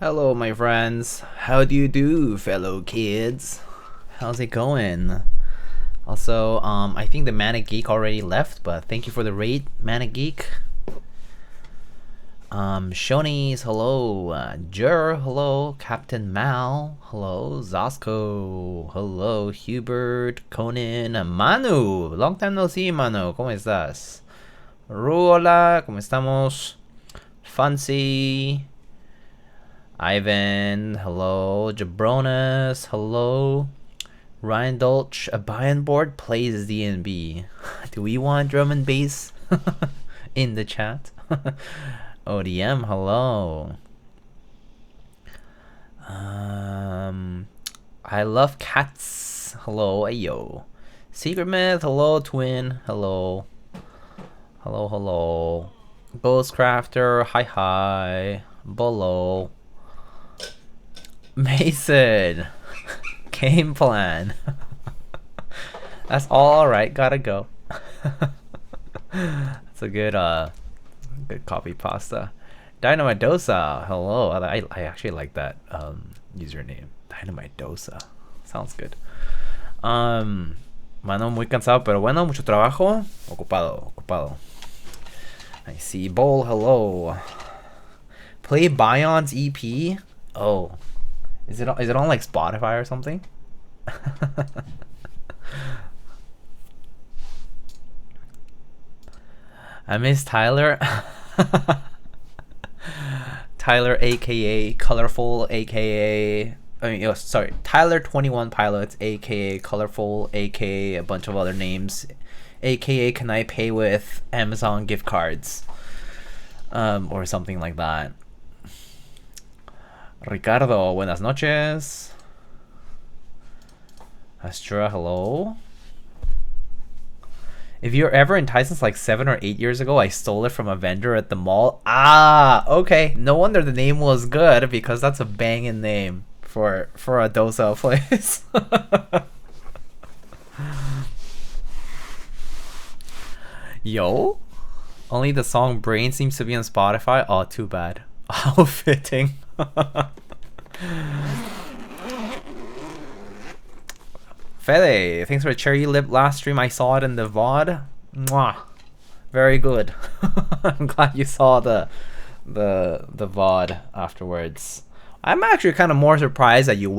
Hello, my friends. How do you do, fellow kids? How's it going? Also, I think the Manic Geek already left, but thank you for the raid, Manic Geek. Shonies, hello. Jur, hello. Captain Mal, hello. Zosco, hello. Hubert, Conan, Manu. Long time no see, Manu. ¿Cómo estás? Hola, ¿cómo estamos? Fancy. Ivan, hello. Jabronis, hello. Ryan Dolch, a Bayon board plays DNB. Do we want drum and bass in the chat? ODM, hello. I love cats. Hello, ayo. Secret Myth, hello. Twin, hello. Hello, hello. Ghostcrafter, hi. Bolo. Mason. Game plan. That's all right. Gotta go. That's a good copy pasta. Dynamite Dosa. Hello. I actually like that username. Dynamite Dosa. Sounds good. Mano, muy cansado, pero bueno, mucho trabajo. Ocupado. I see. Bowl. Hello. Play Baion's EP. Oh. Is it on like Spotify or something? I miss Tyler. Tyler, aka Colorful, aka Tyler 21 Pilots, aka Colorful, aka a bunch of other names, aka Can I pay with Amazon gift cards, or something like that. Ricardo, buenas noches. Astra, hello. If you're ever in Tyson's like 7 or 8 years ago, I stole it from a vendor at the mall. Ah, okay. No wonder the name was good, because that's a banging name for a dosa place. Yo, only the song Brain seems to be on Spotify. Oh, too bad. How fitting. Fede, thanks for a cherry lip last stream. I saw it in the VOD. Mwah. Very good. I'm glad you saw the VOD afterwards. I'm actually kind of more surprised that you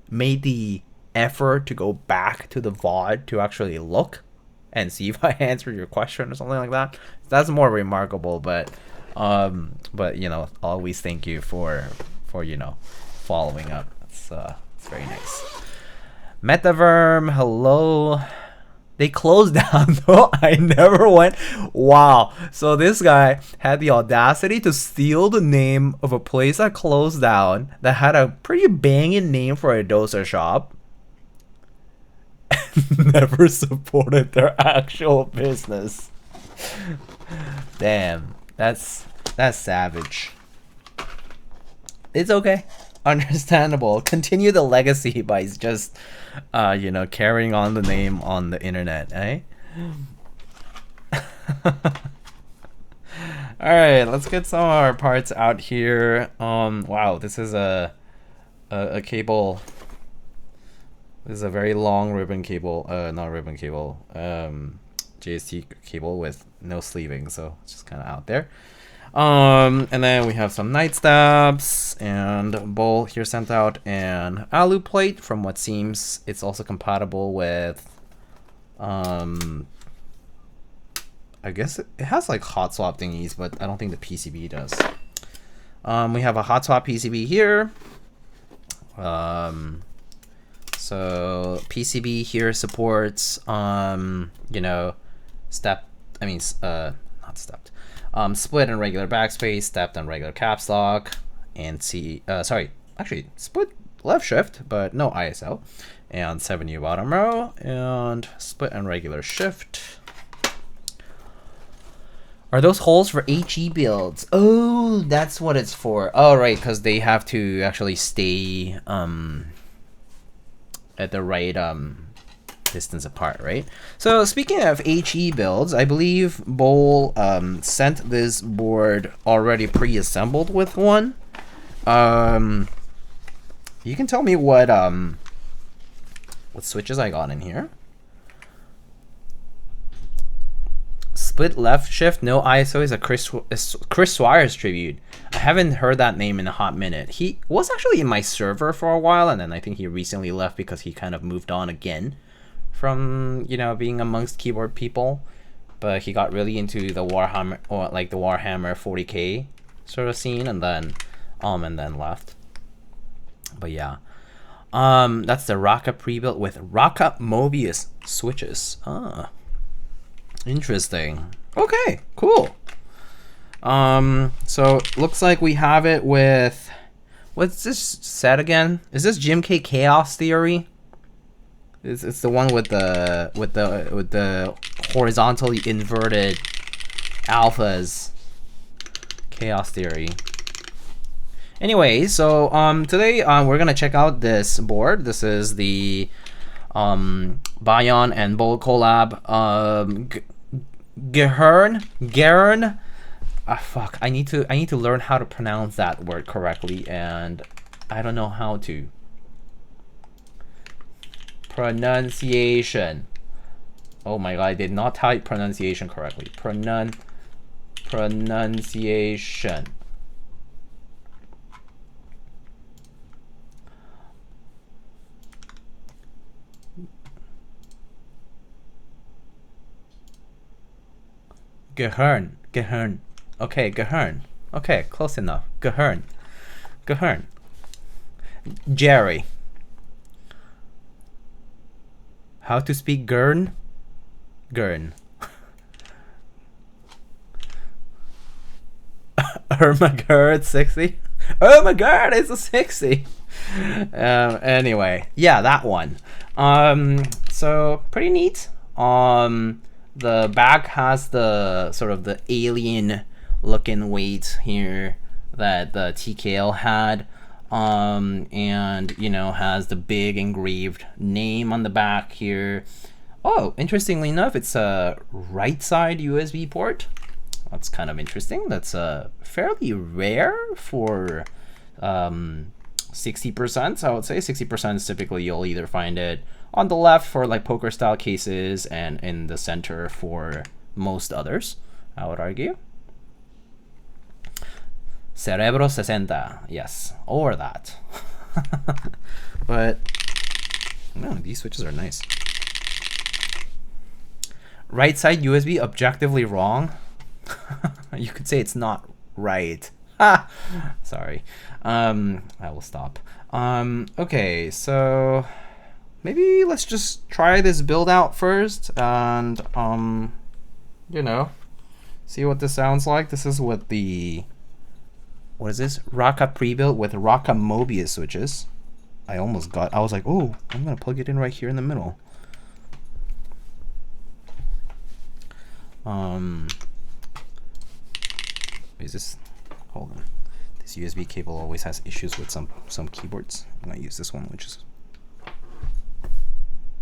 made the effort to go back to the VOD to actually look and see if I answered your question or something like that. That's more remarkable, but you know, always thank you for you know, following up. It's very nice. Metaverm, hello. They closed down though. I never went. Wow. So this guy had the audacity to steal the name of a place that closed down that had a pretty banging name for a dosa shop. Never supported their actual business. Damn. That's savage. It's okay. Understandable. Continue the legacy by just you know, carrying on the name on the internet, eh? Alright, let's get some of our parts out here. Wow, this is a cable. This is a very long ribbon cable, not ribbon cable, JST cable with no sleeving, so it's just kind of out there. And then we have some night stabs and bowl here sent out, and alu plate. From what seems, it's also compatible with I guess it has like hot swap thingies, but I don't think the PCB does. We have a hot swap PCB here. So PCB here supports you know, not stepped. Split and regular backspace, stepped and regular caps lock, and actually split left shift, but no ISO, and 7U bottom row, and split and regular shift. Are those holes for HE builds? Oh, that's what it's for. Oh, right, because they have to actually stay at the right distance apart, right? So speaking of HE builds, I believe Bowl sent this board already pre-assembled with one. You can tell me what switches I got in here. Split left shift, no ISO is a Chris Suarez tribute. I haven't heard that name in a hot minute. He was actually in my server for a while, and then I think he recently left because he kind of moved on again from, you know, being amongst keyboard people. But he got really into the Warhammer, or like the Warhammer 40K sort of scene, and then left. But yeah, that's the Rakka pre-built with Rakka Mobius switches. Ah, interesting. Okay, cool. So looks like we have it with, what's this set again? Is this GMK Chaos Theory? It's the one with the horizontally inverted alphas. Chaos Theory. Anyway, so today we're gonna check out this board. This is the Bayon and Bold collab. Gehirn. Fuck. I need to learn how to pronounce that word correctly, and I don't know how to. Pronunciation. Oh my god, I did not type pronunciation correctly. Pronunciation. Gehirn. Okay, Gehirn. Okay, close enough. Gehirn. Jerry. How to speak Gehirn? Gehirn60. Oh my god, it's a 60. Anyway, yeah, that one. So pretty neat. The back has the sort of the alien looking weight here that the TKL had, and you know, has the big engraved name on the back here. Oh, interestingly enough, it's a right side USB port. That's kind of interesting. That's fairly rare for 60%. I would say 60% is typically you'll either find it on the left for like poker style cases and in the center for most others, I would argue. Cerebro60, yes, or that. But no, these switches are nice. Right side USB objectively wrong. You could say it's not right. Sorry. I will stop. Okay, so maybe let's just try this build out first, and you know, see what this sounds like. This is what the, what is this? Rakka pre-built with Rakka Mobius switches. I was like, oh, I'm gonna plug it in right here in the middle. Is this, hold on. This USB cable always has issues with some keyboards. I'm gonna use this one, which is,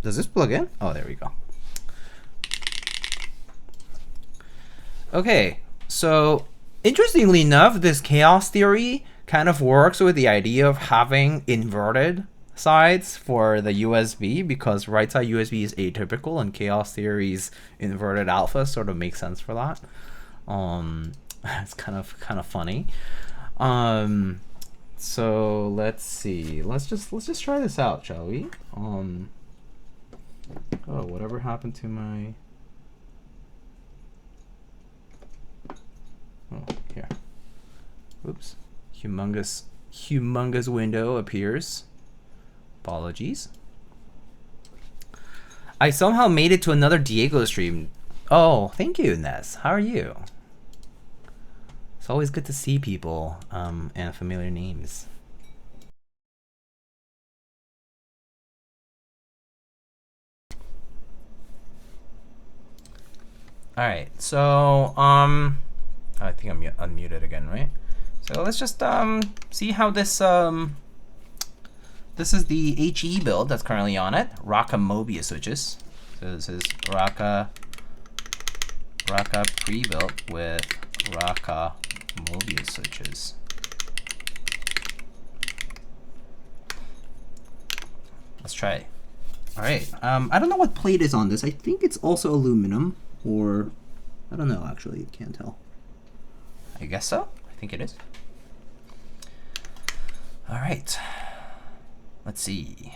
does this plug in? Oh, there we go. Okay, so interestingly enough, this chaos theory kind of works with the idea of having inverted sides for the USB, because right side USB is atypical, and chaos theory's inverted alpha sort of makes sense for that. It's kind of funny. So let's see. Let's just try this out, shall we? Oh, whatever happened to my? Oh, here. Oops. Humongous window appears. Apologies. I somehow made it to another Diego stream. Oh, thank you, Ness. How are you? It's always good to see people and familiar names. All right, so I think I'm unmuted again, right? So let's just see how this this is the HE build that's currently on it. Rakka Mobius switches. So this is Rakka pre-built with Rakka Mobius switches. Let's try. All right. I don't know what plate is on this. I think it's also aluminum, or I don't know. Actually, can't tell. I guess so. I think it is. All right. Let's see.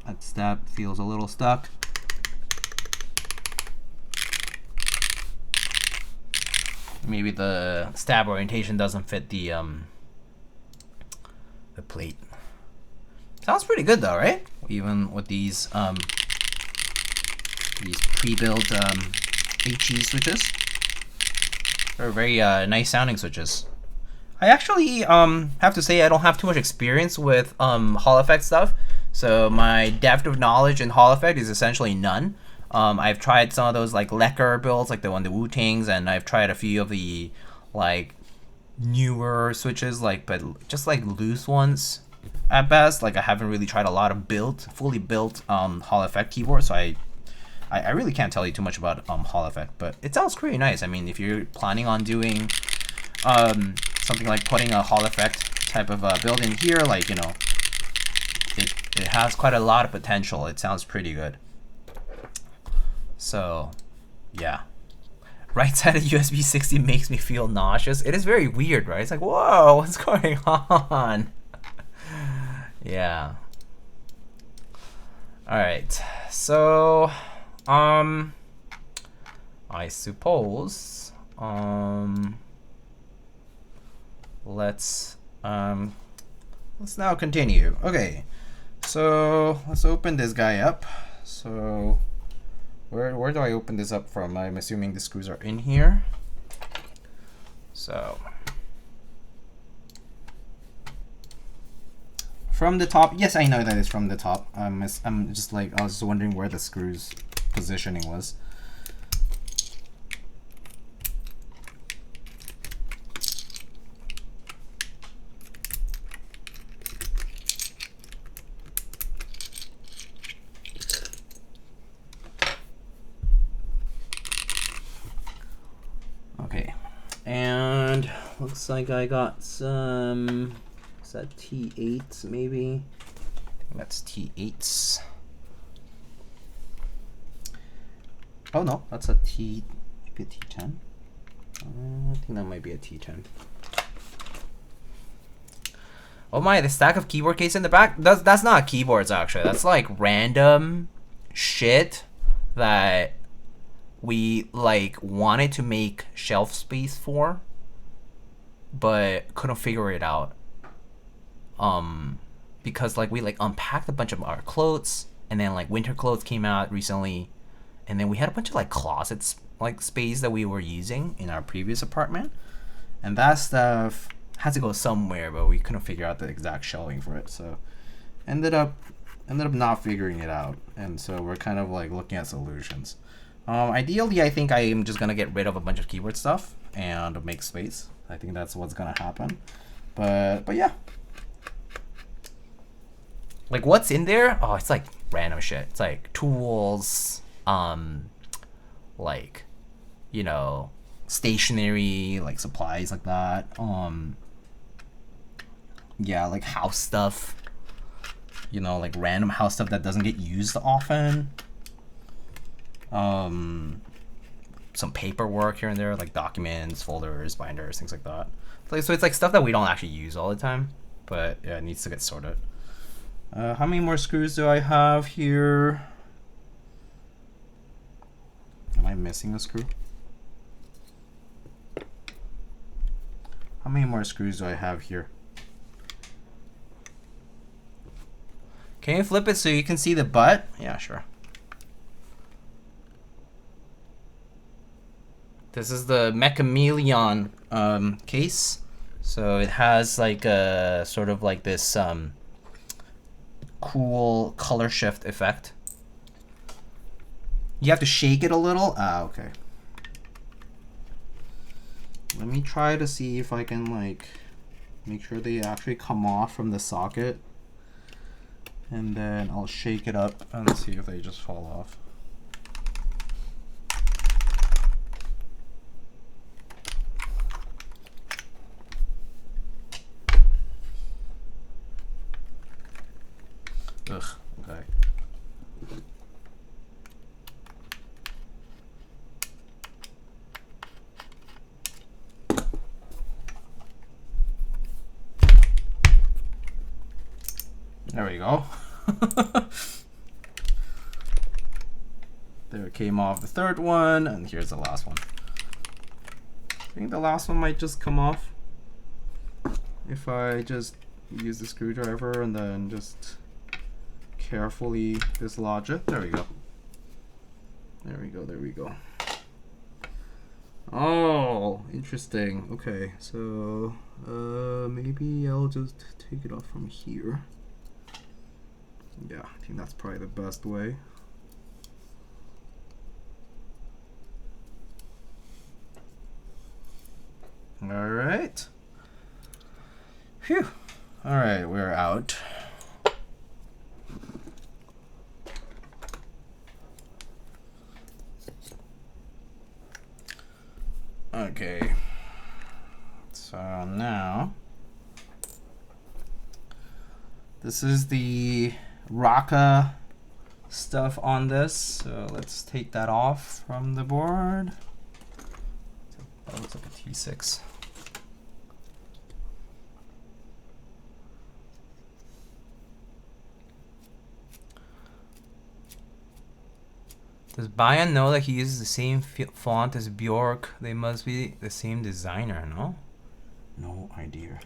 That stab feels a little stuck. Maybe the stab orientation doesn't fit the plate. Sounds pretty good though, right? Even with these pre-built HE switches. They're very nice sounding switches. I actually have to say I don't have too much experience with Hall effect stuff. So my depth of knowledge in Hall effect is essentially none. I've tried some of those like Lecker builds, like the Wu-Tangs, and I've tried a few of the like newer switches, like but just like loose ones at best. Like I haven't really tried a lot of fully built Hall effect keyboards, so I really can't tell you too much about Hall effect, but it sounds pretty nice. I mean, if you're planning on doing something like putting a Hall effect type of build in here, like, you know, it has quite a lot of potential. It sounds pretty good. So, yeah. Right side of USB 60 makes me feel nauseous. It is very weird, right? It's like, whoa, what's going on? Yeah. All right. So, I suppose, let's now continue. Okay. So, let's open this guy up. So, where do I open this up from? I'm assuming the screws are in here. So, from the top, yes, I know that it's from the top. I'm just like, I was just wondering where the screws positioning was. Okay, and looks like I got some, is that T8s maybe? that's T8s. Oh no, that's a T, maybe a T10. I think that might be a T10. Oh my, the stack of keyboard case in the back, that's not keyboards actually. That's like random shit that we like wanted to make shelf space for, but couldn't figure it out. Because like we like unpacked a bunch of our clothes, and then like winter clothes came out recently, and then we had a bunch of like closets like space that we were using in our previous apartment, and that stuff had to go somewhere, but we couldn't figure out the exact shelving for it. So ended up not figuring it out, and so we're kind of like looking at solutions. Ideally, I think I am just gonna get rid of a bunch of keyboard stuff and make space. I think that's what's gonna happen. But yeah. Like what's in there? Oh, it's like random shit. It's like tools, like, you know, stationary like supplies like that. Yeah, like house stuff. You know, like random house stuff that doesn't get used often. Some paperwork here and there, like documents, folders, binders, things like that. So it's like stuff that we don't actually use all the time, but yeah, it needs to get sorted. How many more screws do I have here? Am I missing a screw? How many more screws do I have here? Can you flip it so you can see the butt? Yeah, sure. This is the Mechameleon case. So it has like a sort of like this cool color shift effect. You have to shake it a little. Ah, okay. Let me try to see if I can like make sure they actually come off from the socket. And then I'll shake it up and see if they just fall off. Ugh, okay. There we go. There it came off the third one, and here's the last one. I think the last one might just come off if I just use the screwdriver and then just carefully dislodge it. There we go. There we go, there we go. Oh, interesting. Okay, so maybe I'll just take it off from here. Yeah, I think that's probably the best way. All right. Phew. All right, we're out. Okay. So now, this is the Rakka stuff on this. So let's take that off from the board. That looks like a T6. Does Bayan know that he uses the same font as Bjork? They must be the same designer, no? No idea.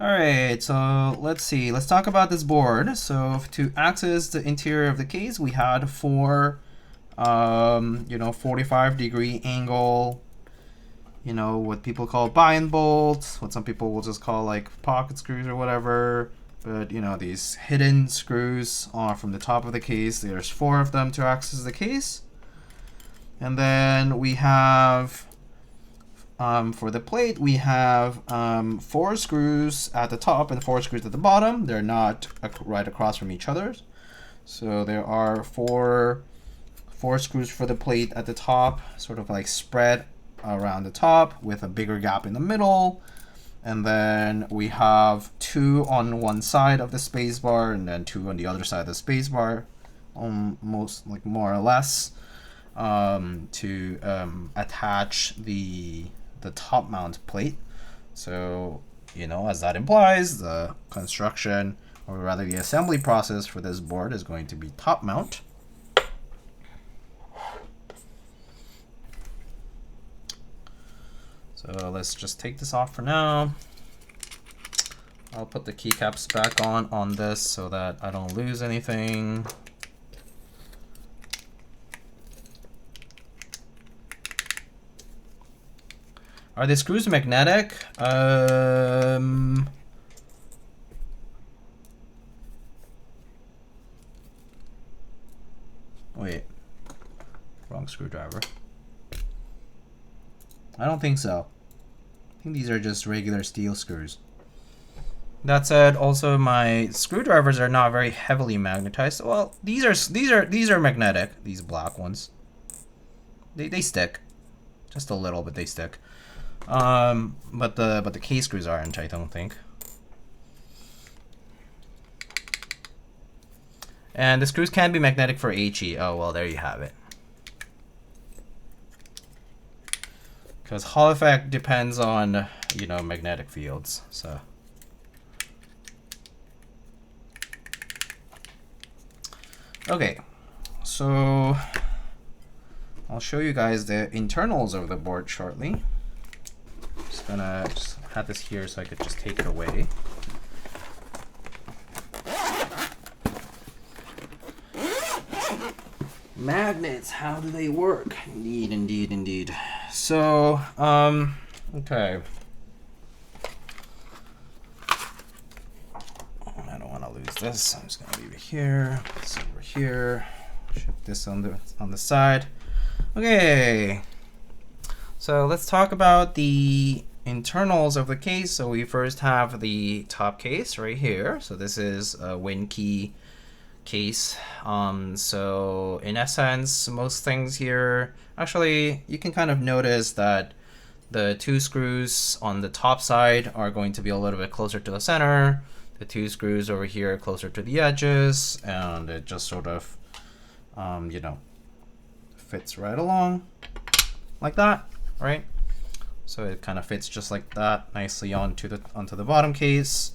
Alright, so let's see. Let's talk about this board. So to access the interior of the case, we had four, 45-degree angle, what people call buy-in bolts, what some people will just call like pocket screws or whatever. But, these hidden screws are from the top of the case. There's 4 of them to access the case. And then we have, for the plate, we have 4 screws at the top and 4 screws at the bottom. They're not right across from each other. So there are four screws for the plate at the top, sort of like spread around the top with a bigger gap in the middle. And then we have 2 on one side of the spacebar and then 2 on the other side of the spacebar, more or less, to attach the top mount plate. So, as that implies, the construction, or rather the assembly process for this board is going to be top mount. So let's just take this off for now. I'll put the keycaps back on this so that I don't lose anything. Are the screws magnetic? Wait, wrong screwdriver. I don't think so. I think these are just regular steel screws. That said, also my screwdrivers are not very heavily magnetized. Well, these are magnetic. These black ones, they stick, just a little, but they stick. But the K screws aren't, I don't think. And the screws can be magnetic for HE. Oh well, there you have it. Because Hall effect depends on, you know, magnetic fields. So. Okay, so I'll show you guys the internals of the board shortly. Just gonna have this here so I could just take it away. Magnets, how do they work? Indeed, indeed, indeed. So, okay. I don't want to lose this. I'm just gonna leave it here. This over here. Shift this on the side. Okay. So let's talk about the internals of the case. So we first have the top case right here. So this is a WinKey case. So in essence, most things here, actually, you can kind of notice that the two screws on the top side are going to be a little bit closer to the center. The two screws over here are closer to the edges, and it just sort of, you know, fits right along like that, right? So it kind of fits just like that, nicely onto the bottom case.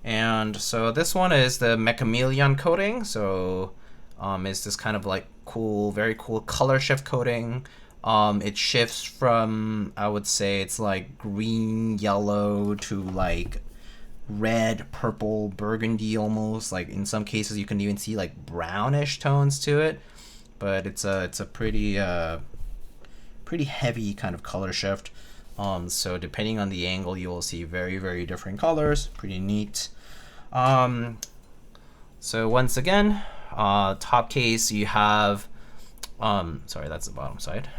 And so this one is the Mechameleon coating. So it's this kind of like cool, very cool color shift coating. It shifts from, I would say it's like green, yellow to like red, purple, burgundy almost. Like in some cases you can even see like brownish tones to it. But it's a pretty pretty heavy kind of color shift. So depending on the angle, you will see very, very different colors. Pretty neat. So once again, top case you have, sorry, that's the bottom side.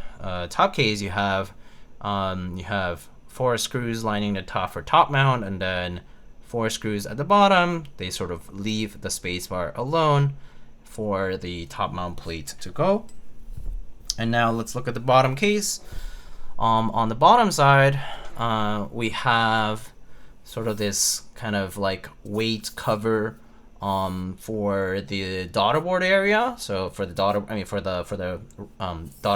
Top case you have 4 screws lining the top for top mount, and then 4 screws at the bottom. They sort of leave the spacebar alone for the top mount plate to go. And now let's look at the bottom case. On the bottom side, we have sort of this kind of like weight cover for the daughter board area. So for the daughter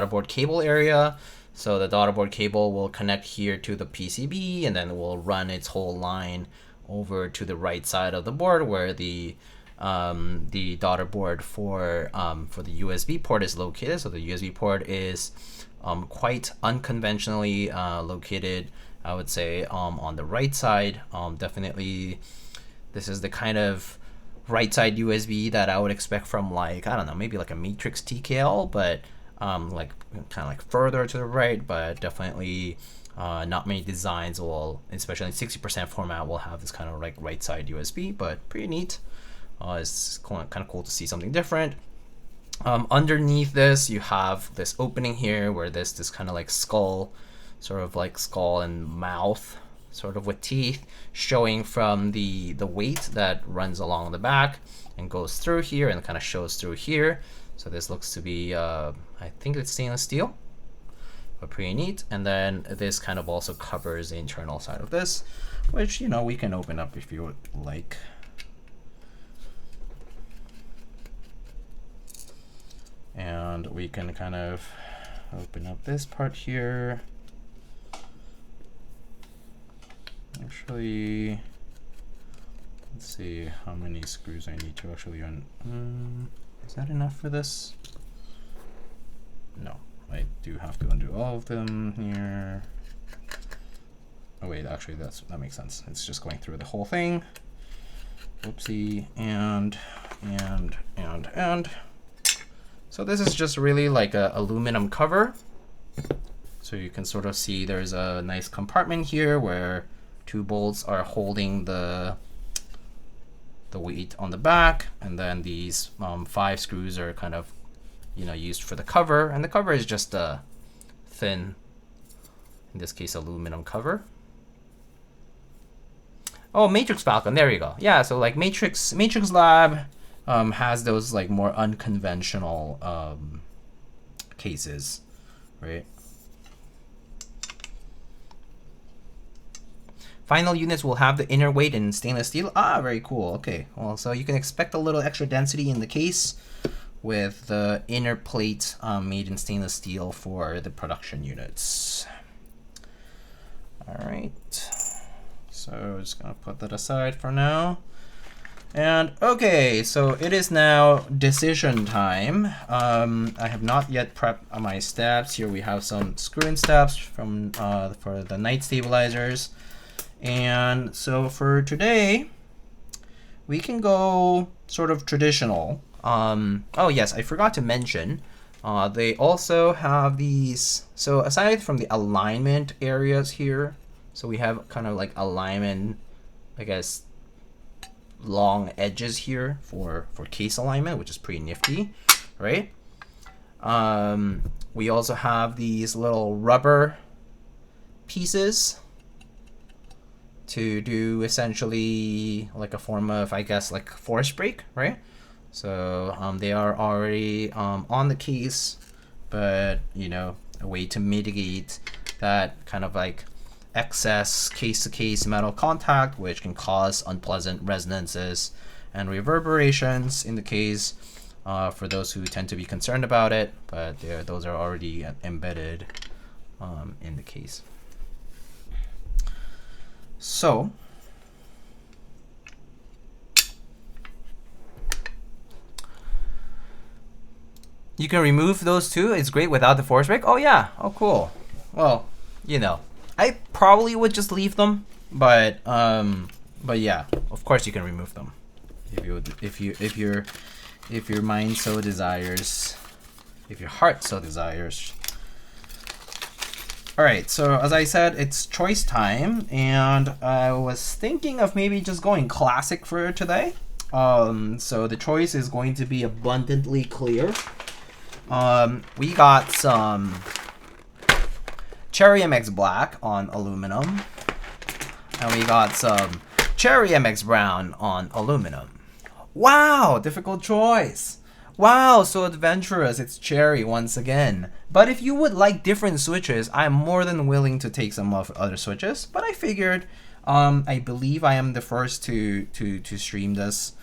board cable area. So the daughter board cable will connect here to the PCB, and then it will run its whole line over to the right side of the board where the daughter board for the USB port is located. So the USB port is quite unconventionally located, I would say, on the right side. Definitely, this is the kind of right side USB that I would expect from, like, I don't know, maybe like a Matrix TKL, but like kind of like further to the right. But definitely not many designs will, especially in 60% format, will have this kind of like right side USB, but pretty neat. It's kind of cool to see something different. Underneath this, you have this opening here where there's this kind of like skull, sort of like skull and mouth, sort of with teeth, showing from the weight that runs along the back and goes through here and kind of shows through here. So this looks to be, I think it's stainless steel, but pretty neat. And then this kind of also covers the internal side of this, which, you know, we can open up if you would like. And we can kind of open up this part here. Actually, let's see how many screws I need to actually run. Is that enough for this? No, I do have to undo all of them here. Oh wait, actually that makes sense. It's just going through the whole thing. Whoopsie, and. So this is just really like a aluminum cover. So you can sort of see there's a nice compartment here where 2 bolts are holding the weight on the back, and then these 5 screws are kind of, you know, used for the cover, and the cover is just a thin, in this case, aluminum cover. Oh, Matrix Falcon. There you go. Yeah, so like Matrix Lab has those like more unconventional cases, right? Final units will have the inner weight in stainless steel. Ah, very cool. Okay, well, so you can expect a little extra density in the case with the inner plate made in stainless steel for the production units. All right, so just gonna put that aside for now. And okay, so it is now decision time. I have not yet prepped my steps. Here we have some screw-in steps from for the night stabilizers. And so for today, we can go sort of traditional. Oh yes, I forgot to mention, they also have these, so aside from the alignment areas here, so we have kind of like alignment, I guess, long edges here for case alignment, which is pretty nifty, right? We also have these little rubber pieces to do essentially like a form of, I guess, like force brake, right? So they are already on the case, but you know, a way to mitigate that kind of like excess case-to-case metal contact, which can cause unpleasant resonances and reverberations in the case, for those who tend to be concerned about it, but those are already embedded in the case. So you can remove those too. It's great without the force brake. Oh yeah. Oh cool. Well, you know, I probably would just leave them, but yeah, of course you can remove them if your mind so desires, if your heart so desires. All right, so as I said, it's choice time, and I was thinking of maybe just going classic for today. So the choice is going to be abundantly clear. We got some Cherry MX Black on aluminum, and we got some Cherry MX Brown on aluminum. Wow, difficult choice. Wow, so adventurous. It's Cherry once again. But if you would like different switches, I'm more than willing to take some of other switches. But I figured, I believe I am the first to stream this.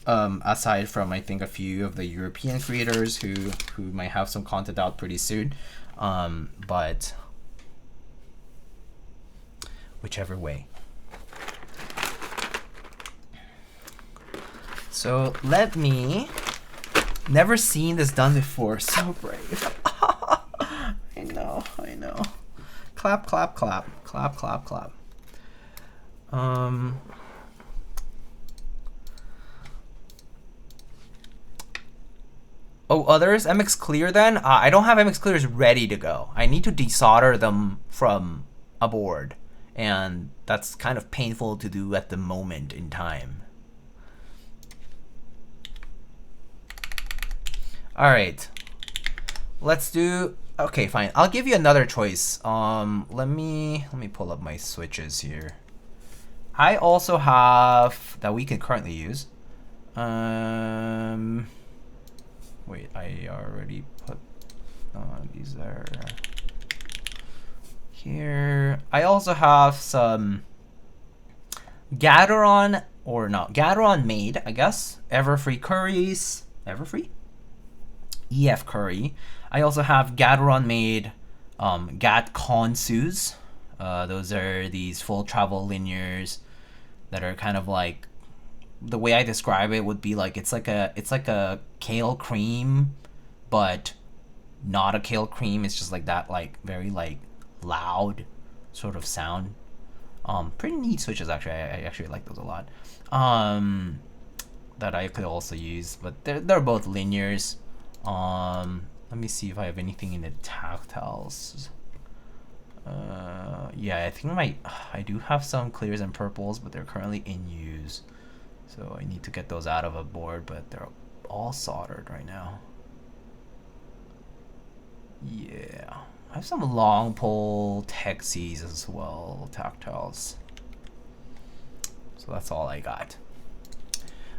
Aside from, I think, a few of the European creators who might have some content out pretty soon. But whichever way. So let me, never seen this done before, so brave. I know. Clap, clap, clap, clap, clap, clap. Oh, others, MX Clear then? I don't have MX Clears ready to go. I need to desolder them from a board, and that's kind of painful to do at the moment in time. All right, let's do, okay, fine. I'll give you another choice. Let me pull up my switches here. I also have, that we can currently use. Wait, I already put, these are here. I also have some Gateron, or not, Gateron made, I guess, Everfree Curries, Everfree? EF Curry. I also have Gateron made Gat Consus. Those are these full travel linears that are kind of like, the way I describe it would be like, it's like a kale cream, but not a kale cream. It's just like that, like very like loud sort of sound. Pretty neat switches actually. I actually like those a lot. That I could also use, but they're both linears. Let me see if I have anything in the tactiles. Yeah, I think I do have some clears and purples, but they're currently in use. So I need to get those out of a board, but they're all soldered right now. Yeah, I have some long pole Texies as well, tactiles. So that's all I got.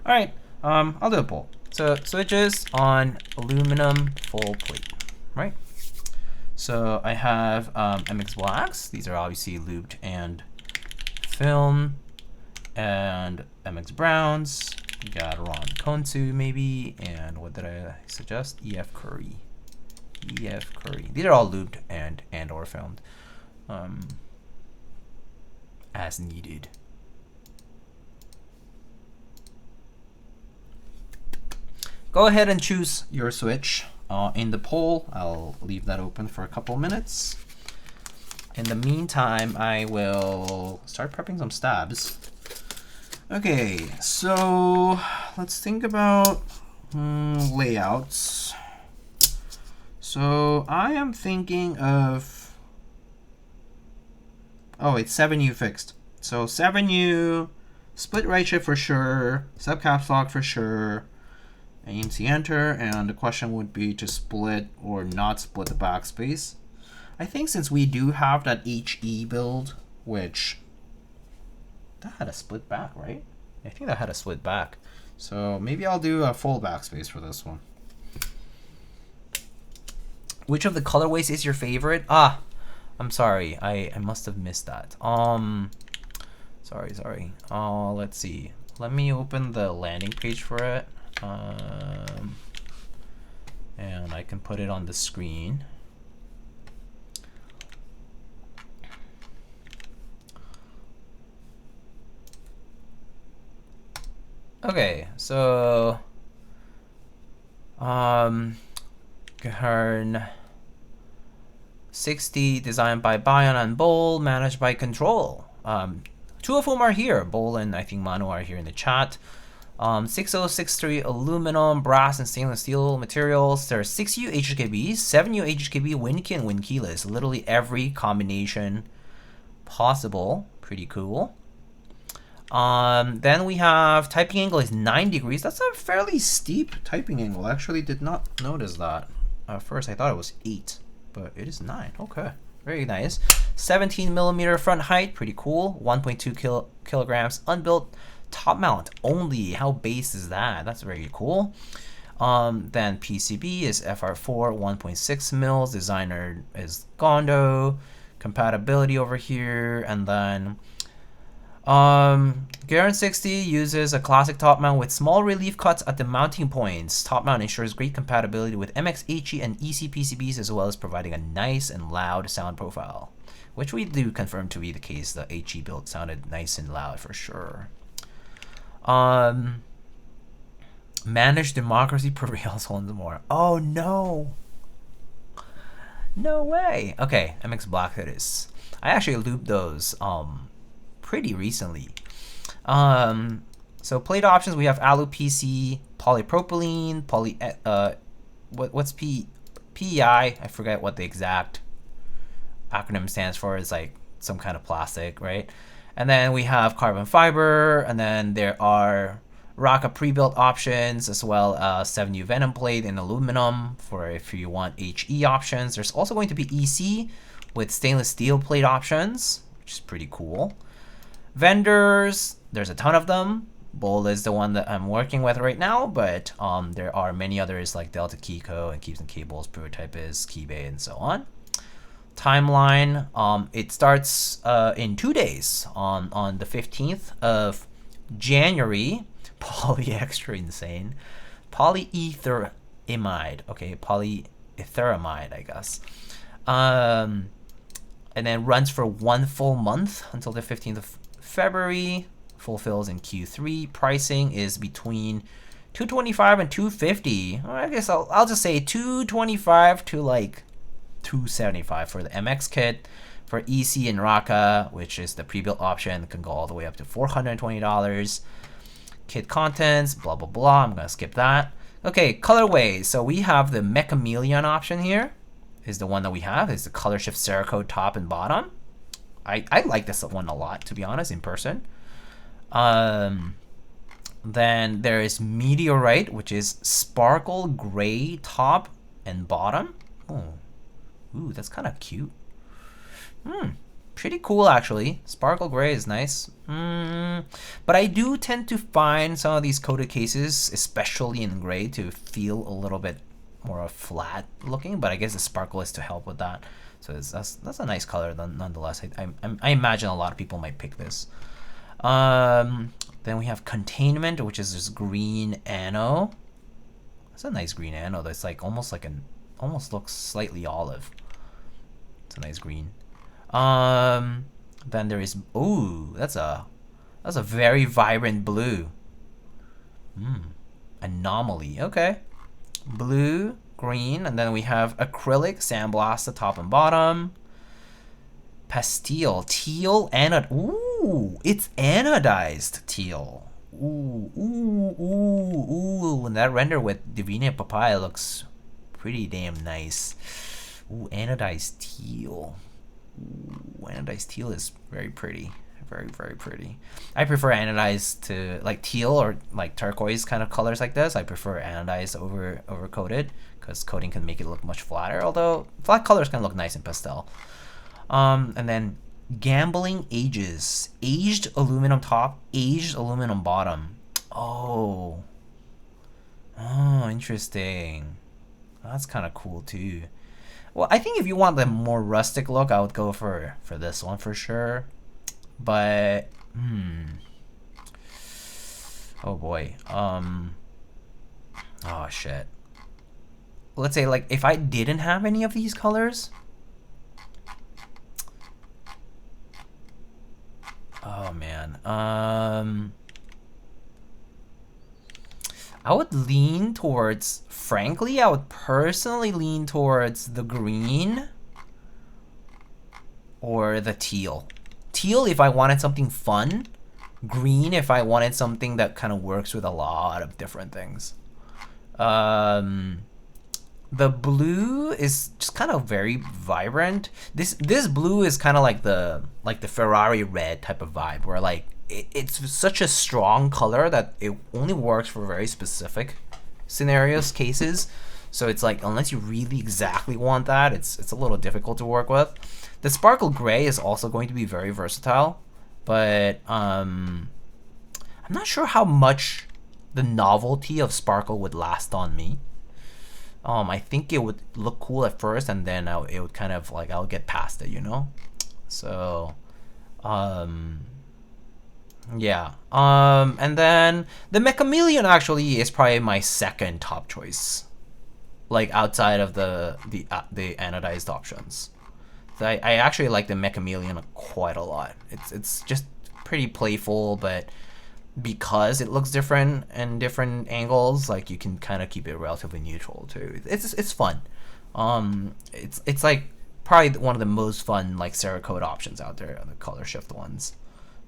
All right, I'll do a poll. So switches on aluminum full plate, right? So I have MX blacks. These are obviously lubed and film, and MX browns. We got Ron Kontu maybe, and what did I suggest? EF Curry. EF Curry. These are all lubed and or filmed, as needed. Go ahead and choose your switch in the poll. I'll leave that open for a couple minutes. In the meantime, I will start prepping some stabs. Okay, so let's think about layouts. So I am thinking of, oh, it's 7U fixed. So 7U, split right shift for sure, sub caps lock for sure, ANC enter, and the question would be to split or not split the backspace. I think since we do have that HE build, which that had a split back, right? I think that had a split back. So maybe I'll do a full backspace for this one. Which of the colorways is your favorite? Ah, I'm sorry. I must have missed that. Sorry. Let's see. Let me open the landing page for it. And I can put it on the screen. Okay, so Gehirn60 designed by Bayon and Bowl, managed by Control. Two of whom are here. Bowl and I think Manu are here in the chat. 6063 aluminum, brass, and stainless steel materials. There are 6U HKB, 7U HKB, win key and win keyless. Literally every combination possible. Pretty cool. Then we have typing angle is 9 degrees. That's a fairly steep typing angle. I actually did not notice that. At first I thought it was 8, but it is 9. Okay, very nice. 17mm front height, pretty cool. 1.2 kilograms unbuilt. Top mount only. How base is that? That's very cool. Then PCB is FR4 1.6 mils. Designer is Gondo. Compatibility over here, and then Gehirn60 uses a classic top mount with small relief cuts at the mounting points. Top mount ensures great compatibility with MX, HE, and EC PCBs, as well as providing a nice and loud sound profile, which we do confirm to be the case. The HE build sounded nice and loud for sure. Managed democracy prevails once more. Oh no! No way! Okay, MX Black it is. I actually lubed those pretty recently. So plate options, we have alu PC, polypropylene, what's PEI? I forget what the exact acronym stands for. It's like some kind of plastic, right? And then we have carbon fiber, and then there are Rakka pre-built options, as well as 7U Venom plate in aluminum for if you want HE options. There's also going to be EC with stainless steel plate options, which is pretty cool. Vendors, there's a ton of them. Bowl is the one that I'm working with right now, but there are many others like Delta Keyco and Keeps and Cables, Prototype is, Keybay, and so on. Timeline, it starts in 2 days on the 15th of January. Poly extra insane. Polyetheramide. Okay, polyetheramide, I guess. And then runs for 1 full month until the 15th of February. Fulfills in Q3. Pricing is between $225 and $250. Well, I guess I'll just say $225 to like $275 for the MX kit. For EC and Rakka, which is the pre-built option, can go all the way up to $420. Kit contents, blah blah blah. I'm gonna skip that. Okay, colorways. So we have the Mechameleon option here. Is the one that we have. Is the color shift Cerakote top and bottom. I like this one a lot, to be honest, in person. Then there is Meteorite, which is sparkle gray top and bottom. Oh, ooh, that's kind of cute. pretty cool actually. Sparkle gray is nice. But I do tend to find some of these coated cases, especially in gray, to feel a little bit more flat looking. But I guess the sparkle is to help with that. So that's a nice color nonetheless. I imagine a lot of people might pick this. Then we have containment, which is this green anno. That's a nice green anno. That's like almost looks slightly olive. It's a nice green. Then there is, ooh, that's a very vibrant blue. Anomaly. Okay. Blue, green, and then we have acrylic sandblast the top and bottom. Pastille, teal, ooh, it's anodized teal. Ooh, and that render with Divina Papaya looks pretty damn nice. Ooh, anodized teal. Ooh, anodized teal is very pretty. Very, very pretty. I prefer anodized to like teal or like turquoise kind of colors like this. I prefer anodized over coated because coating can make it look much flatter, although flat colors can look nice in pastel. And then gambling ages. Aged aluminum top, aged aluminum bottom. Oh, interesting. That's kind of cool too. Well, I think if you want the more rustic look, I would go for this one for sure. But oh boy. Oh shit. Let's say like if I didn't have any of these colors. Oh man. I would lean towards, frankly, I would personally lean towards the green or the teal. Teal if I wanted something fun. Green if I wanted something that kind of works with a lot of different things. The blue is just kind of very vibrant. This blue is kind of like the Ferrari red type of vibe, where like it's such a strong color that it only works for very specific scenarios, cases. So it's like unless you really exactly want that, it's a little difficult to work with. The sparkle gray is also going to be very versatile, but I'm not sure how much the novelty of sparkle would last on me. I think it would look cool at first, and then it would kind of like I'll get past it, you know. So, yeah. And then the Mechameleon actually is probably my second top choice, like outside of the anodized options. So I actually like the Mechameleon quite a lot. It's just pretty playful, but because it looks different in different angles, like you can kind of keep it relatively neutral too. It's fun. It's like probably one of the most fun like Cerakote options out there, the color shift ones.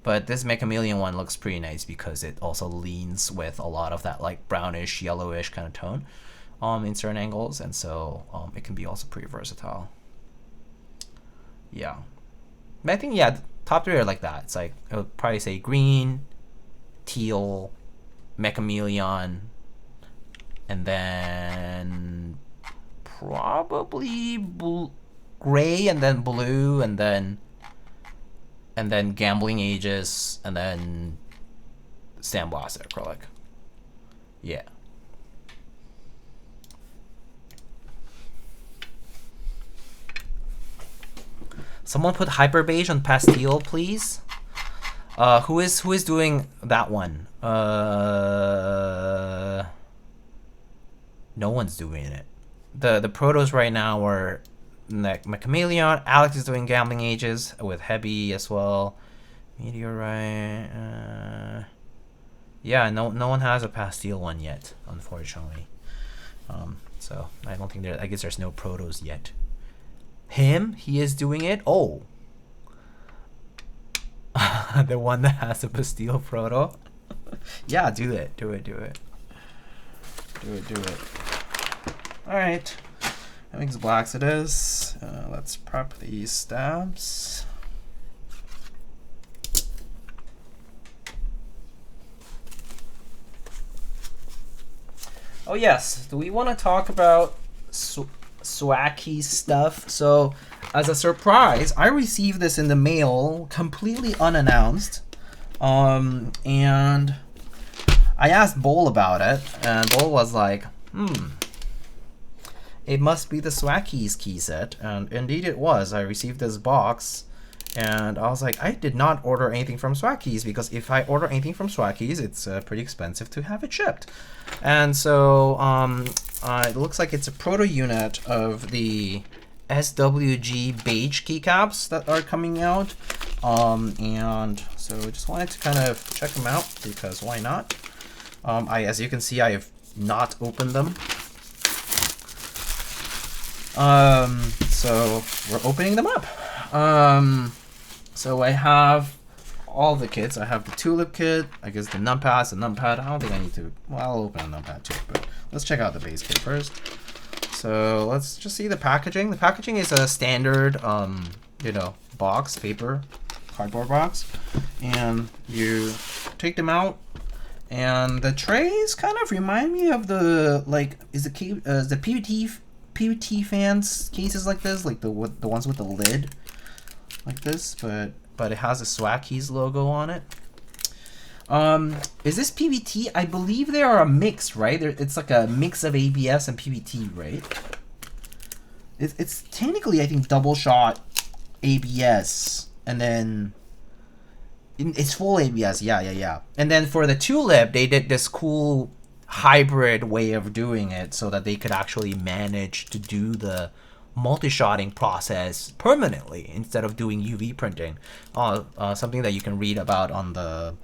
But this Mechameleon one looks pretty nice because it also leans with a lot of that like brownish, yellowish kind of tone in certain angles, and so it can be also pretty versatile. Yeah, but I think yeah, the top three are like that. It's like I would probably say green, teal, Mechameleon, and then probably gray, and then blue, and then gambling ages, and then sandblasted acrylic. Yeah. Someone put hyper beige on pastille, please. Who is doing that one? No one's doing it. The protos right now are Mechameleon. Alex is doing gambling ages with Heavy as well. Meteorite. Yeah, no one has a pastille one yet, unfortunately. So I don't think I guess there's no protos yet. He is doing it. Oh. The one that has a pastille proto. Yeah, do it. Alright. Mix blacks it is. Let's prep these stabs. Oh yes, do we want to talk about Swacky stuff? So as a surprise, I received this in the mail completely unannounced. And I asked Bull about it, and Bull was like, it must be the Swackies key set. And indeed it was. I received this box, and I was like, I did not order anything from Swackies, because if I order anything from Swackies, it's pretty expensive to have it shipped. And so it looks like it's a proto unit of the SWG beige keycaps that are coming out. And so I just wanted to kind of check them out, because why not? As you can see, I have not opened them. So we're opening them up. So I have all the kits. I have the tulip kit, I guess the numpads, the numpad. I don't think I need to, well, I'll open a numpad too, but let's check out the base kit first. So let's just see the packaging. The packaging is a standard, you know, box, paper, cardboard box. And you take them out, and the trays kind of remind me of the, like, is the PVT fans cases like this, like the ones with the lid like this, but it has a Swackies logo on it. Is this PVT? I believe they are a mix, right? It's like a mix of ABS and PVT, right? It's technically, I think, double shot ABS, and then it's full ABS. Yeah. And then for the tulip, they did this cool hybrid way of doing it, so that they could actually manage to do the multi-shotting process permanently instead of doing UV printing. Something that you can read about on the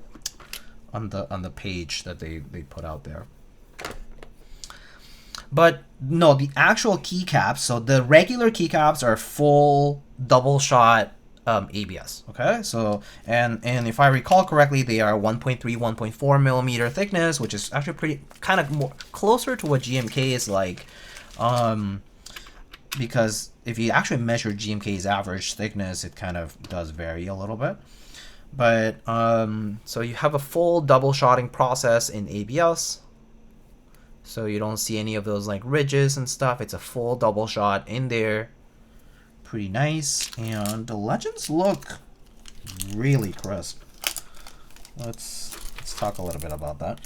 page that they put out there. But no, the actual keycaps, so the regular keycaps are full double shot ABS. Okay, so and if I recall correctly, they are 1.3, 1.4 millimeter thickness, which is actually pretty kind of more closer to what GMK is like. Because if you actually measure GMK's average thickness, it kind of does vary a little bit. But so you have a full double shotting process in ABS, so you don't see any of those like ridges and stuff. It's a full double shot in there. Pretty nice, and the legends look really crisp. Let's talk a little bit about that.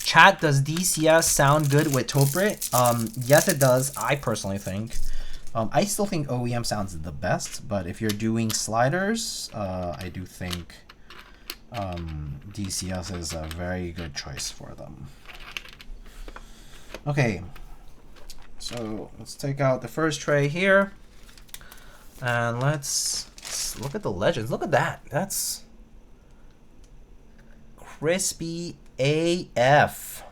Chat, does DCS sound good with Topre? Yes, it does. I personally think. I still think OEM sounds the best, but if you're doing sliders, I do think DCS is a very good choice for them. Okay, so let's take out the first tray here, and let's look at the legends. Look at that. That's crispy AF.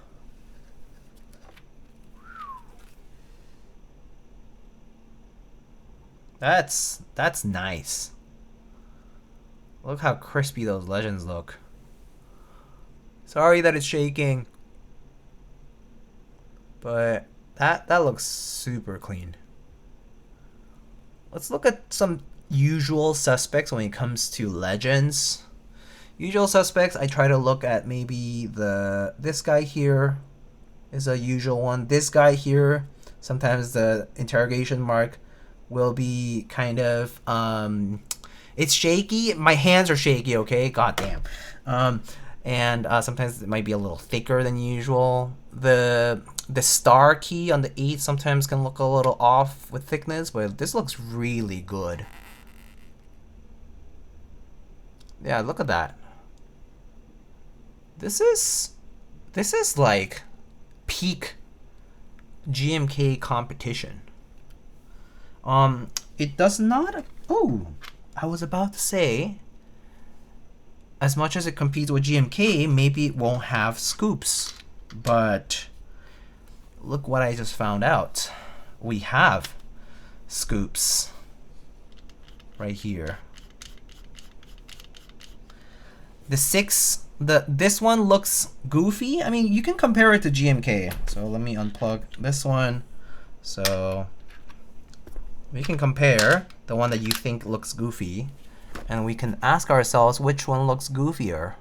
That's nice. Look how crispy those legends look. Sorry that it's shaking, but that looks super clean. Let's look at some usual suspects when it comes to legends. Usual suspects, I try to look at maybe this guy here is a usual one. This guy here, sometimes the interrogation mark will be kind of it's shaky. My hands are shaky, okay? God damn. And sometimes it might be a little thicker than usual. The star key on the 8 sometimes can look a little off with thickness, but this looks really good. Yeah, look at that. This is like peak GMK competition. It does not. Oh, I was about to say, as much as it competes with GMK, maybe it won't have scoops. But look what I just found out. We have scoops right here. The 6. This one looks goofy. I mean, you can compare it to GMK. So let me unplug this one. So we can compare the one that you think looks goofy, and we can ask ourselves which one looks goofier.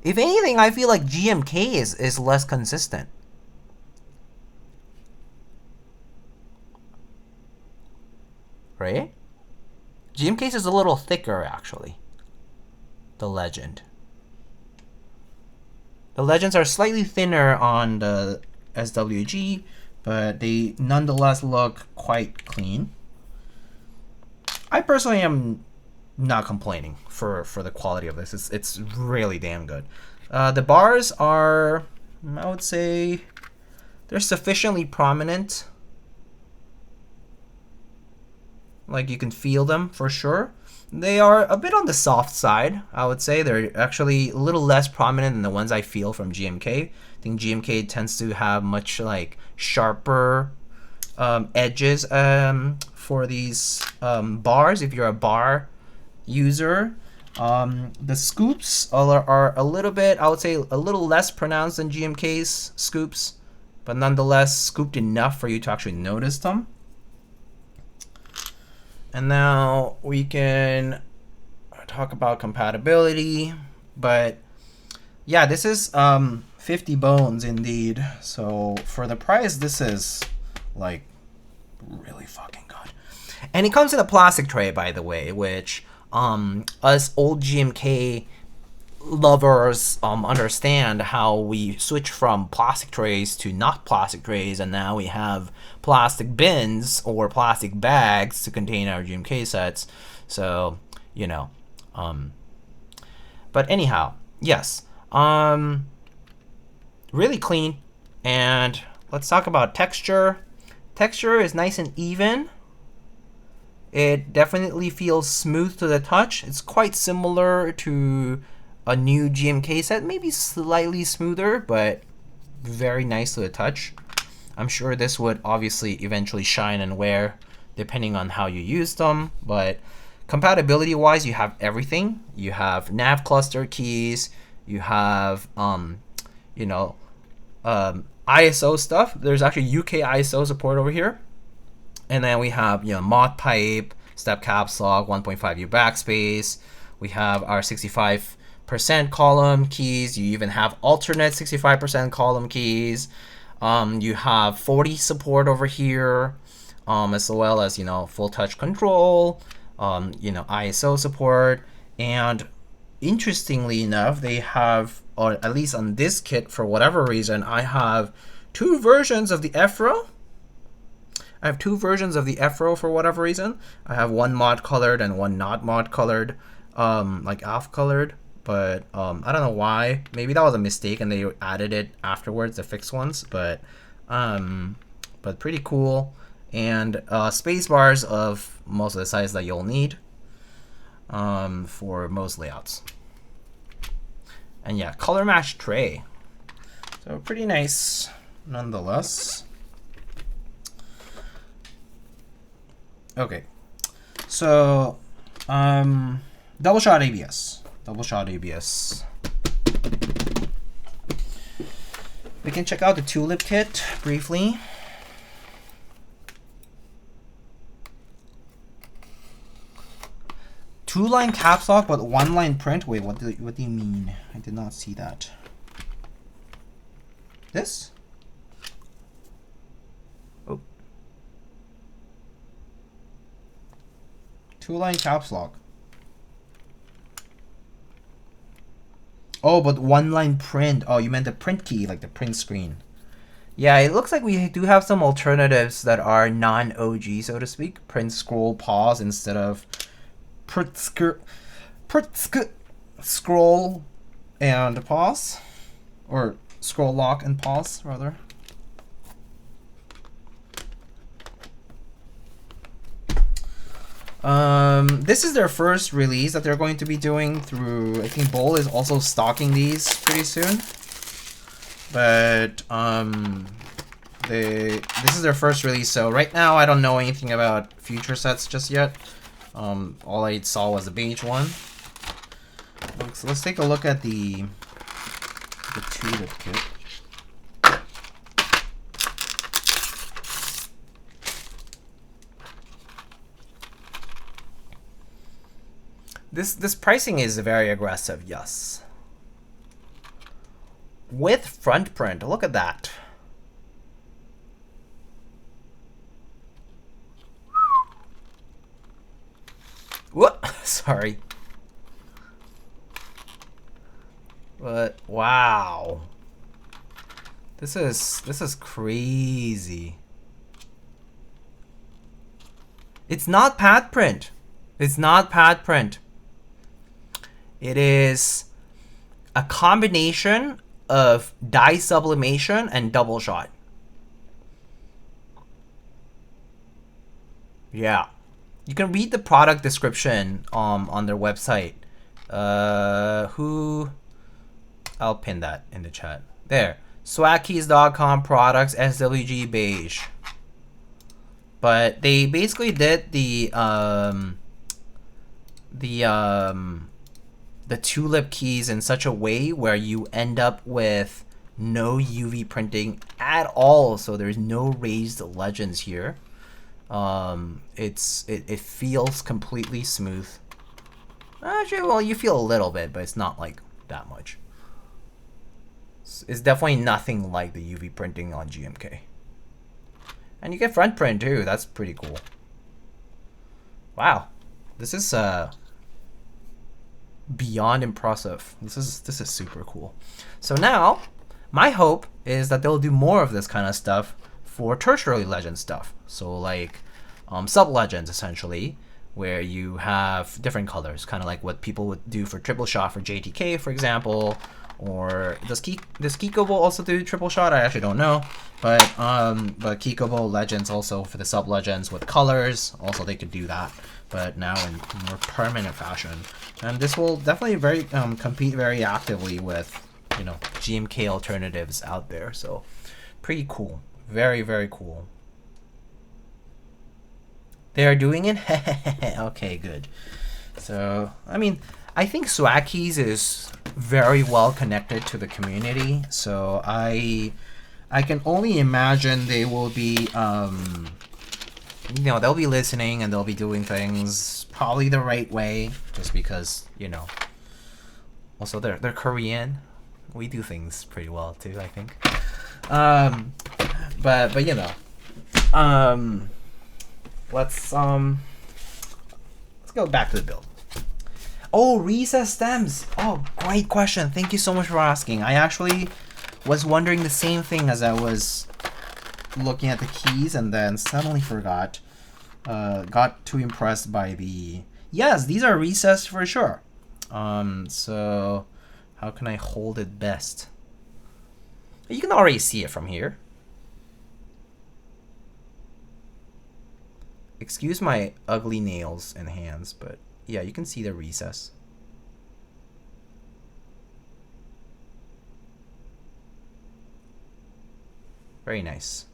If anything, I feel like GMK is less consistent. right? GMK's is a little thicker, actually. The Legend. The Legends are slightly thinner on the SWG, but they nonetheless look quite clean. I personally am not complaining for the quality of this. It's really damn good. The bars are, I would say, they're sufficiently prominent. Like, you can feel them for sure. They are a bit on the soft side, I would say. They're actually a little less prominent than the ones I feel from GMK. I think GMK tends to have much like sharper edges for these bars. If you're a bar user, the scoops are a little bit, I would say, a little less pronounced than GMK's scoops, but nonetheless scooped enough for you to actually notice them. And now we can talk about compatibility, but yeah, this is 50 bones indeed. So for the price, this is like really fucking good. And it comes in a plastic tray, by the way, which us old GMK lovers understand how we switch from plastic trays to not plastic trays, and now we have plastic bins or plastic bags to contain our GMK sets. So, you know, but anyhow, yes, really clean. And let's talk about texture. Texture is nice and even. It definitely feels smooth to the touch. It's quite similar to a new GMK set, maybe slightly smoother, but very nice to the touch. I'm sure this would obviously eventually shine and wear depending on how you use them, but compatibility wise, you have everything. You have nav cluster keys, you have ISO stuff. There's actually UK ISO support over here. And then we have, mod pipe, step caps lock, 1.5U backspace. We have our 65% column keys. You even have alternate 65% column keys. You have 40 support over here, as well as, full touch control, ISO support. And interestingly enough, they have, or at least on this kit, for whatever reason, I have two versions of the F-Row. I have two versions of the F-Row for whatever reason. I have one mod colored and one not mod colored, like off colored. But I don't know why. Maybe that was a mistake and they added it afterwards, the fixed ones. But pretty cool. And space bars of most of the size that you'll need for most layouts. And yeah, color match tray. So pretty nice nonetheless. Okay, so double shot ABS. Double shot ABS. We can check out the tulip kit briefly. Two-line caps lock, but one-line print. Wait, what do you mean? I did not see that. This? Oh. Two-line caps lock. Oh, but one-line print. Oh, you meant the print key, like the print screen. Yeah, it looks like we do have some alternatives that are non-OG, so to speak. Print scroll pause instead of scroll and pause, or scroll lock and pause rather. This is their first release that they're going to be doing through, I think Bowl is also stocking these pretty soon. But this is their first release, so right now I don't know anything about future sets just yet. All I saw was the beige one. So let's take a look at the tulip kit. This pricing is very aggressive, yes. With front print, look at that. Sorry. But wow. This is crazy. It's not pad print. It's not pad print. It is a combination of dye sublimation and double shot. Yeah. You can read the product description on their website. I'll pin that in the chat. There. Swagkeys.com products SWG beige. But they basically did the tulip keys in such a way where you end up with no UV printing at all. So there's no raised legends here. It feels completely smooth. Actually, well, you feel a little bit, but it's not like that much. It's definitely nothing like the UV printing on GMK. And you get front print too. That's pretty cool. Wow, this is beyond impressive. This is super cool. So now, my hope is that they'll do more of this kind of stuff for tertiary legend stuff. So like sub legends essentially, where you have different colors, kind of like what people would do for triple shot for JTK, for example. Or does Keycaps also do triple shot? I actually don't know, but Keycaps legends also for the sub legends with colors. Also, they could do that, but now in more permanent fashion. And this will definitely compete very actively with GMK alternatives out there. So pretty cool, very cool. They are doing it. Okay, good. So I mean, I think Swagkeys is very well connected to the community, so I can only imagine they will be they'll be listening and they'll be doing things probably the right way, just because also they're Korean. We do things pretty well too, I think. But let's go back to the build. Oh, recess stems. Oh, great question. Thank you so much for asking. I actually was wondering the same thing as I was looking at the keys and then suddenly forgot. Got too impressed by the... Yes, these are recessed for sure. So how can I hold it best? You can already see it from here. Excuse my ugly nails and hands, but yeah, you can see the recess. Very nice.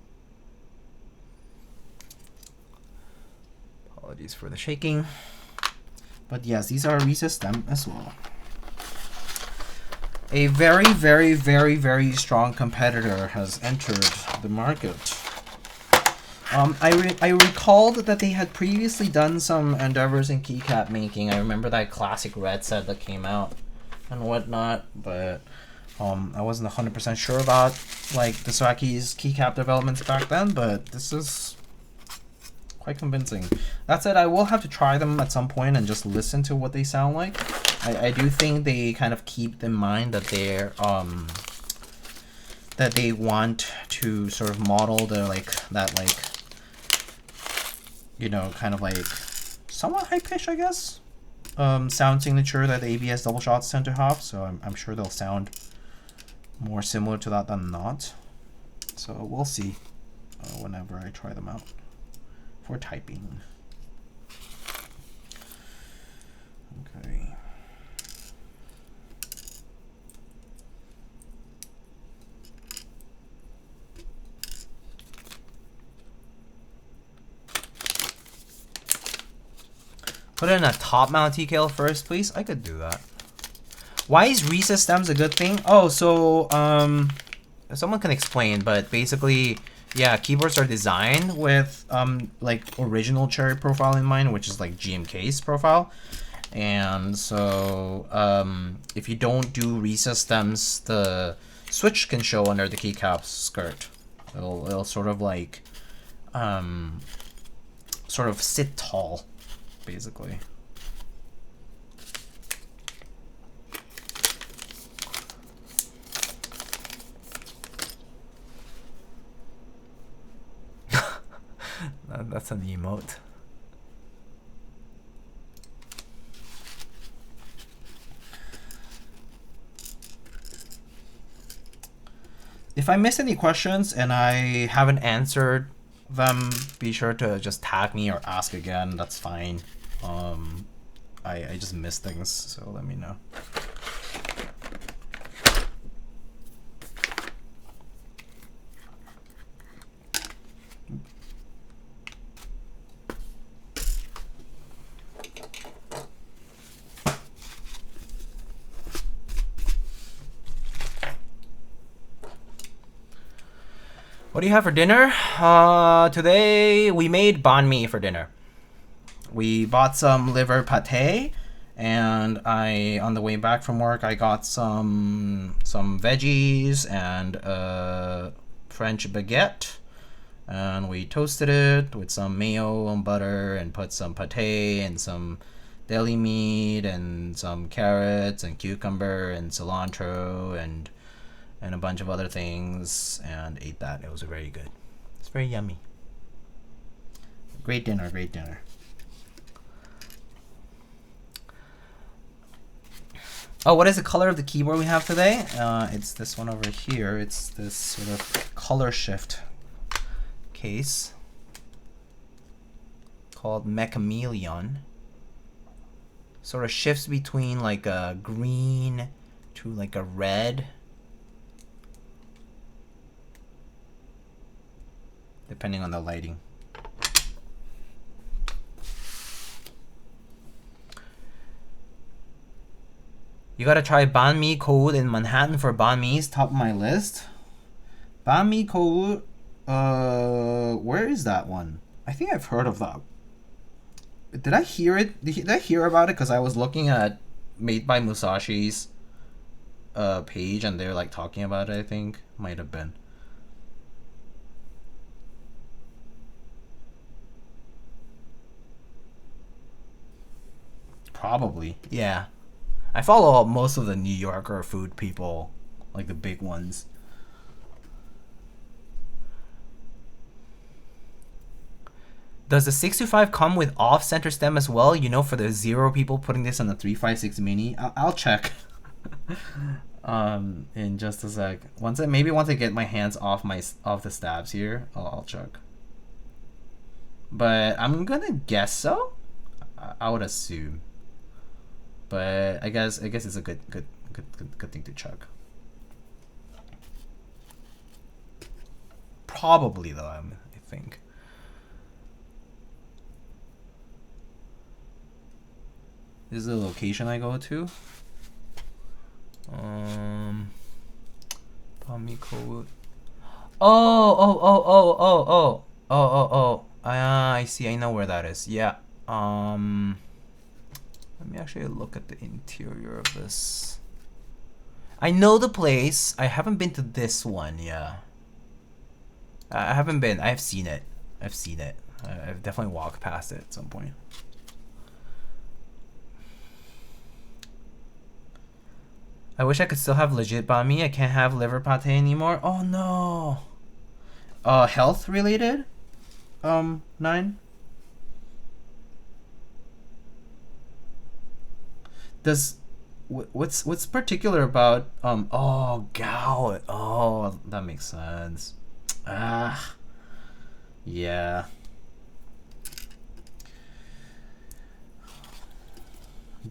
Apologies for the shaking. But yes, these are recessed stem as well. A very strong competitor has entered the market. I recalled that they had previously done some endeavors in keycap making. I remember that classic red set that came out and whatnot, but I wasn't 100% sure about like the Swagkeys keycap developments back then, but this is quite convincing. That said, I will have to try them at some point and just listen to what they sound like. I do think they kind of keep in mind that they're that they want to sort of model the kind of like somewhat high pitch, I guess, sound signature that the ABS double shots tend to have. So I'm sure they'll sound more similar to that than not. So we'll see whenever I try them out for typing. Okay. Put in a top mount TKL first, please. I could do that. Why is recess stems a good thing? Oh, so someone can explain, but basically, yeah, keyboards are designed with like original Cherry profile in mind, which is like GMK's profile. And so if you don't do recess stems, the switch can show under the keycaps skirt. It'll sort of like sort of sit tall, basically. That's an emote. If I miss any questions and I haven't answered them, be sure to just tag me or ask again. That's fine. I just miss things, so let me know. What do you have for dinner? Today we made banh mi for dinner. We bought some liver pate, and on the way back from work, I got some veggies and French baguette, and we toasted it with some mayo and butter, and put some pate and some deli meat and some carrots and cucumber and cilantro and a bunch of other things, and ate that. It was very good. It's very yummy. Great dinner, great dinner. Oh, what is the color of the keyboard we have today? It's this one over here. It's this sort of color shift case called Mechameleon. Sort of shifts between like a green to like a red, depending on the lighting. You gotta try banh mi code in Manhattan for banh mi's. Top of my list. Banh mi code. Where is that one? I think I've heard of that. Did I hear it? Did I hear about it? Because I was looking at Made by Musashi's page, and they're like talking about it. I think might have been. Probably, yeah. I follow most of the New Yorker food people, like the big ones. Does the 625 come with off-center stem as well? You know, for the 0 people putting this on the 356 mini, I'll check. In just a sec. Once I get my hands off the stabs here, I'll check. But I'm gonna guess so. I would assume. But I guess it's a good thing to check. Probably though, I think. This is the location I go to. Pommy code. Oh. I see. I know where that is. Yeah. Let me actually look at the interior of this. I know the place. I haven't been to this one, yeah. I haven't been. I've seen it. I've definitely walked past it at some point. I wish I could still have legit banh mi. I can't have liver pate anymore. Oh no. Health related? 9? What's particular about gout? Oh, that makes sense. Yeah.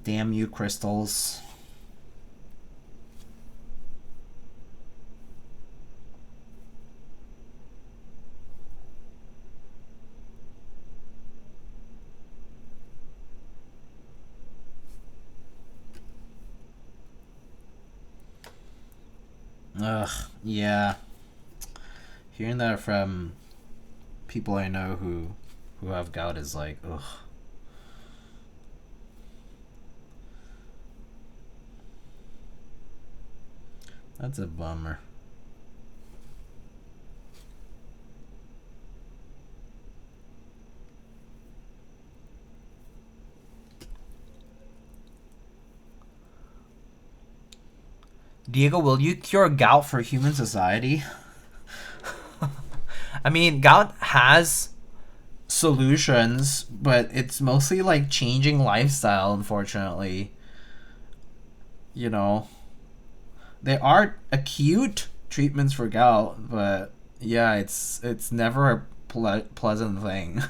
Damn you, crystals. Ugh, yeah. Hearing that from people I know who have gout is like, ugh. That's a bummer. Diego, will you cure gout for human society? I mean, gout has solutions, but it's mostly like changing lifestyle, unfortunately. You know, they are acute treatments for gout, but yeah, it's never a pleasant thing.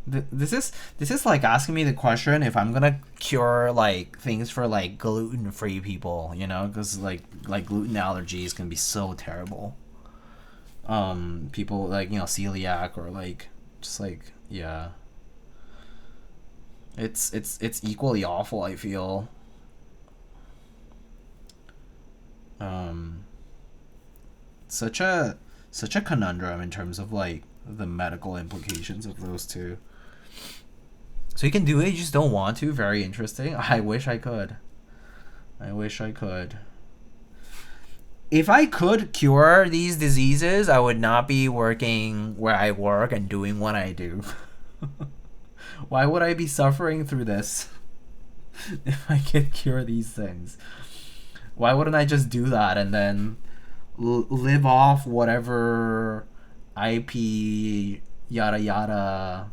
This is like asking me the question if I'm gonna cure like things for like gluten-free people, you know, because like gluten allergies can be so terrible. People like, you know, celiac or like just like, yeah, it's equally awful, I feel. Such a conundrum in terms of like the medical implications of those two. So you can do it, you just don't want to. Very interesting. I wish I could. I wish I could. If I could cure these diseases, I would not be working where I work and doing what I do. Why would I be suffering through this if I could cure these things? Why wouldn't I just do that and then live off whatever IP yada yada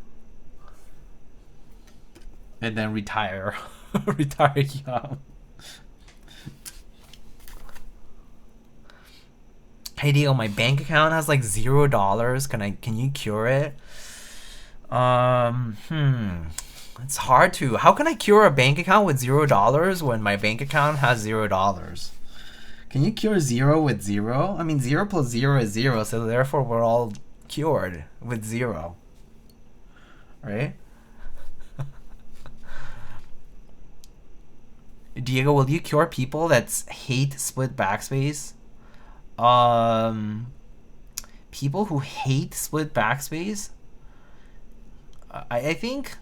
and then retire? Retire young. Hey Dio, my bank account has like $0. Can you cure it? It's hard to. How can I cure a bank account with $0 when my bank account has $0? Can you cure 0 with 0? I mean, 0 plus 0 is 0, so therefore we're all cured with 0. Right? Diego, will you cure people that hate split backspace? People who hate split backspace? I think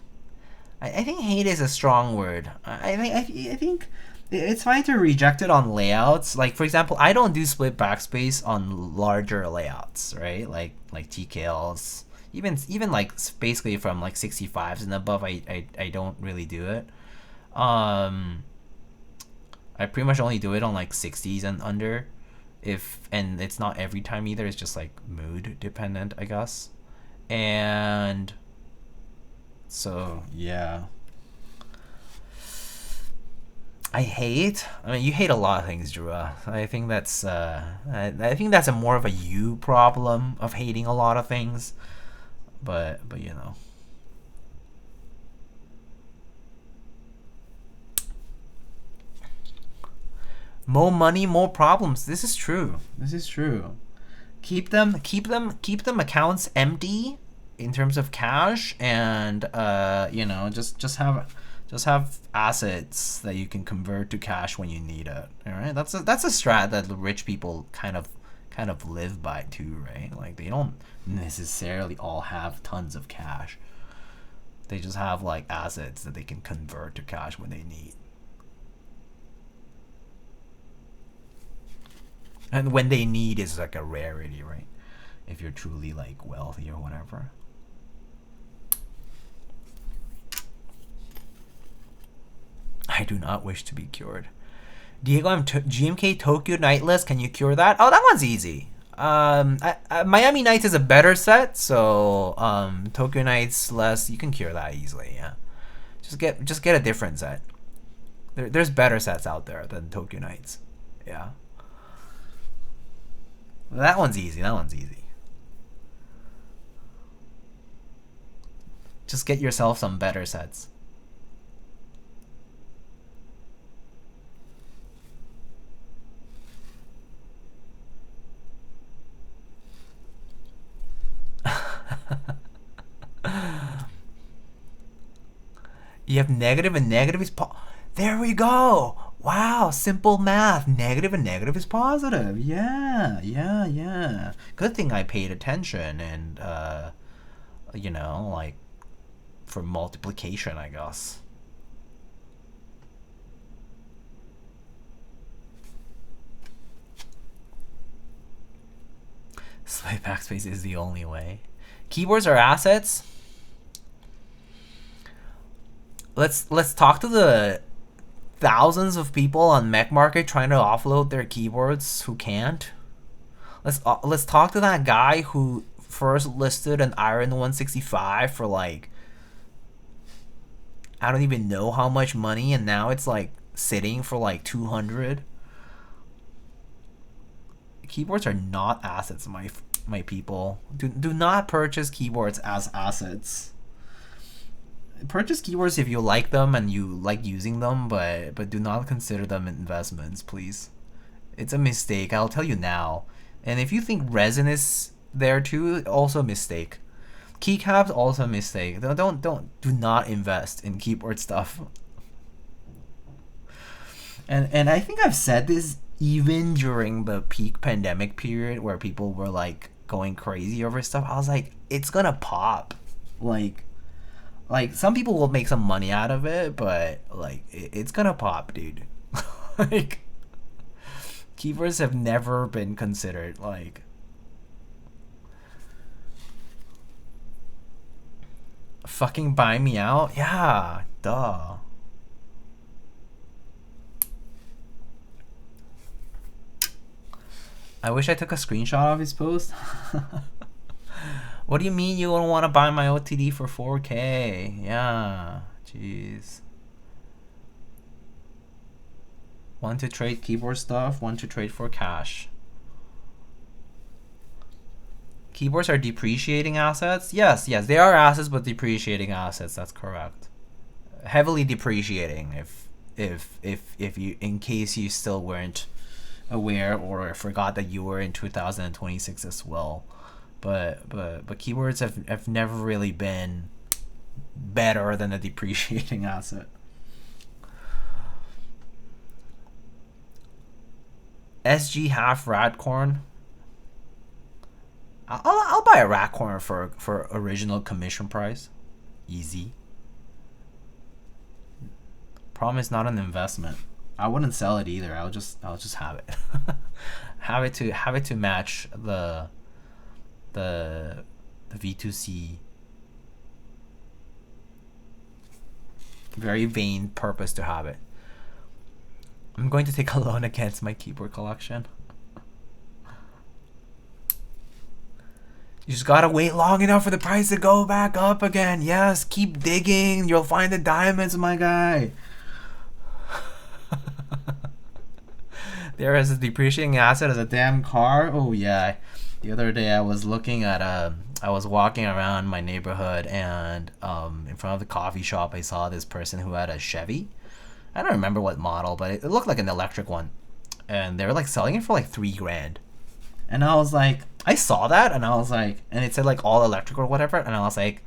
hate is a strong word. I think it's fine to reject it on layouts. Like, for example, I don't do split backspace on larger layouts, right? Like TKLs, even like basically from like 65s and above. I don't really do it. I pretty much only do it on like 60s and under. And it's not every time either. It's just like mood dependent, I guess. And so yeah, I mean, you hate a lot of things, Drew. I think that's I think that's a more of a you problem of hating a lot of things, but you know. More money, more problems. This is true. This is true. Keep them accounts empty in terms of cash, and you know, just have assets that you can convert to cash when you need it. All right, that's a strat that the rich people kind of live by too, right? Like, they don't necessarily all have tons of cash. They just have like assets that they can convert to cash when they need. And when they need is like a rarity, right? If you're truly like wealthy or whatever. I do not wish to be cured. Diego, I'm GMK Tokyo Nightless. Can you cure that? Oh, that one's easy. Miami Nights is a better set, so Tokyo Nights less. You can cure that easily. Yeah, just get a different set. There's better sets out there than Tokyo Nights. Yeah. That one's easy. Just get yourself some better sets. You have negative and negative is there we go. Wow, simple math. Negative and negative is positive. Yeah. Good thing I paid attention and, you know, like, for multiplication, I guess. Slide backspace is the only way. Keyboards are assets. Let's talk to the thousands of people on Mech Market trying to offload their keyboards who can't. Let's talk to that guy who first listed an Iron 165 for like, I don't even know how much money, and now it's like sitting for like 200. Keyboards are not assets, my people. Do not purchase keyboards as assets. Purchase keyboards if you like them and you like using them, but do not consider them investments, please. It's a mistake, I'll tell you now. And if you think resin is there too, also a mistake. Keycaps, also a mistake. Do not invest in keyboard stuff. And I think I've said this even during the peak pandemic period where people were like going crazy over stuff. I was like, it's gonna pop. Like some people will make some money out of it, but like it's gonna pop, dude. Like keyboards have never been considered like fucking buy me out. Yeah, duh. I wish I took a screenshot of his post. What do you mean you don't want to buy my OTD for 4K? Yeah, jeez. Want to trade keyboard stuff, want to trade for cash. Keyboards are depreciating assets? Yes, they are assets, but depreciating assets, that's correct. Heavily depreciating if you, in case you still weren't aware or forgot that you were in 2026 as well. But keyboards have never really been better than a depreciating asset. SG half Radcorn. I'll buy a Radcorn for original commission price. Easy. Problem is not an investment. I wouldn't sell it either. I'll just have it. have it to match the V2C. Very vain purpose to have it. I'm going to take a loan against my keyboard collection. You just gotta wait long enough for the price to go back up again. Yes, keep digging. You'll find the diamonds, my guy. There is a depreciating asset as a damn car. Oh yeah. The other day I was looking at I was walking around my neighborhood and in front of the coffee shop I saw this person who had a Chevy. I don't remember what model, but it looked like an electric one. And they were like selling it for like $3,000. And I was like, I saw that and I was like, and it said like all electric or whatever, and I was like,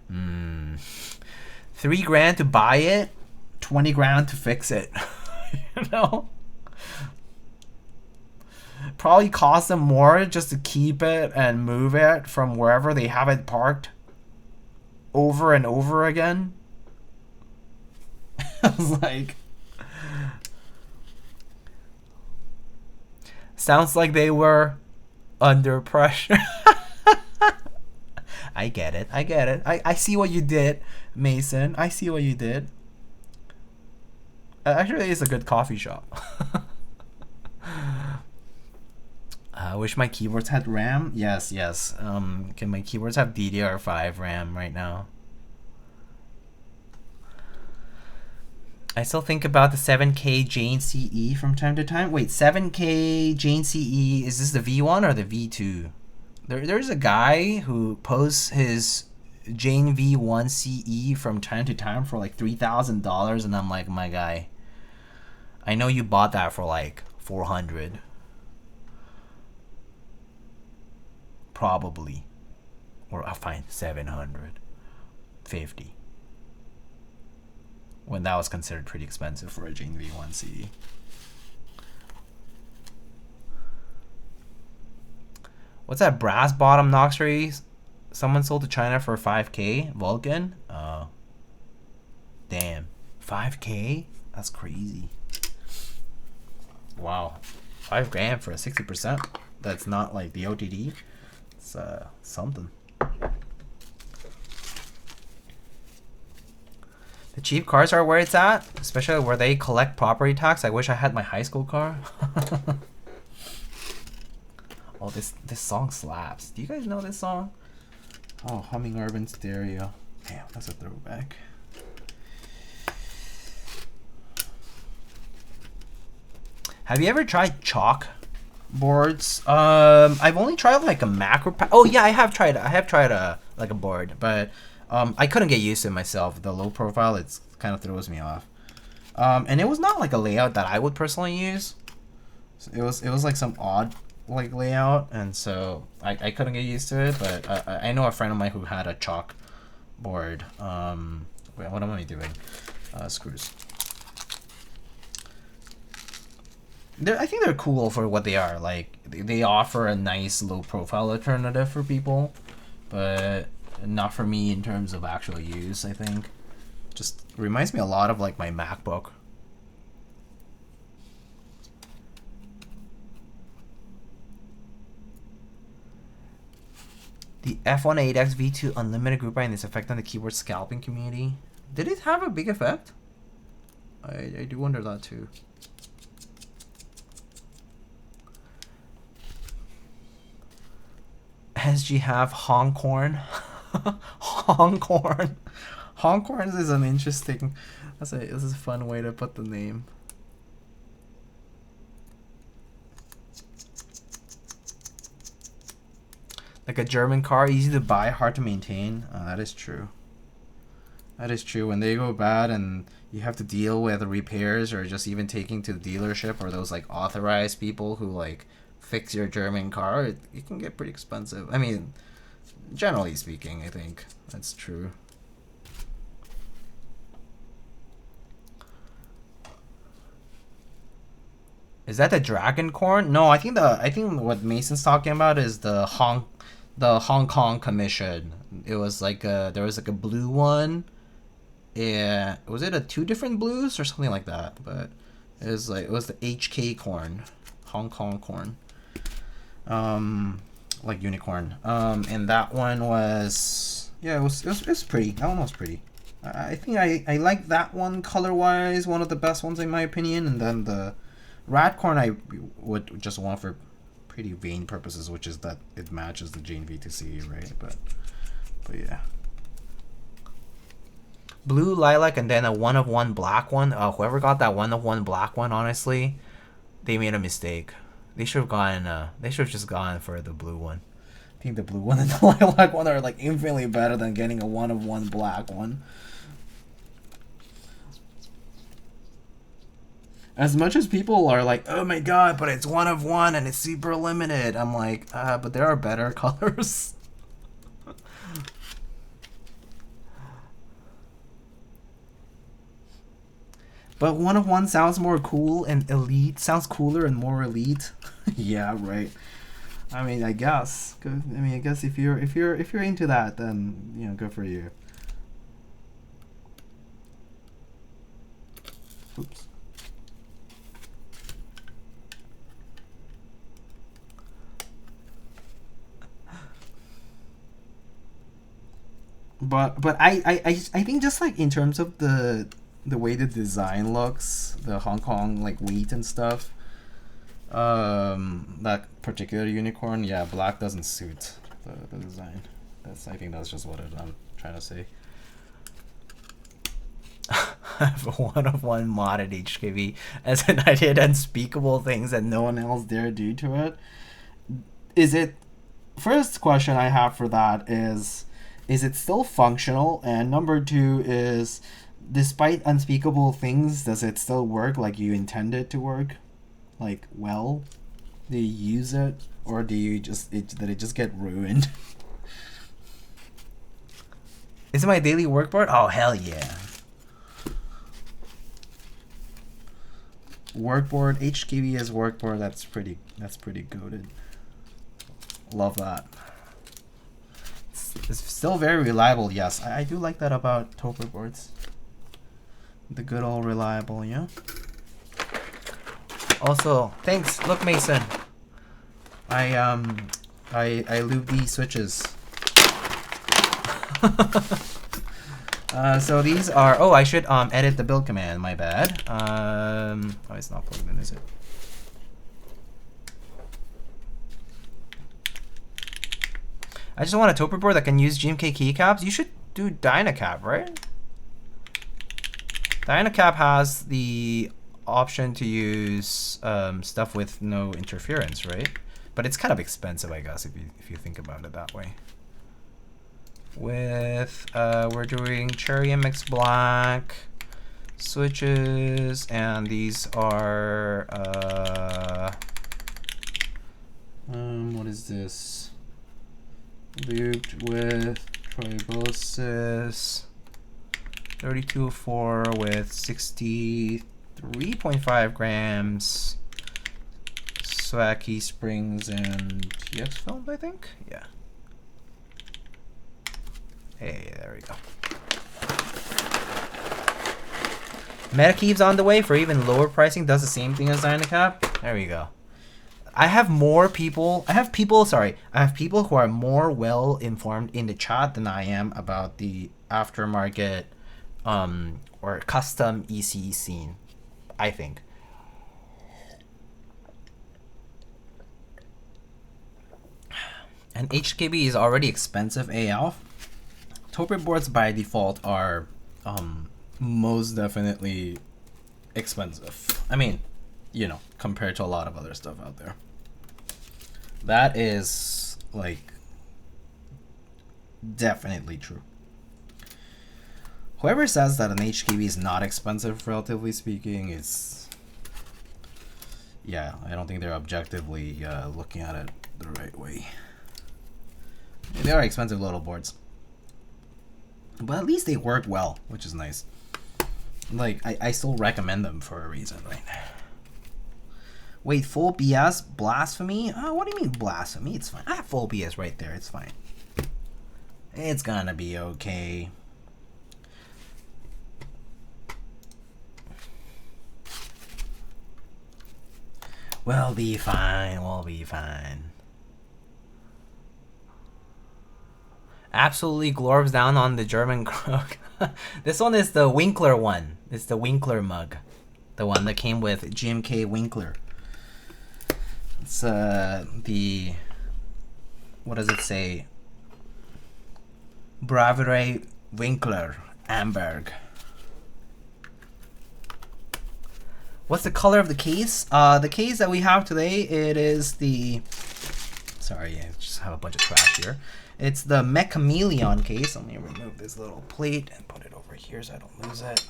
$3,000 to buy it, $20,000 to fix it. You know? Probably cost them more just to keep it and move it from wherever they have it parked over and over again. I was like, sounds like they were under pressure. I get it. I see what you did, Mason. I see what you did. Actually, it's a good coffee shop. I wish my keyboards had RAM. Yes. Can my keyboards have DDR5 RAM right now? I still think about the 7K Jane CE from time to time. Wait, 7K Jane CE, is this the V1 or the V2? There's a guy who posts his Jane V1 CE from time to time for like $3,000, and I'm like, my guy, I know you bought that for like 400. Probably. Or I'll find 750. When that was considered pretty expensive for a Jane V1 CE. What's that brass bottom Noxray someone sold to China for 5K? Vulcan? Damn. 5K? That's crazy. Wow. $5,000 for a 60%? That's not like the OTD? It's something. The cheap cars are where it's at, especially where they collect property tax. I wish I had my high school car. this song slaps. Do you guys know this song? Oh, Humming Urban Stereo. Damn, that's a throwback. Have you ever tried chalk boards? I've only tried like a macro. Oh yeah, I have tried a like a board, but I couldn't get used to it myself. The low profile, it kind of throws me off. And it was not like a layout that I would personally use. It was like some odd like layout, and so I couldn't get used to it. But I know a friend of mine who had a chalk board. Wait, what am I doing? Screws. I think they're cool for what they are. Like they offer a nice low profile alternative for people, but not for me in terms of actual use. I think just reminds me a lot of like my MacBook. The F18X V2 Unlimited group by and its effect on the keyboard scalping community. Did it have a big effect? I do wonder that too. SG have Honkhorn. Honkhorn. Honkhorns is an interesting. This is a fun way to put the name. Like a German car, easy to buy, hard to maintain. That is true. That is true. When they go bad and you have to deal with repairs or just even taking to the dealership or those like authorized people who like fix your German car, it can get pretty expensive. I mean, generally speaking, I think that's true. Is that the dragon corn? No, I think what Mason's talking about is the Hong Kong commission. It was like there was like a blue one. Yeah, was it two different blues or something like that? But it was the HK corn, Hong Kong corn, like unicorn. And that one was it was pretty. That one was pretty. I think I like that one color wise, one of the best ones in my opinion. And then the Radcorn I would just want for pretty vain purposes, which is that it matches the Jane V2C, right? But yeah. Blue lilac and then a 1-of-1 black one. Whoever got that 1-of-1 black one, honestly, they made a mistake. They should have gone. They should have just gone for the blue one. I think the blue one and the lilac one are like infinitely better than getting a 1-of-1 black one. As much as people are like, oh my god, but it's 1-of-1 and it's super limited. I'm like, but there are better colors. But 1-of-1 sounds more cool and elite. Sounds cooler and more elite. Yeah, right. I mean, I guess. I guess if you're into that, then you know, good for you. Oops. But I think just like in terms of the way the design looks, the Hong Kong like wheat and stuff, that particular unicorn, yeah, black doesn't suit the design. I think that's just what I'm trying to say. I have a 1-of-1 modded HKV as in I did unspeakable things that no one else dare do to it. Is it, first question I have for that is it still functional? And number two is, despite unspeakable things, does it still work like you intend it to work? Like, well, do you use it, or do you did it just get ruined? Is it my daily workboard? Oh hell yeah! Workboard, HKVS workboard. That's pretty goated. Love that. It's still very reliable. Yes, I do like that about Toper boards. The good old reliable, yeah. Also, thanks. Look, Mason. I lube these switches. So these are. Oh, I should edit the build command. My bad. Oh, it's not plugged in, is it? I just want a toper board that can use GMK keycaps. You should do Dynacap, right? Dynacap has the option to use stuff with no interference, right? But it's kind of expensive, I guess, if you think about it that way. With we're doing Cherry MX Black switches, and these are what is this? Lubed with TriboSys 3204 with 63.5 grams swag key springs and TX films, I think. Yeah. Hey, there we go. Metakeeps on the way for even lower pricing. Does the same thing as Dynacap. There we go. I have people who are more well informed in the chat than I am about the aftermarket or custom EC scene, I think. And HKB is already expensive AF. Toper boards by default are most definitely expensive. I mean, you know, compared to a lot of other stuff out there. That is, like, definitely true. Whoever says that an HKB is not expensive, relatively speaking, is... yeah, I don't think they're objectively looking at it the right way. They are expensive little boards. But at least they work well, which is nice. Like, I still recommend them for a reason, right? Wait, full BS? Blasphemy? What do you mean blasphemy? It's fine. I have full BS right there. It's fine. It's gonna be okay. We'll be fine. We'll be fine. Absolutely glorps down on the German crook. This one is the Winkler one. It's the Winkler mug. The one that came with GMK Winkler. It's the... what does it say? Bravere Winkler Amberg. What's the color of the case? The case that we have today, it is the... sorry, I just have a bunch of trash here. It's the Mechameleon case. Let me remove this little plate and put it over here so I don't lose it.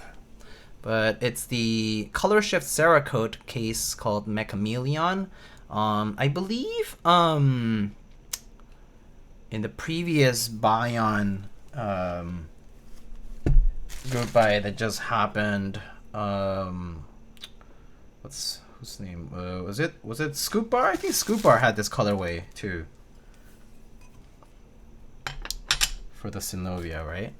But it's the Color Shift Cerakote case called Mechameleon. I believe in the previous Bion group buy that just happened, what's whose name? Was it Scoop Bar? I think Scoop Bar had this colorway too. For the Synovia, right?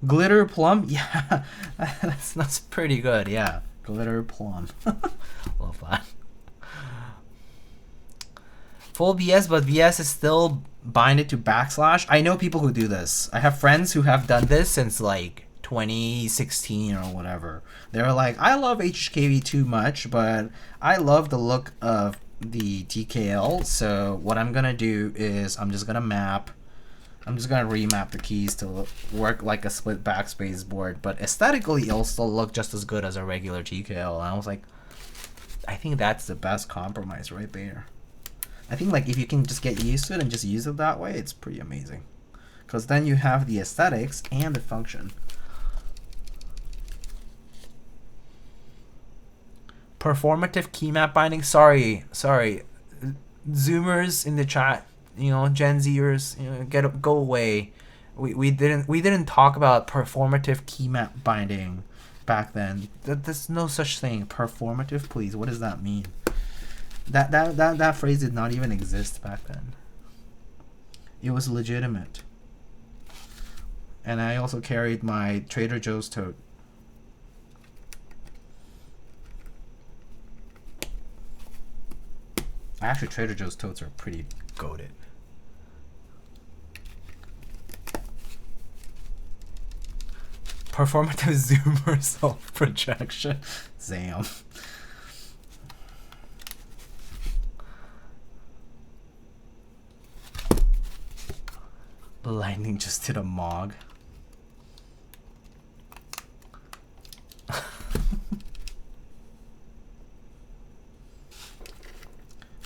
Glitter Plum? Yeah, that's pretty good, yeah. Glitter Plum. Love that. Full BS, but BS is still binded to backslash. I know people who do this. I have friends who have done this since like 2016 or whatever. They're like, I love HKV too much, but I love the look of the TKL. So what I'm gonna do is I'm just gonna remap the keys to work like a split backspace board, but aesthetically it'll still look just as good as a regular TKL. And I was like, I think that's the best compromise right there. I think like if you can just get used to it and just use it that way, it's pretty amazing. Because then you have the aesthetics and the function. Performative key map binding. Sorry. Zoomers in the chat. You know, Gen Zers, you know, go away. We didn't talk about performative key map binding back then. There's no such thing. Performative, please. What does that mean? That phrase did not even exist back then. It was legitimate. And I also carried my Trader Joe's tote. Actually, Trader Joe's totes are pretty goated. Performative zoomer self-projection. Zam. Lightning just did a Mog.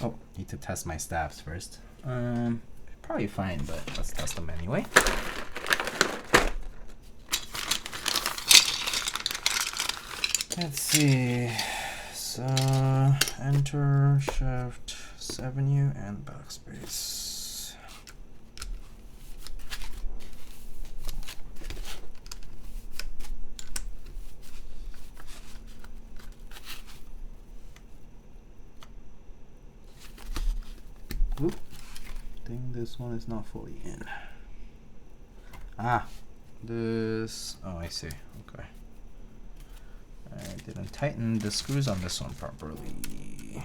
Oh, need to test my stabs first. Probably fine, but let's test them anyway. Let's see. So enter, shift, 7U, and backspace. Oop. I think this one is not fully in. Ah, this. Oh, I see. Okay. I didn't tighten the screws on this one properly.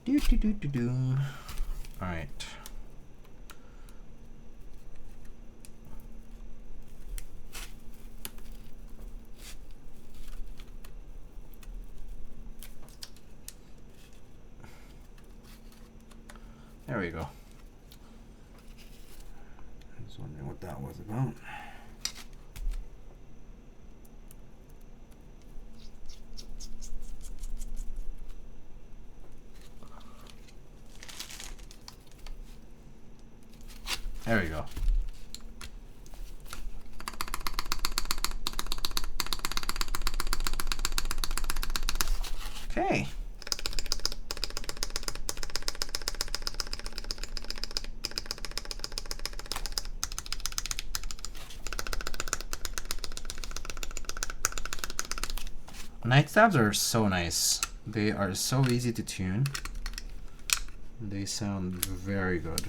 Do do do do do. All right. There we go. I was wondering what that was about. There we go. Okay. Night stabs are so nice. They are so easy to tune. They sound very good.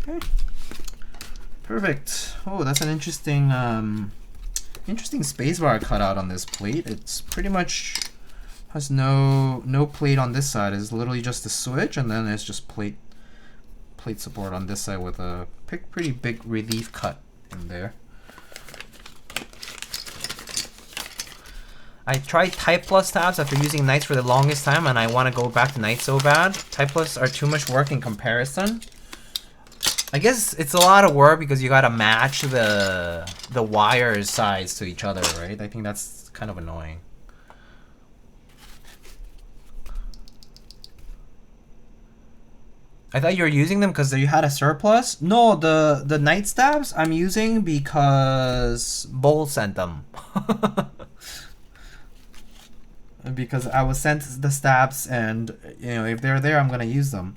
Okay. Perfect. Oh, that's an interesting interesting spacebar cutout on this plate. It's pretty much has no plate on this side. It's literally just a switch, and then it's just plate support on this side with a pretty big relief cut in there. I tried Type Plus tabs after using Knights for the longest time, and I want to go back to Knights so bad. Type Plus are too much work in comparison. I guess it's a lot of work because you gotta match the wire size to each other, right? I think that's kind of annoying. I thought you were using them because you had a surplus. No, the Knight stabs I'm using because Bull sent them. Because I was sent the stabs, and you know, if they're there, I'm gonna use them.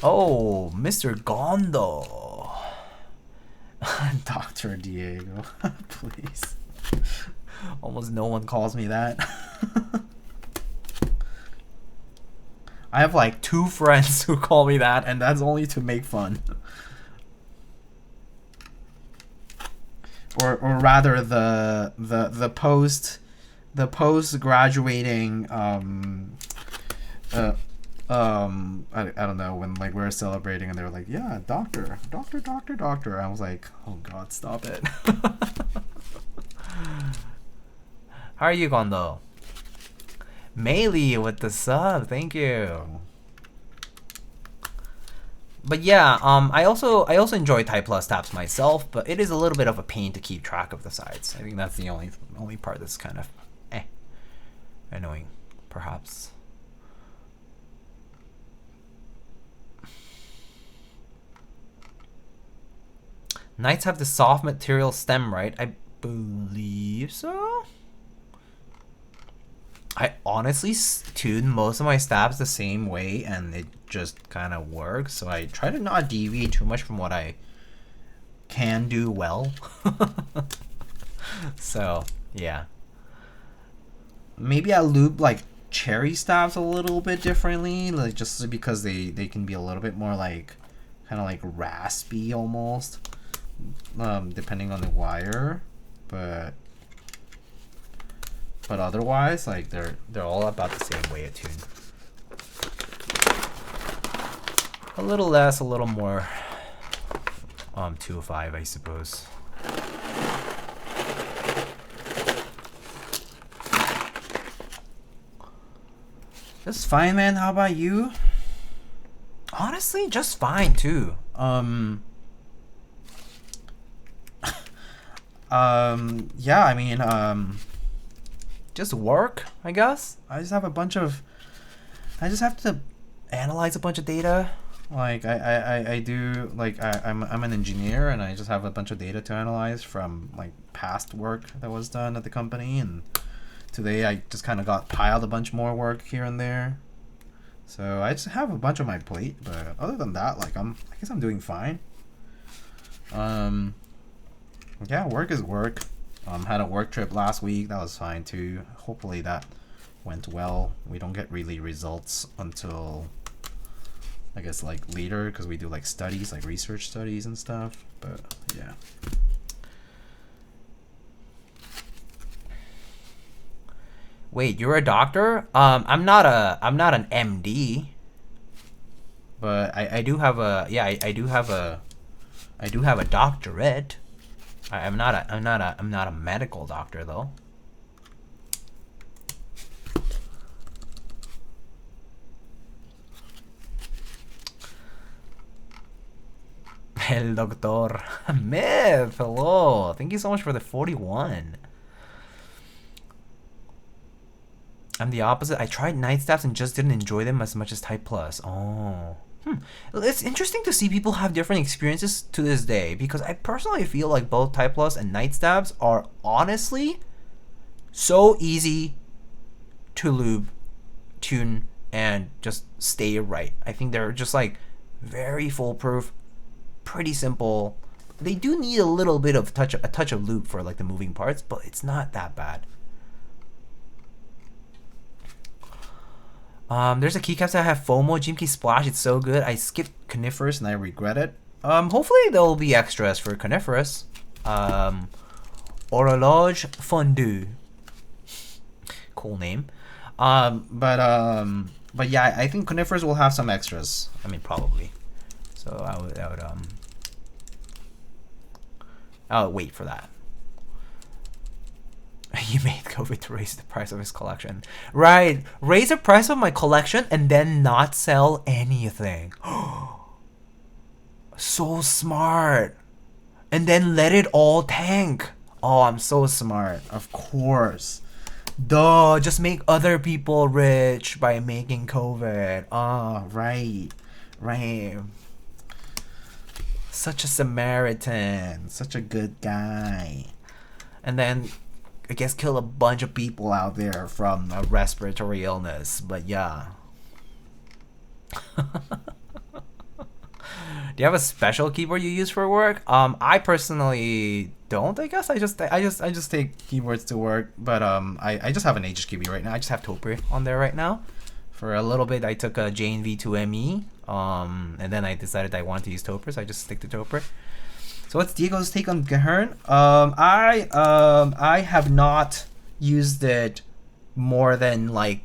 Oh, Mr. Gondo. Dr. Diego, please. Almost no one calls me that. I have like 2 friends who call me that, and that's only to make fun. Or rather the post graduating I don't know, when like we were celebrating and they were like, yeah, doctor. I was like, oh god, stop it. How are you, Gondo? Melee with the sub, thank you. But yeah, I also enjoy Type Plus tabs myself, but it is a little bit of a pain to keep track of the sides. I think that's the only part that's kind of annoying, perhaps. Knights have the soft material stem, right? I believe so. I honestly tune most of my stabs the same way, and it just kind of works. So I try to not deviate too much from what I can do well. So yeah, maybe I lube like cherry stabs a little bit differently, like just because they can be a little bit more like kind of like raspy almost, depending on the wire, but otherwise, like they're all about the same way of tune. A little less, a little more 205, I suppose. That's fine, man. How about you? Honestly, just fine too. Yeah, I mean, just work, I guess. I just have to analyze a bunch of data. Like I do, like I'm an engineer, and I just have a bunch of data to analyze from like past work that was done at the company, and today I just kind of got piled a bunch more work here and there. So I just have a bunch on my plate, but other than that, like I guess I'm doing fine. Yeah, work is work. Had a work trip last week. That was fine too. Hopefully that went well. We don't get really results until I guess like later, because we do like studies, like research studies and stuff. But yeah. Wait, you're a doctor? I'm not an MD, but I do have a, yeah, I do have a doctorate. I'm not a medical doctor though. El doctor. Myth, hello. Thank you so much for the 41. I'm the opposite. I tried night staffs and just didn't enjoy them as much as Type Plus. Oh. It's interesting to see people have different experiences to this day, because I personally feel like both Type Plus and night staffs are honestly so easy to lube, tune, and just stay right. I think they're just like very foolproof, pretty simple. They do need a little bit of a touch of lube for like the moving parts, but it's not that bad. There's a keycaps that have FOMO, GMK Splash, it's so good. I skipped Coniferous and I regret it. Hopefully there'll be extras for Coniferous. Horloge Fondue. Cool name. But yeah, I think Coniferous will have some extras. I mean, probably. So I would wait for that. You made COVID to raise the price of his collection. Right. Raise the price of my collection and then not sell anything. So smart. And then let it all tank. Oh, I'm so smart. Of course. Duh. Just make other people rich by making COVID. Oh, right. Right. Such a Samaritan. Such a good guy. And then I guess kill a bunch of people out there from a respiratory illness, but yeah. Do you have a special keyboard you use for work? I personally don't. I guess I just take keyboards to work, but I just have an HKB right now. I just have Toper on there right now. For a little bit, I took a JNV2ME, and then I decided I wanted to use Toper, so I just stick to Toper. So what's Diego's take on Gehirn? I have not used it more than like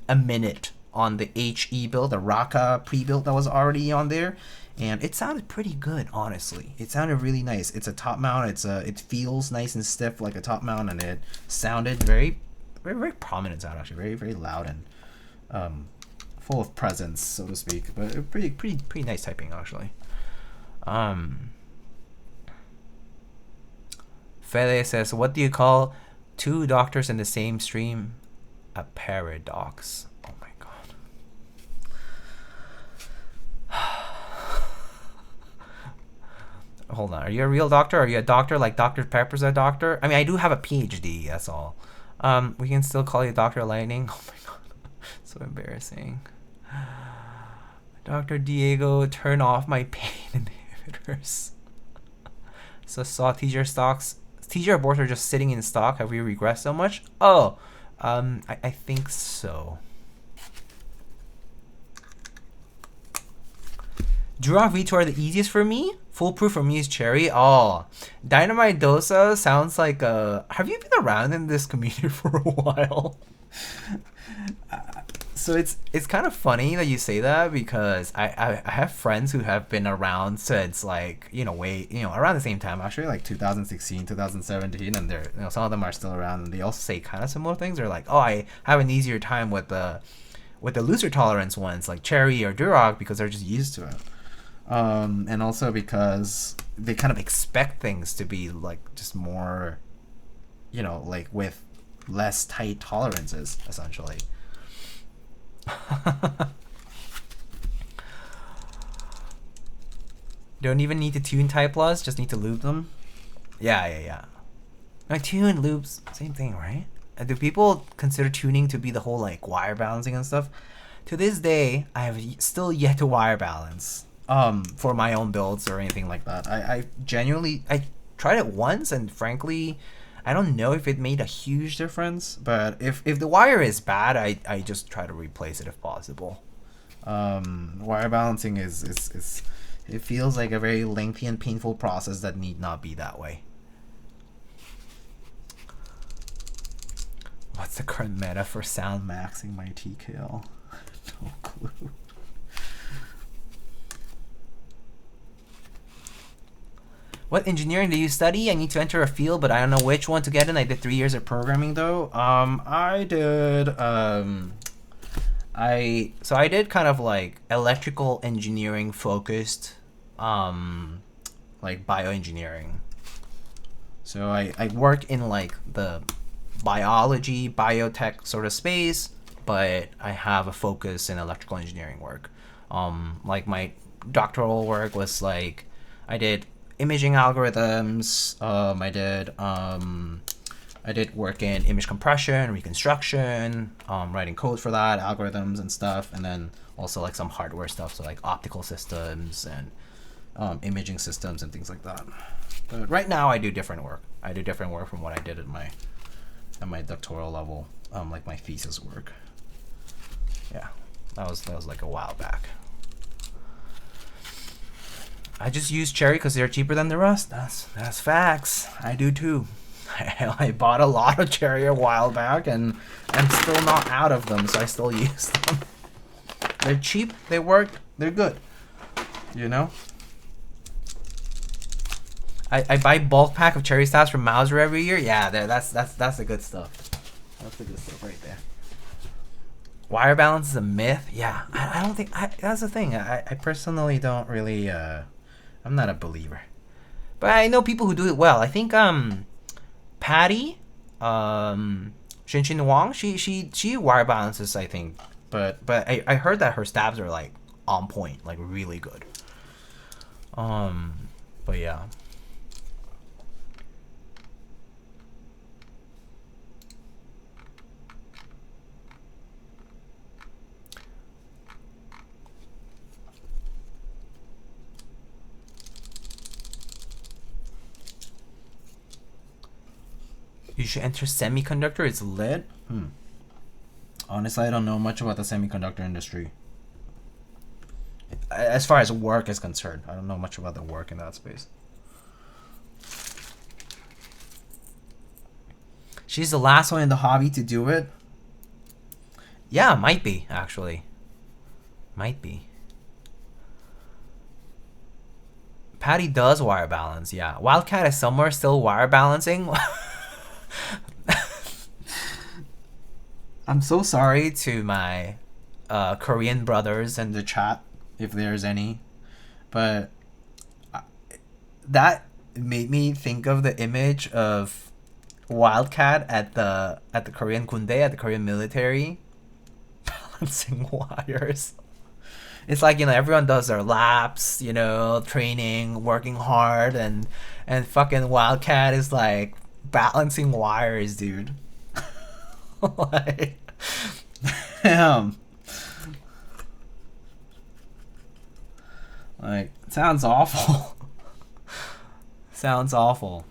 a minute on the HE build, the Rakka pre-build that was already on there, and it sounded pretty good, honestly. It sounded really nice. It's a top mount. It feels nice and stiff like a top mount, and it sounded very, very, very prominent sound, actually, very, very loud and full of presence, so to speak. But pretty nice typing, actually. Fede says, what do you call two doctors in the same stream? A paradox. Oh my god. Hold on. Are you a real doctor? Are you a doctor like Dr. Pepper's a doctor? I mean, I do have a PhD, that's all. We can still call you Dr. Lightning. Oh my god. So embarrassing. Dr. Diego, turn off my pain inhibitors. So saw teacher stocks. Teacher boards are just sitting in stock. Have we regressed so much? Oh, I think so. Duroc V2 are the easiest for me. Foolproof for me is Cherry. Oh, Dynamite Dosa sounds like have you been around in this community for a while? So it's kind of funny that you say that, because I have friends who have been around since, like, around the same time, actually, like 2016, 2017, and they're, some of them are still around, and they also say kind of similar things. They're like, oh, I have an easier time with the looser tolerance ones like Cherry or Duroc, because they're just used to it. And also because they kind of expect things to be like just more, like with less tight tolerances, essentially. Don't even need to tune Type Plus, just need to lube them. Yeah. Like tune, loops, same thing, right? And do people consider tuning to be the whole like wire balancing and stuff? To this day, I have still yet to wire balance for my own builds or anything like that. I genuinely tried it once, and frankly, I don't know if it made a huge difference, but if the wire is bad, I just try to replace it if possible. Wire balancing is it feels like a very lengthy and painful process that need not be that way. What's the current meta for sound maxing my TKL? No clue. What engineering do you study? I need to enter a field, but I don't know which one to get in. I did 3 years of programming though. I did I did kind of like electrical engineering focused, like bioengineering. So I work in like the biology, biotech sort of space, but I have a focus in electrical engineering work. Like my doctoral work was like, I did imaging algorithms. I did work in image compression, reconstruction, writing code for that, algorithms and stuff, and then also like some hardware stuff, so like optical systems and imaging systems and things like that. But right now I do different work. I do different work from what I did at my doctoral level, like my thesis work. Yeah, that was like a while back. I just use Cherry because they're cheaper than the rest. That's facts. I do too. I bought a lot of Cherry a while back, and I'm still not out of them, so I still use them. They're cheap, they work, they're good. I buy bulk pack of Cherry stabs from Mauser every year. Yeah, that's the good stuff. That's the good stuff right there. Wire balance is a myth. Yeah, I don't think that's the thing. I personally don't really. I'm not a believer, but I know people who do it well. I think Patty, Shinshin Wang, she wire balances, I think, but I heard that her stabs are like on point, like really good. But yeah. You should enter semiconductor. It's lit. Honestly, I don't know much about the semiconductor industry. As far as work is concerned, I don't know much about the work in that space. She's the last one in the hobby to do it. Yeah, might be, actually. Might be. Patty does wire balance, yeah. Wildcat is somewhere still wire balancing. I'm so sorry to my Korean brothers in the chat, if there's any, but that made me think of the image of Wildcat at the Korean Kundae, at the Korean military, balancing wires. It's like, everyone does their laps, training, working hard, and fucking Wildcat is like balancing wires, dude. Like, damn. Like, it sounds awful. Sounds awful.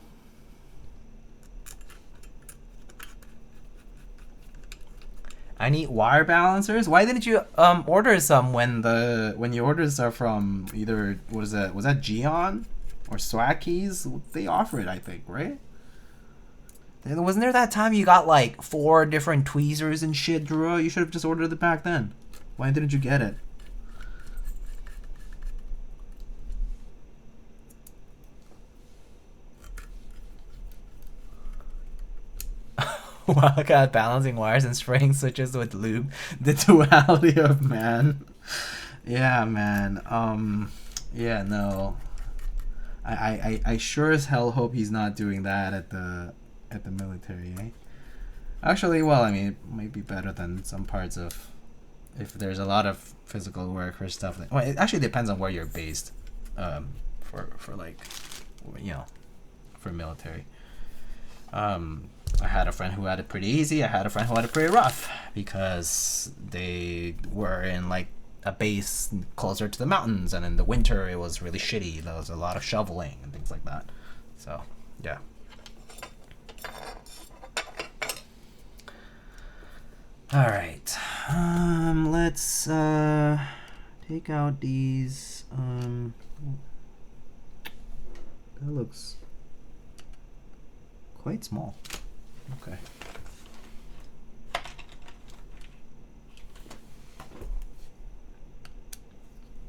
I need wire balancers. Why didn't you order some when your orders are from either was that Geon or Swag Keys? They offer it, I think, right? Wasn't there that time you got like 4 different tweezers and shit, Drew? You should have just ordered it back then. Why didn't you get it? Wildcat balancing wires and spraying switches with lube. The duality of man. Yeah, man. Yeah, no. I sure as hell hope he's not doing that at the military, eh? Actually, well, I mean, it might be better than some parts of if there's a lot of physical work or stuff. Well, it actually depends on where you're based. For like, you know, for military. I had a friend who had it pretty easy. I had a friend who had it pretty rough because they were in like a base closer to the mountains, and in the winter it was really shitty. There was a lot of shoveling and things like that. So, yeah. All right. Let's take out these. That looks quite small. Okay.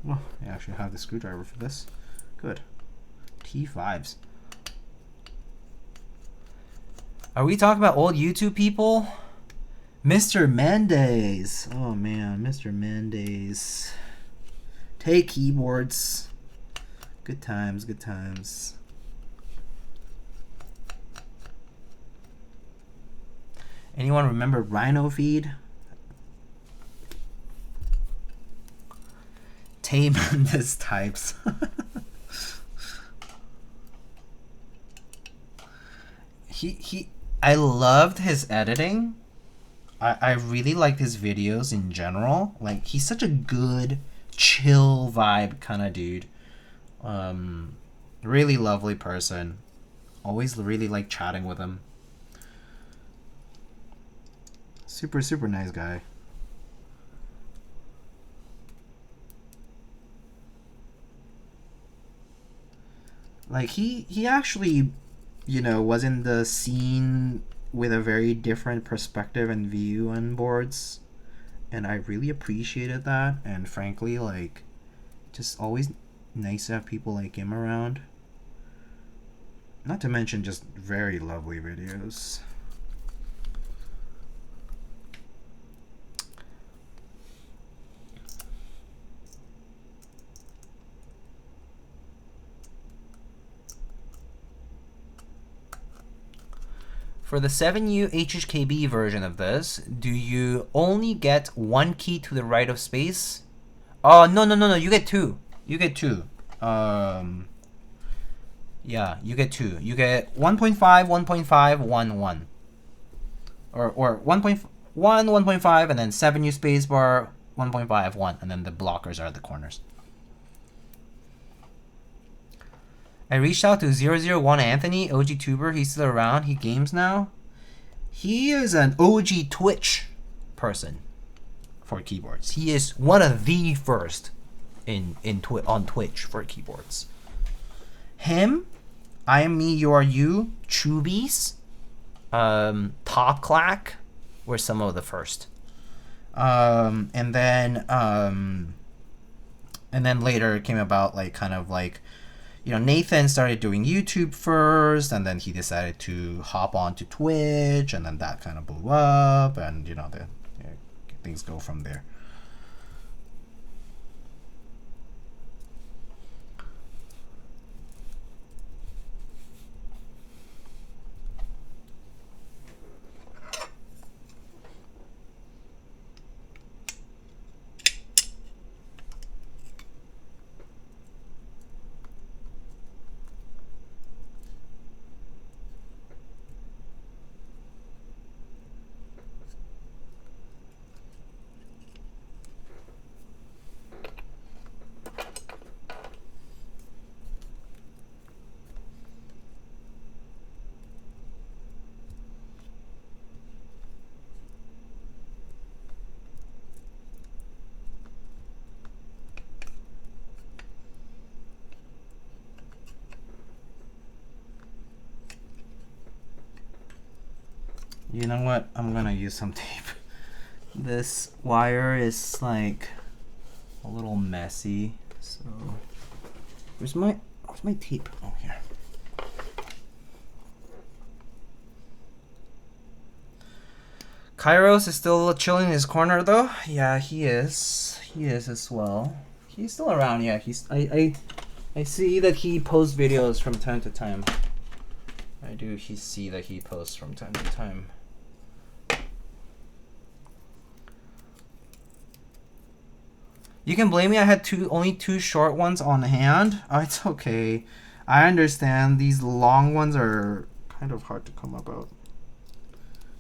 Well, I actually have the screwdriver for this. Good. T5s. Are we talking about old YouTube people? Mr. Mendes. Oh man, Mr. Mendes. Take keyboards. Good times, good times. Anyone remember Rhino Feed? Tay Mendes types. I loved his editing. I really liked his videos in general. Like, he's such a good, chill vibe kind of dude. Really lovely person. Always really like chatting with him. Super, super nice guy. Like, he actually, you know, was in the scene with a very different perspective and view on boards. And I really appreciated that. And frankly, like, just always nice to have people like him around. Not to mention just very lovely videos. For the 7U HHKB version of this, do you only get 1 key to the right of space? Oh, no, you get 2. You get 2. Yeah, you get 2. You get 1.5, 1.5, 1, 1. Or 1.1, 1.5, and then 7U spacebar, 1.5, 1. And then the blockers are at the corners. I reached out to 001 Anthony, OG tuber. He's still around. He games now. He is an OG Twitch person for keyboards. He is one of the first on Twitch for keyboards. Him, I Am Me, You Are You, Chubies, Top Clack were some of the first. And then later it came about like kind of like, you know, Nathan started doing YouTube first, and then he decided to hop on to Twitch, and then that kind of blew up, and, you know, things go from there. You know what? I'm gonna use some tape. This wire is like a little messy, so where's my tape? Oh, here. Kairos is still chilling in his corner though. Yeah, he is. He is as well. He's still around. Yeah, he's. I see that he posts videos from time to time. I do. See that he posts from time to time. You can blame me. I had only two short ones on hand. Oh, it's okay. I understand. These long ones are kind of hard to come about.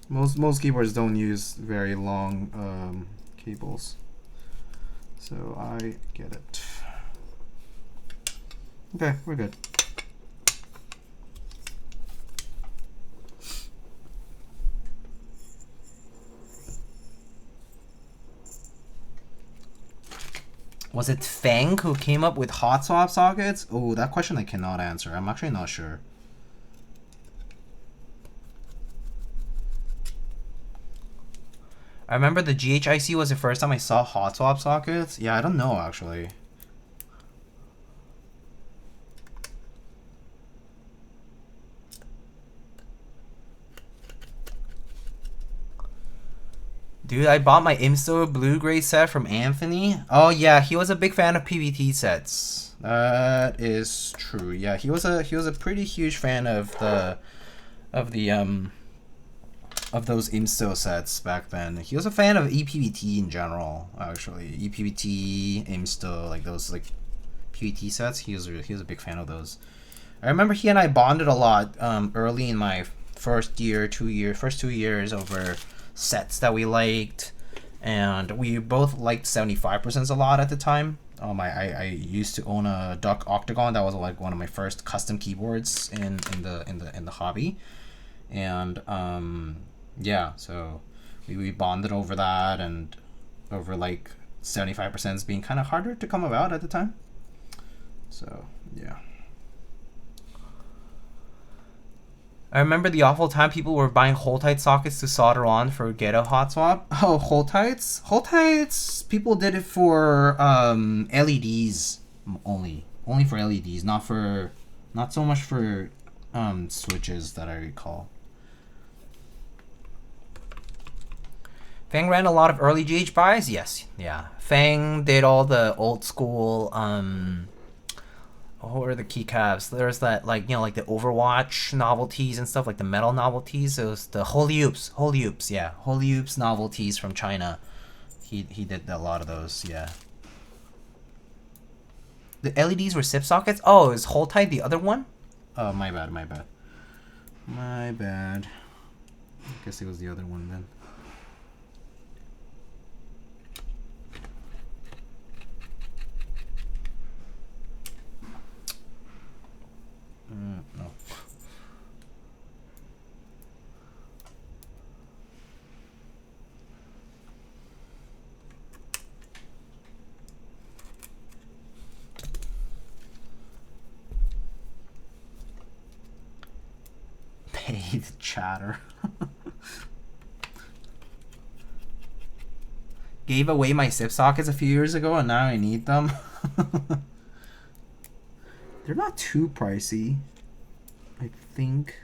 Most keyboards don't use very long cables, so I get it. Okay, we're good. Was it Feng who came up with hot swap sockets? Oh, that question I cannot answer. I'm actually not sure. I remember the GHIC was the first time I saw hot swap sockets. Yeah, I don't know actually. Dude, I bought my Imsto Blue-Gray set from Anthony. Oh yeah, he was a big fan of PVT sets. That is true. Yeah, he was a pretty huge fan of those Imsto sets back then. He was a fan of ePVT in general, actually. ePVT, Imsto, like those like PVT sets. He was a big fan of those. I remember he and I bonded a lot early in my first 2 years over sets that we liked, and we both liked 75% a lot at the time. I used to own a Duck Octagon. That was like one of my first custom keyboards in the hobby, and yeah, so we bonded over that, and over like 75% being kind of harder to come about at the time. So yeah. I remember the awful time people were buying hole-tight sockets to solder on for ghetto hot swap. Oh, hole-tights? Hole-tights, people did it for LEDs only. Only for LEDs, not so much for switches that I recall. Fang ran a lot of early GH buys? Yes, yeah. Fang did all the old school what were the keycaps? There's that, like, you know, like the Overwatch novelties and stuff, like the metal novelties. It was the Holy Oops, yeah. Holy Oops novelties from China. He did a lot of those, yeah. The LEDs were SIP sockets? Oh, is Hole-Tight the other one? Oh, my bad. My bad. I guess it was the other one then. No. Paid chatter. Gave away my SIP sockets a few years ago and now I need them. They're not too pricey, I think.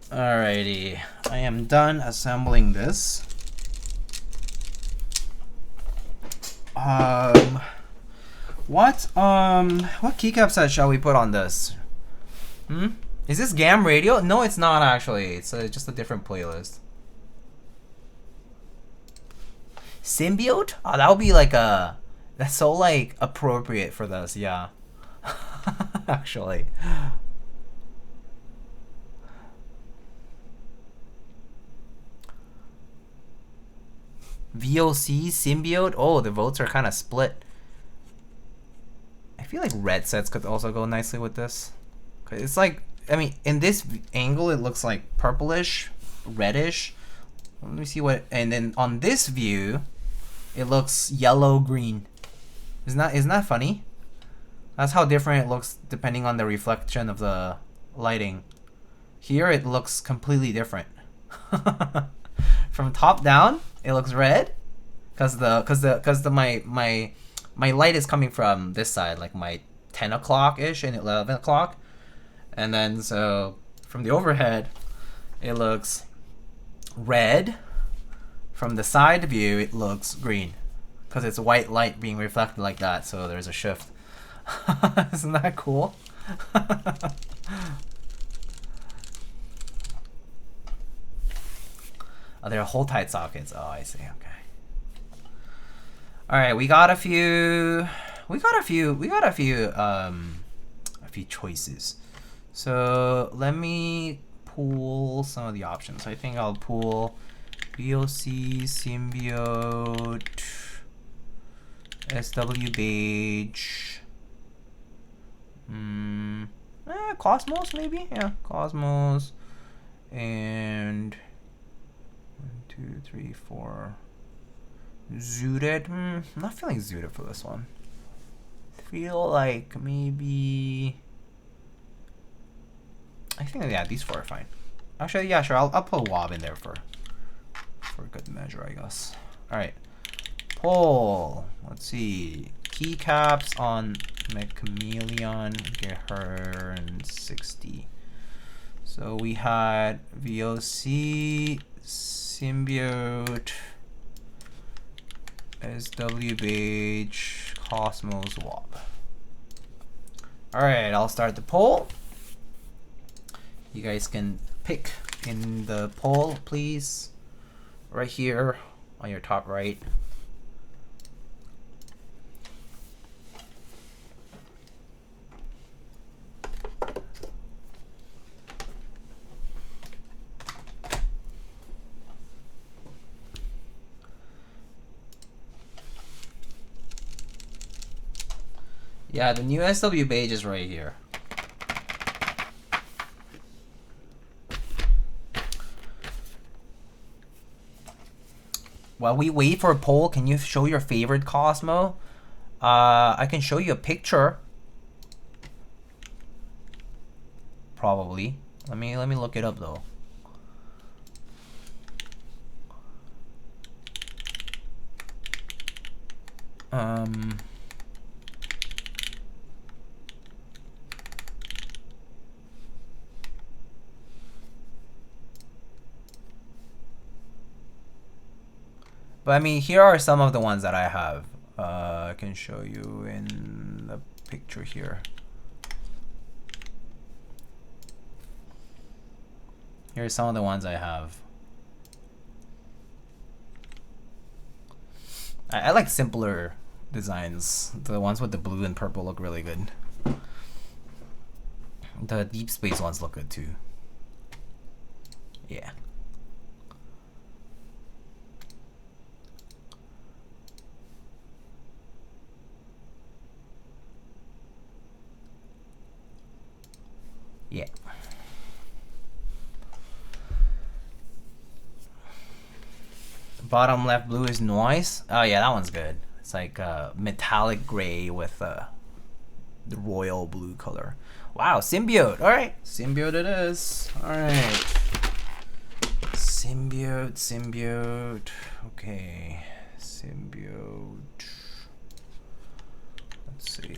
Alrighty, I am done assembling this. What keycap set shall we put on this? Is this GAM radio? No, it's not actually. It's just a different playlist. Symbiote? Oh, that would be like that's so like appropriate for this, yeah. Actually. VOC, Symbiote. Oh, the votes are kind of split. feel like red sets could also go nicely with this. 'Cause it's like, I mean, in this angle, it looks like purplish, reddish. Let me see what, and then on this view, it looks yellow-green. Isn't that funny? That's how different it looks depending on the reflection of the lighting. Here, it looks completely different. From top down, it looks red, cause my light is coming from this side, like my 10 o'clock ish and 11 o'clock, and then so from the overhead, it looks red. From the side view, it looks green, cause it's white light being reflected like that. So there's a shift. Isn't that cool? Oh, they're whole tight sockets. Oh, I see. Okay. All right, we got a few choices. So let me pull some of the options. I think I'll pull BOC, Symbiote, SW Beige, Cosmos maybe? Yeah, Cosmos, and 1, 2, 3, 4. Zooted. I'm not feeling zooted for this one. Feel like maybe. I think yeah, these 4 are fine. Actually, yeah, sure. I'll put Wob in there for good measure, I guess. All right. Poll. Let's see. Keycaps on Chameleon Gehirn60. So we had VOC, Symbiote, SW Beige, Cosmos, Wob. Alright, I'll start the poll. You guys can pick in the poll, please. Right here on your top right. Yeah, the new SW Beige is right here. While we wait for a poll, can you show your favorite Cosmo? I can show you a picture. Probably. Let me look it up though. But I mean, here are some of the ones that I have. I can show you in the picture here. Here's some of the ones I have. I like simpler designs. The ones with the blue and purple look really good. The deep space ones look good too. Yeah. Yeah. Bottom left blue is noise. Oh yeah, that one's good. It's like metallic gray with the royal blue color. Wow, Symbiote. All right, Symbiote it is. All right, Symbiote. Okay, Symbiote. Let's see.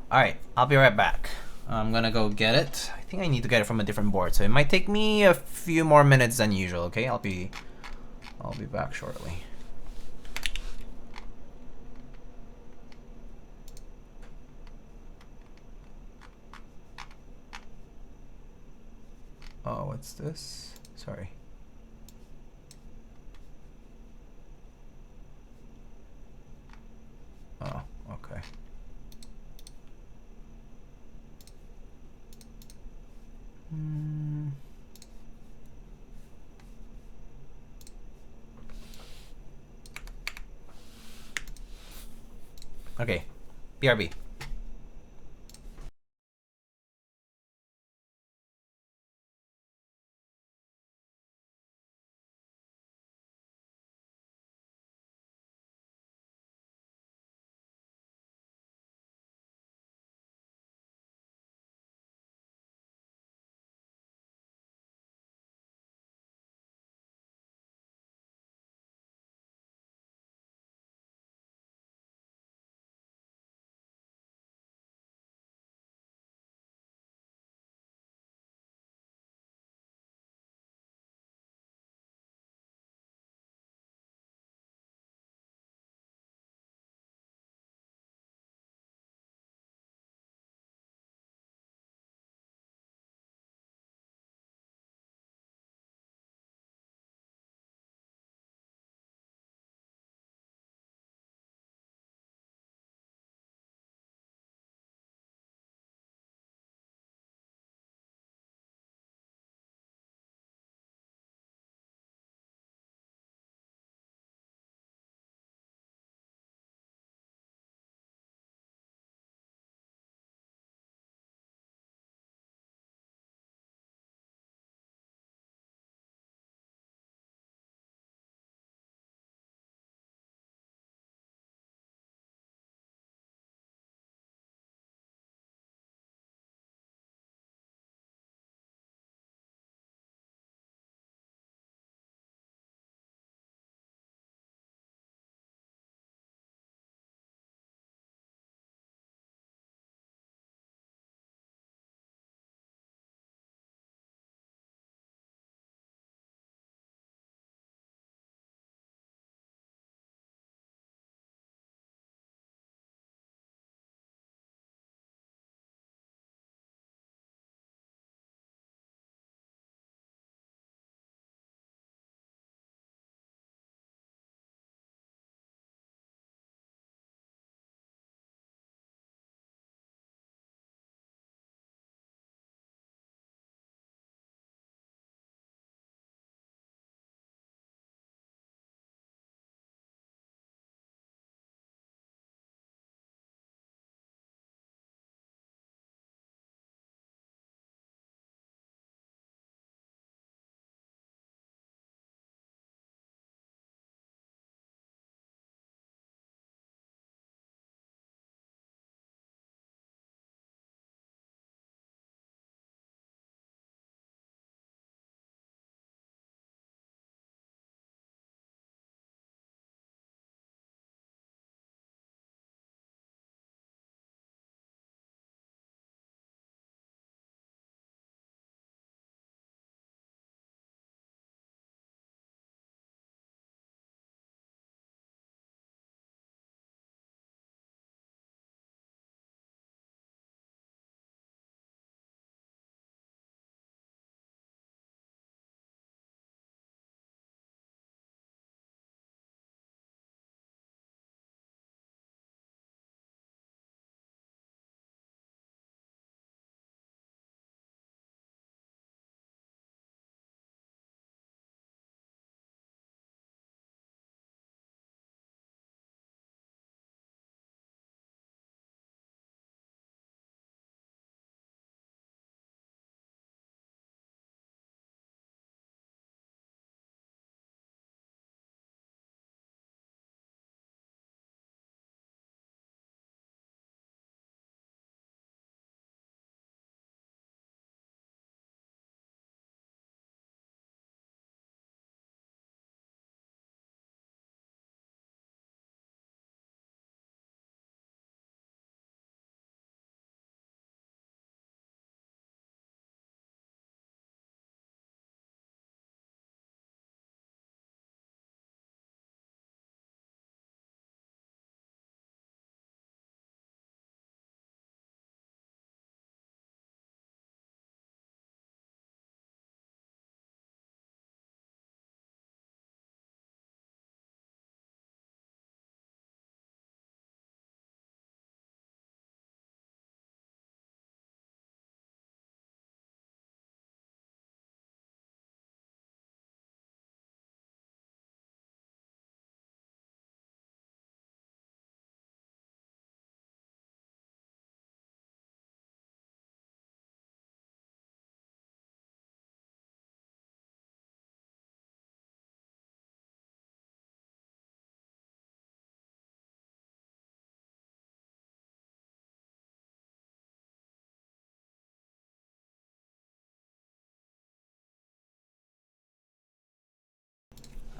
Alright, I'll be right back. I'm gonna go get it. I think I need to get it from a different board, so it might take me a few more minutes than usual, okay? I'll be back shortly. Oh, what's this? Sorry. Okay. BRB.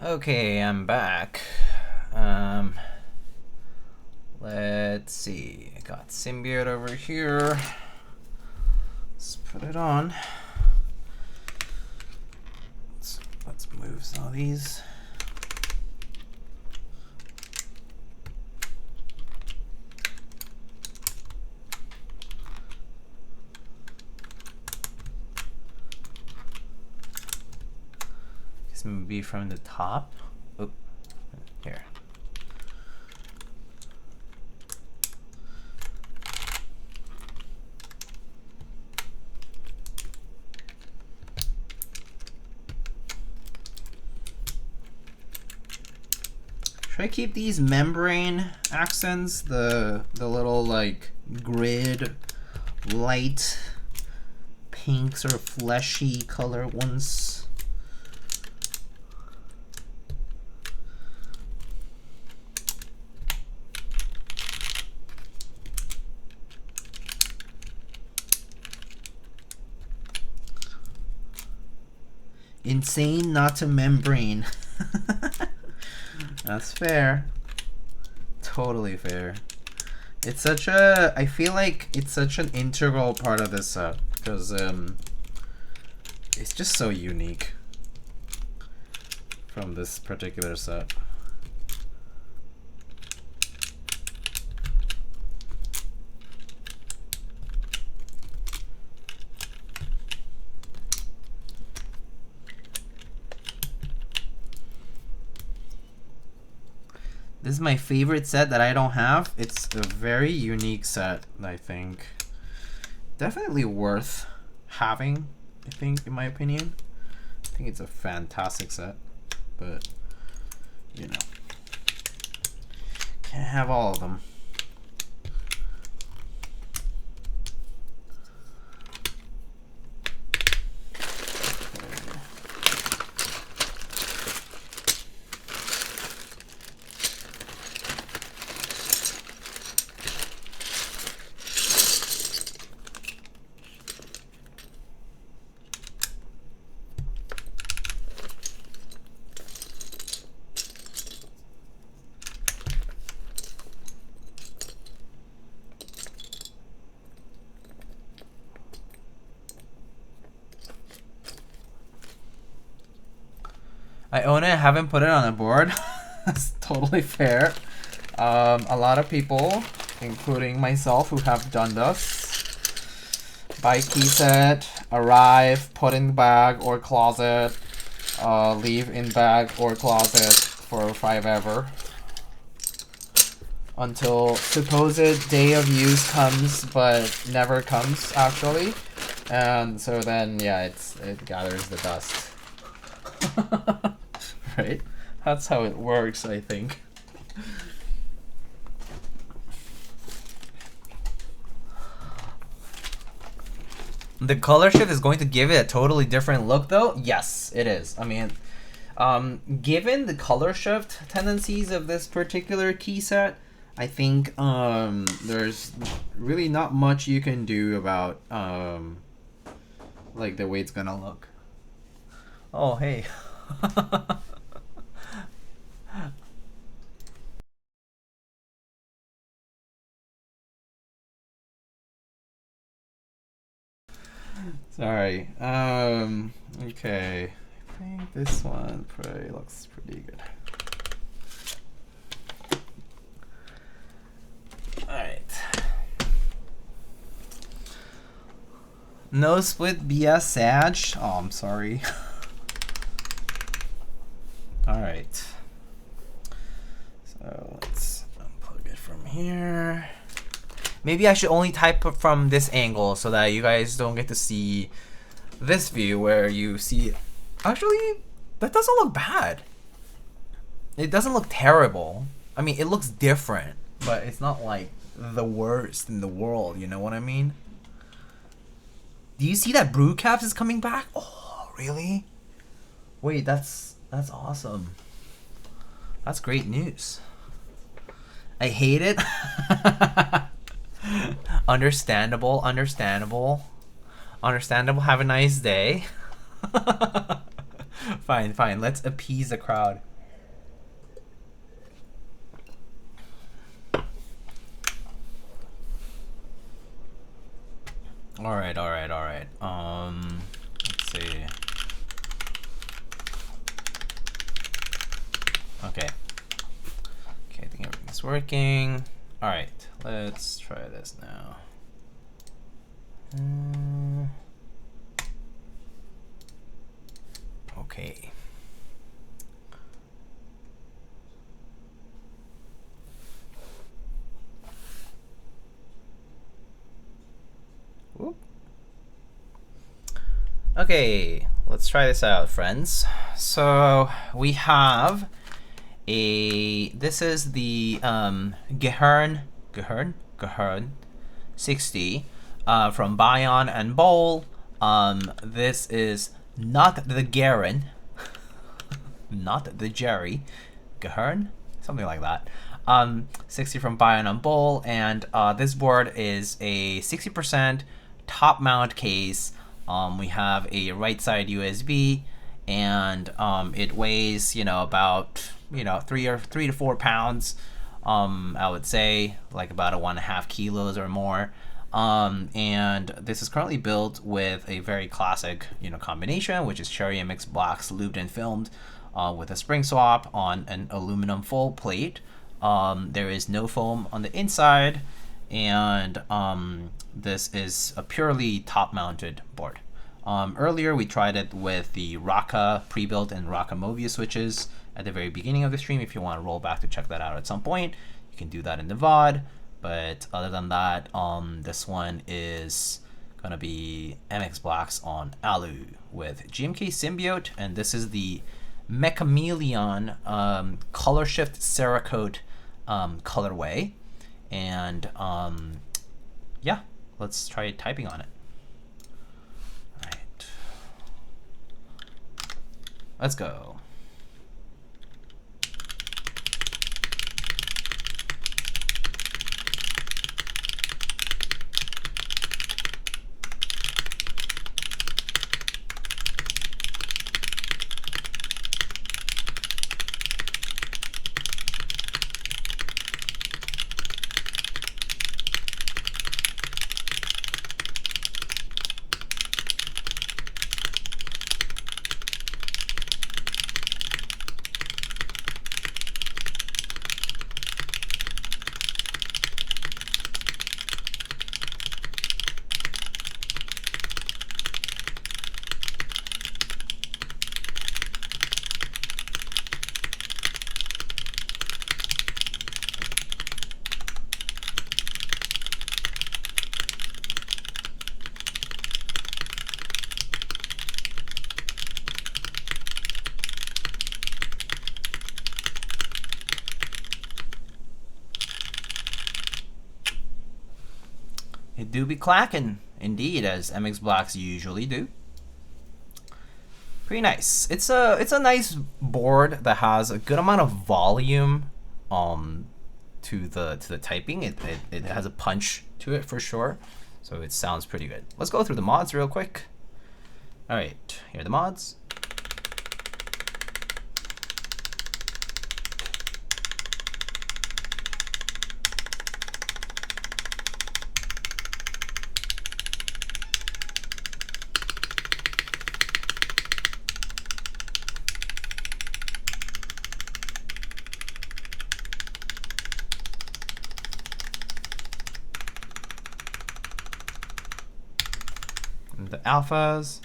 Okay, I'm back. Let's see. I got Symbiote over here. Let's put it on. Let's move some of these. This may be from the top. Oop. Here. Should I keep these membrane accents, the little like grid, light, pink, sort of fleshy color ones? Insane not to membrane. That's fair. Totally fair. It's such a, I feel like it's such an integral part of this set because it's just so unique from this particular set. This is my favorite set that I don't have. It's a very unique set, I think. Definitely worth having, I think, in my opinion. I think it's a fantastic set, but, you know, can't have all of them. I own it, I haven't put it on a board. That's totally fair. A lot of people, including myself, who have done this, buy key set, arrive, put in bag or closet, leave in bag or closet for 5 ever. Until supposed day of use comes, but never comes actually. And so then, yeah, it gathers the dust. Right? That's how it works, I think. The color shift is going to give it a totally different look, though? Yes, it is. I mean, given the color shift tendencies of this particular key set, I think there's really not much you can do about like the way it's gonna look. Oh, hey. Sorry. Okay. I think this one probably looks pretty good. Alright. No split BS Sag. Oh, I'm sorry. Alright. So let's unplug it from here. Maybe I should only type from this angle so that you guys don't get to see this view where you see. Actually, that doesn't look bad. It doesn't look terrible. I mean, it looks different, but it's not like the worst in the world, you know what I mean? Do you see that Caps is coming back? Oh, really? Wait, that's awesome. That's great news. I hate it. Understandable. Have a nice day. Fine, fine. Let's appease the crowd. All right, all right, all right. Let's see. Okay. Okay, I think everything's working. All right, let's try this now. Okay. Whoop. Okay, let's try this out, friends. So we have this is the Gehirn60 from Bayon and Bowl. This is not the Garen, not the Jerry, Gehirn, something like that. 60 from Bayon and Bowl, and this board is a 60% top mount case. We have a right side USB, and it weighs, about 3 to 4 pounds. I would say like about 1.5 kilos or more. And this is currently built with a very classic, combination, which is Cherry MX Blacks lubed and filmed with a spring swap on an aluminum full plate. There is no foam on the inside, and this is a purely top-mounted board. Earlier, we tried it with the Rakka pre-built and Rakka Mobius switches at the very beginning of the stream. If you want to roll back to check that out at some point, you can do that in the VOD. But other than that, this one is going to be MX Blacks on Alu with GMK Symbiote, and this is the Mechameleon Color Shift Cerakote colorway. And yeah, let's try typing on it. All right, let's go. It do be clacking, indeed, as MX Blacks usually do. Pretty nice. It's a nice board that has a good amount of volume to the typing. It has a punch to it for sure, so it sounds pretty good. Let's go through the mods real quick. All right, here are the mods. The alphas.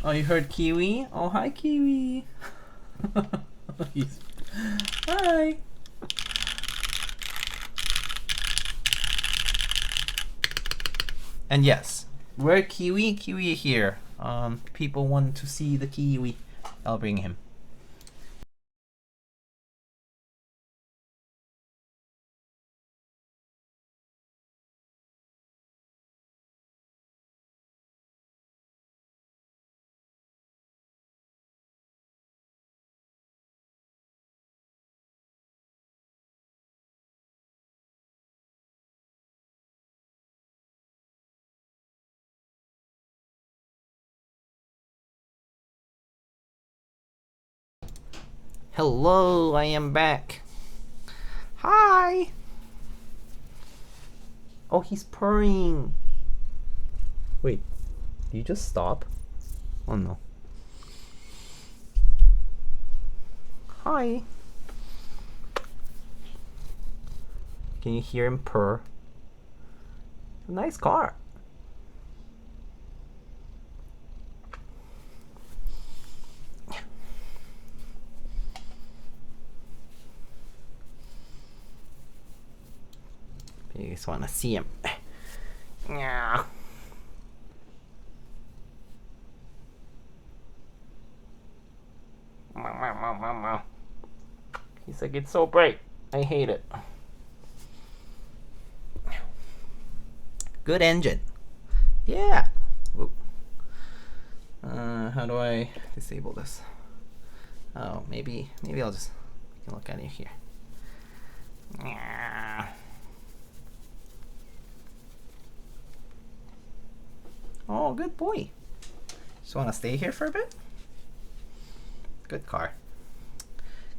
Oh, you heard Kiwi? Oh, hi, Kiwi. Hi. And yes, we're Kiwi. Kiwi here. People want to see the Kiwi. I'll bring him. Hello, I am back. Hi. Oh, he's purring. Wait, did you just stop? Oh no. Hi. Can you hear him purr? Nice car. You just want to see him. Yeah. He's like, it's so bright. I hate it. Good engine. Yeah. How do I disable this? Oh, maybe I'll just look at it here. Yeah. Oh, good boy. Just want to stay here for a bit? Good car.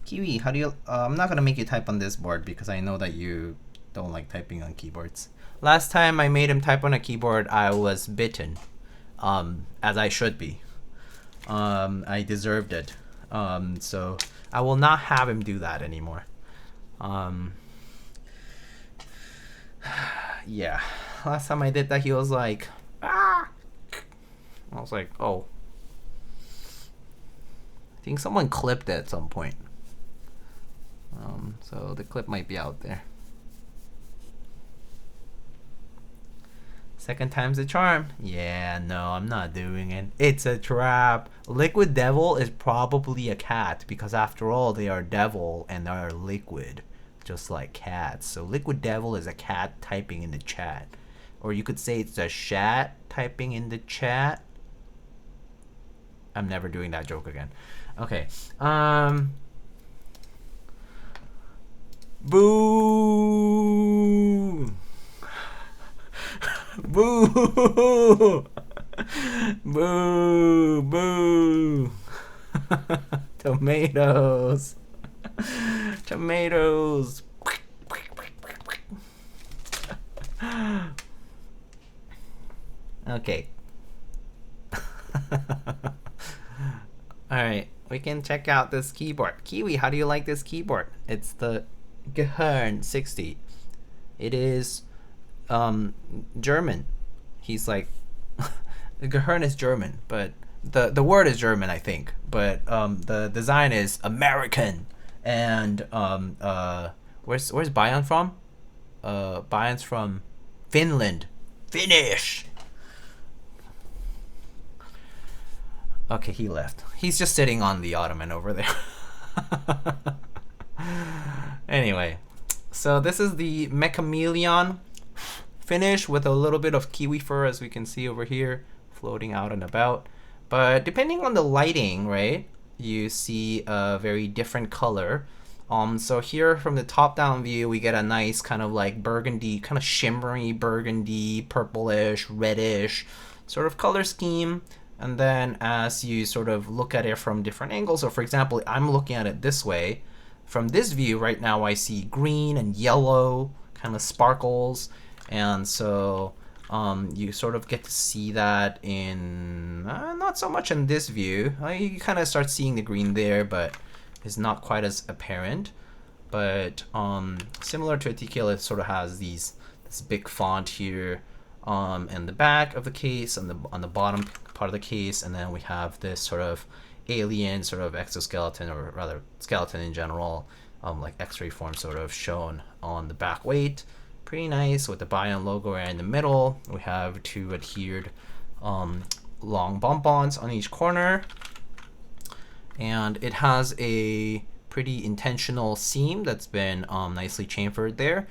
Kiwi, how do you... I'm not going to make you type on this board because I know that you don't like typing on keyboards. Last time I made him type on a keyboard, I was bitten. As I should be. I deserved it. So I will not have him do that anymore. Yeah. Last time I did that, he was like... Ah! I was like, oh. I think someone clipped it at some point. So the clip might be out there. Second time's the charm. Yeah, no, I'm not doing it. It's a trap. Liquid Devil is probably a cat because after all, they are devil and they are liquid, just like cats. So Liquid Devil is a cat typing in the chat. Or you could say it's a shat typing in the chat. I'm never doing that joke again. Okay. Boo! Boo! Boo! Boo! Tomatoes! Tomatoes! Okay. Alright, we can check out this keyboard. Kiwi, how do you like this keyboard? It's the Gehirn60. It is German. He's like Gehirn is German, but the word is German, I think. But the design is American. And where's Baion from? Baion's from Finland. Finnish. Okay, he left. He's just sitting on the ottoman over there. Anyway, so this is the Mechameleon finish with a little bit of kiwi fur, as we can see over here, floating out and about. But depending on the lighting, right, you see a very different color. So here from the top-down view, we get a nice kind of like burgundy, kind of shimmery burgundy, purplish, reddish sort of color scheme. And then as you sort of look at it from different angles, so for example, I'm looking at it this way. From this view right now, I see green and yellow kind of sparkles. And so you sort of get to see that in, not so much in this view. You kind of start seeing the green there, but it's not quite as apparent. But similar to Ezekiel, it sort of has this big font here in the back of the case, on the bottom part of the case, and then we have this sort of alien sort of exoskeleton, or rather skeleton in general, like X-ray form sort of shown on the back weight. Pretty nice with the Baion logo right in the middle. We have two adhered long bonbons on each corner, and it has a pretty intentional seam that's been nicely chamfered there.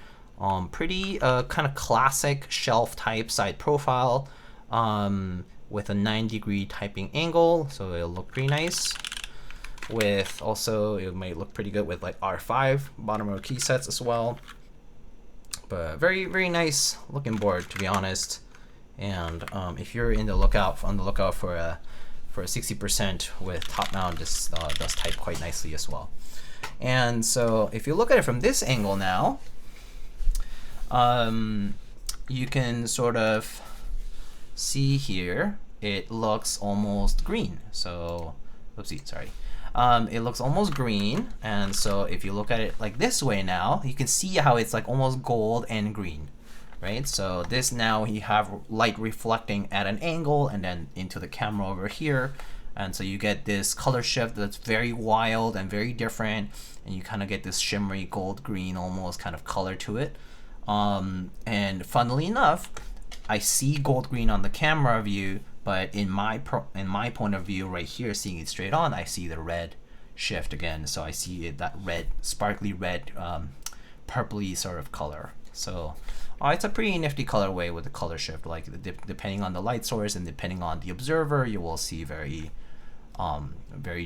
Pretty kind of classic shelf type side profile with a 9-degree typing angle, so it'll look pretty nice. With also, it might look pretty good with like R5 bottom row key sets as well. But very, very nice looking board, to be honest. And if you're on the lookout for a for 60% with top mount, this does type quite nicely as well. And so if you look at it from this angle now, you can sort of see here, it looks almost green. So, oopsie, sorry. It looks almost green, and so if you look at it like this way now, you can see how it's like almost gold and green, right? So this now you have light reflecting at an angle and then into the camera over here, and so you get this color shift that's very wild and very different, and you kind of get this shimmery gold green almost kind of color to it. And funnily enough, I see gold green on the camera view, but in my point of view right here, seeing it straight on, I see the red shift again. So I see that red, sparkly red, purpley sort of color. So it's a pretty nifty colorway with the color shift. Like depending on the light source and depending on the observer, you will see very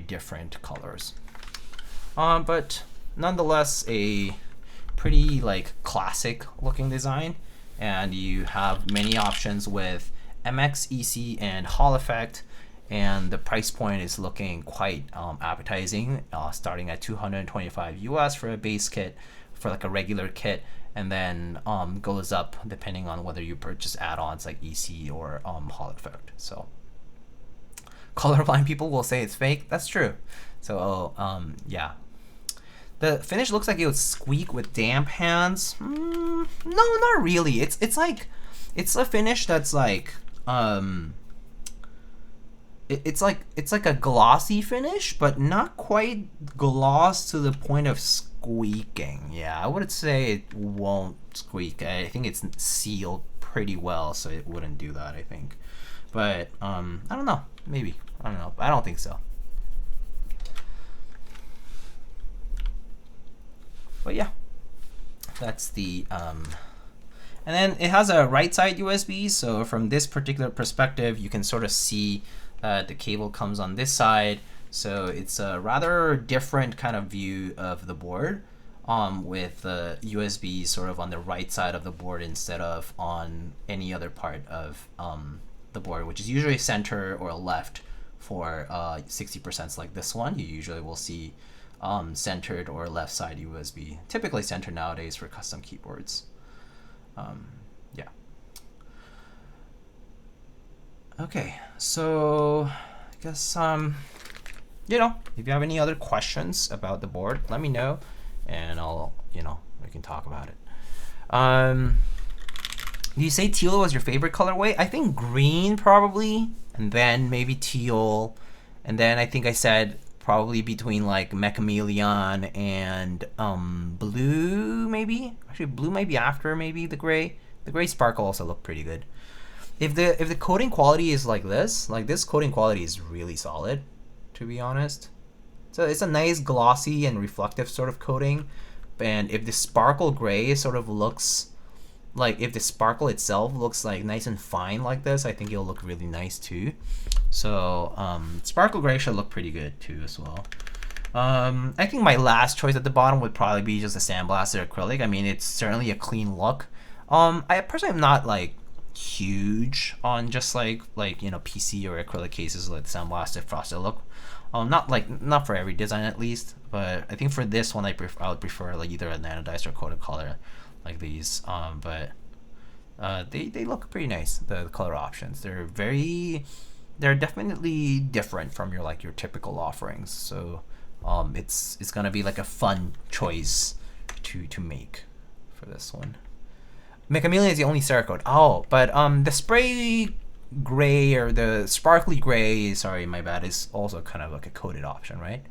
different colors. But nonetheless, a pretty like classic looking design, and you have many options with MX, EC, and Hall effect, and the price point is looking quite appetizing, starting at $225 US for a base kit, for like a regular kit, and then goes up depending on whether you purchase add-ons like EC or Hall effect. So colorblind people will say it's fake. That's true. So yeah. The finish looks like it would squeak with damp hands. No, not really. It's like, it's a finish that's like, it's like a glossy finish, but not quite gloss to the point of squeaking. Yeah, I would say it won't squeak. I think it's sealed pretty well, so it wouldn't do that, I think. But I don't know. Maybe. I don't know. I don't think so. But yeah, that's the and then it has a right side USB. So from this particular perspective, you can sort of see the cable comes on this side. So it's a rather different kind of view of the board, with the USB sort of on the right side of the board instead of on any other part of the board, which is usually center or left for 60% like this one. You usually will see centered or left side USB, typically centered nowadays for custom keyboards. Yeah. Okay, so I guess you know, if you have any other questions about the board, let me know, and I'll, you know, we can talk about it. Do you say teal was your favorite colorway? I think green probably, and then maybe teal, and then I think I said probably between like Mechameleon and blue, maybe. Actually, blue might be after maybe the gray. The gray sparkle also looked pretty good. If the coating quality is like this coating quality is really solid, to be honest. So it's a nice glossy and reflective sort of coating. And if the sparkle gray sort of looks like, if the sparkle itself looks like nice and fine like this, I think it'll look really nice too. So sparkle gray should look pretty good too as well. I think my last choice at the bottom would probably be just a sandblasted acrylic. I mean, it's certainly a clean look. I personally am not like huge on just like you know, PC or acrylic cases like sandblasted frosted look. Not for every design at least, but I think for this one I would prefer like either a nanodized or coated color like these. But they look pretty nice, the color options. They're definitely different from your typical offerings. So it's gonna be like a fun choice to make for this one. Mechameleon is the only Cerakote. Oh, but the spray gray or the sparkly gray, sorry, my bad, is also kind of like a coated option, right?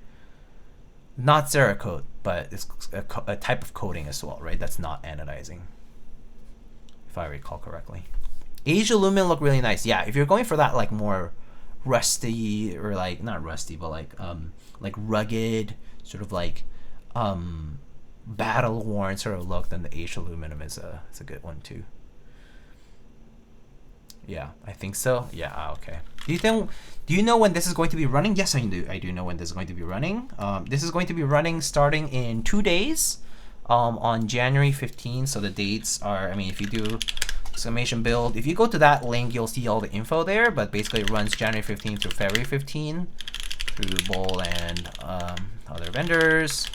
Not Cerakote, but it's a type of coating as well, right? That's not anodizing, if I recall correctly. Age Aluminum look really nice. Yeah, if you're going for that like more rusty, or like not rusty, but like rugged, sort of like battle worn sort of look, then the Age Aluminum is a good one too. Yeah, I think so. Yeah, okay. Do you know when this is going to be running? Yes, I do. I do know when this is going to be running. This is going to be running starting in 2 days, on January 15th. So the dates are, I mean, if you do exclamation build. If you go to that link, you'll see all the info there, but basically it runs January 15th to February 15th through Bull and other vendors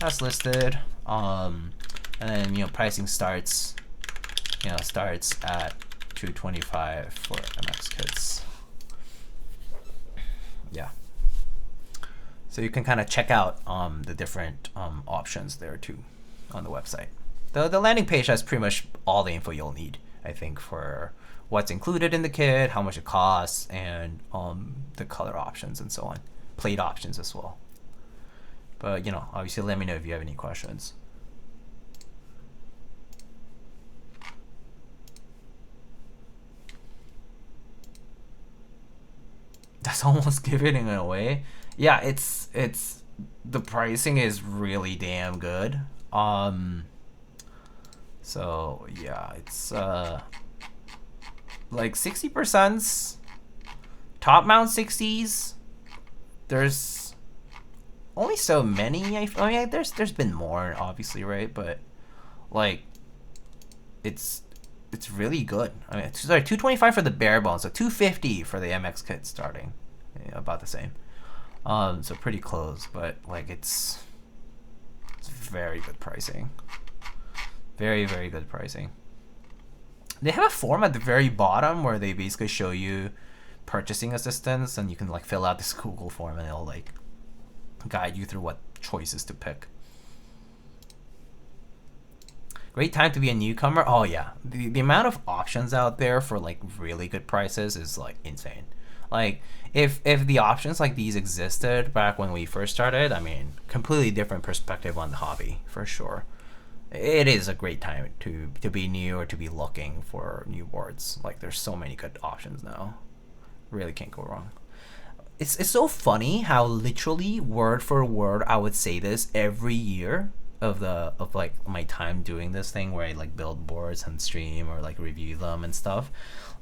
as listed. And then, you know, pricing starts at $225 for MX kits. Yeah. So you can kind of check out the different options there too on the website. The landing page has pretty much all the info you'll need, I think, for what's included in the kit, how much it costs, and the color options and so on. Plate options as well. But, you know, obviously let me know if you have any questions. That's almost giving it away. Yeah, it's the pricing is really damn good. So yeah, it's like 60% top mount 60s. There's only so many. I mean, there's been more, obviously, right? But like, it's really good. I mean, it's sorry, $225 for the bare bones, so $250 for the MX kit starting, yeah, about the same. So pretty close, but like it's very good pricing. Very, very good pricing. They have a form at the very bottom where they basically show you purchasing assistance, and you can like fill out this Google form, and it'll like guide you through what choices to pick. Great time to be a newcomer. Oh yeah, the amount of options out there for like really good prices is like insane. Like if the options like these existed back when we first started, I mean, completely different perspective on the hobby for sure. It is a great time to be new or to be looking for new boards. Like there's so many good options now. Really can't go wrong. It's so funny how literally word for word I would say this every year of like my time doing this thing where I like build boards and stream or like review them and stuff.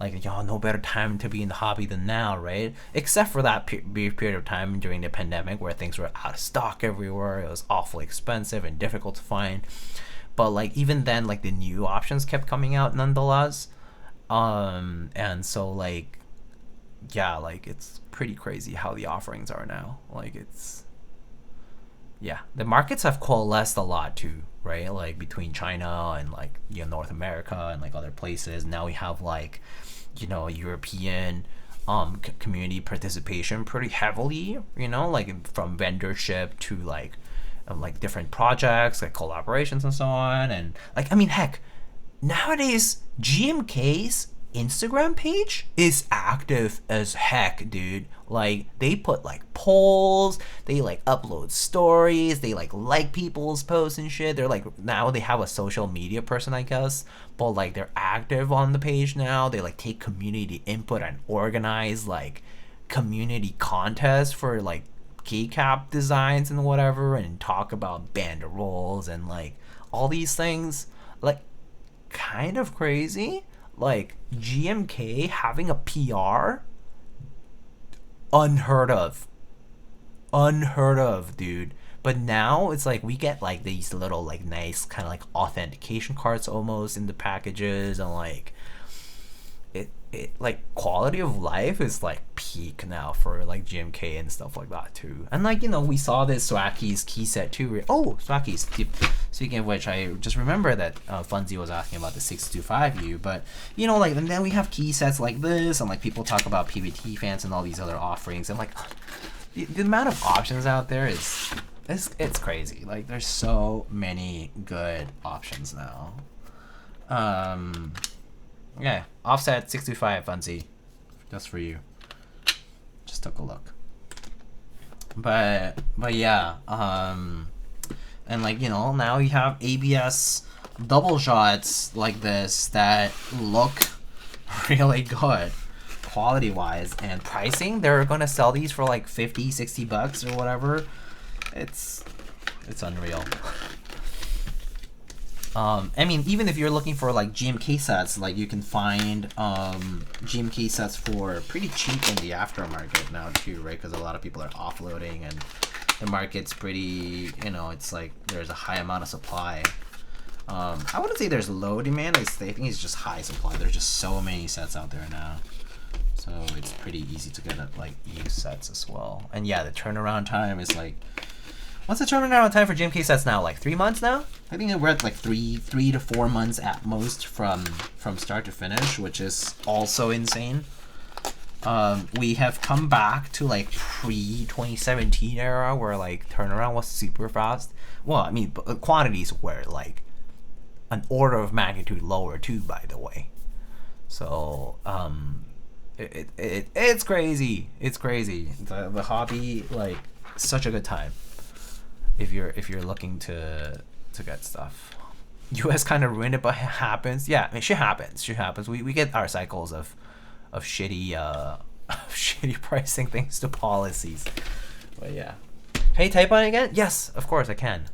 Like, y'all, no better time to be in the hobby than now, right? Except for that brief period of time during the pandemic where things were out of stock everywhere. It was awfully expensive and difficult to find. But like even then, like the new options kept coming out nonetheless. And so like, yeah, like it's pretty crazy how the offerings are now. Like it's, yeah, the markets have coalesced a lot too, right? Like between China and like, you know, North America and like other places. Now we have like, you know, European community participation pretty heavily, you know, like from vendorship to like different projects, like collaborations and so on. And like, I mean, heck, nowadays GMK's Instagram page is active as heck, dude. Like they put like polls, they like upload stories, they like people's posts and shit. They're like, now they have a social media person, I guess, but like they're active on the page now. They like take community input and organize like community contests for like keycap designs and whatever, and talk about banderoles and like all these things. Like kind of crazy. Like GMK having a PR, unheard of, dude. But now it's like we get like these little like nice kind of like authentication cards almost in the packages, and like it like quality of life is like peak now for like GMK and stuff like that too. And like, you know, we saw this Swaki's key set too. Oh, Swaki's. Speaking of which, I just remember that Funzy was asking about the 625U, but you know, like, and then we have key sets like this, and like people talk about PBT fans and all these other offerings, and like the amount of options out there is it's crazy. Like there's so many good options now. Yeah, offset 625 Funzy, just for you. Just took a look. But yeah, and like, you know, now you have ABS double shots like this that look really good quality wise, and pricing, they're gonna sell these for like $50-$60 or whatever. It's unreal. I mean, even if you're looking for like GMK sets, like you can find GMK sets for pretty cheap in the aftermarket now too, right? Because a lot of people are offloading, and the market's pretty, you know, it's like there's a high amount of supply. I wouldn't say there's low demand. I think it's just high supply. There's just so many sets out there now. So it's pretty easy to get like used sets as well. And yeah, the turnaround time is like, what's the turnaround time for GMK sets now? Like 3 months now? I think we're at like three to 4 months at most from start to finish, which is also insane. We have come back to like pre-2017 era where like turnaround was super fast. Well, I mean, quantities were like an order of magnitude lower too, by the way. So it's crazy. It's crazy. The hobby, like, such a good time if you're looking to get stuff. US kind of ruined it, but it happens. Yeah, I mean, shit happens. Shit happens. We get our cycles of shitty shitty pricing thanks to policies. But yeah. Can you type on it again? Yes, of course I can.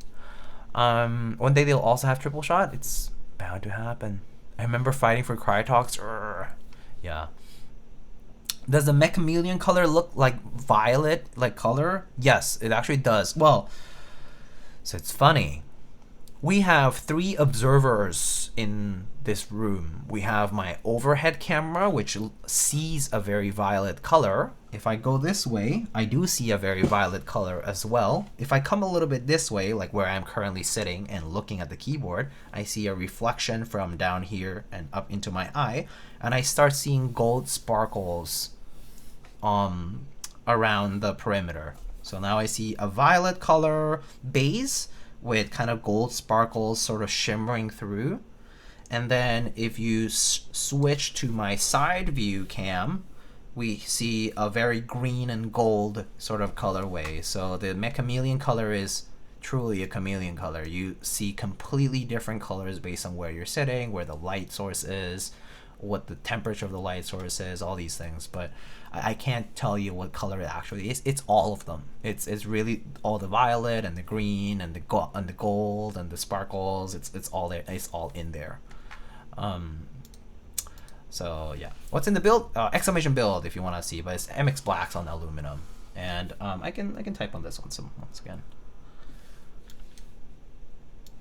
One day they'll also have triple shot. It's bound to happen. I remember fighting for Crytox. Yeah. Does the Mechameleon color look like violet like color? Yes, it actually does. Well, so it's funny. We have 3 observers in this room. We have my overhead camera, which sees a very violet color. If I go this way, I do see a very violet color as well. If I come a little bit this way, like where I'm currently sitting and looking at the keyboard, I see a reflection from down here and up into my eye, and I start seeing gold sparkles around the perimeter. So now I see a violet color base with kind of gold sparkles sort of shimmering through. And then if you switch to my side view cam, we see a very green and gold sort of colorway. So the Mechameleon color is truly a chameleon color. You see completely different colors based on where you're sitting, where the light source is, what the temperature of the light source is, all these things. But I can't tell you what color it actually is. It's all of them. It's really all the violet and the green and the gold and the sparkles. It's all there. It's all in there. So yeah, what's in the build? Exclamation build if you want to see, but it's MX Blacks on aluminum, and I can type on this one once again.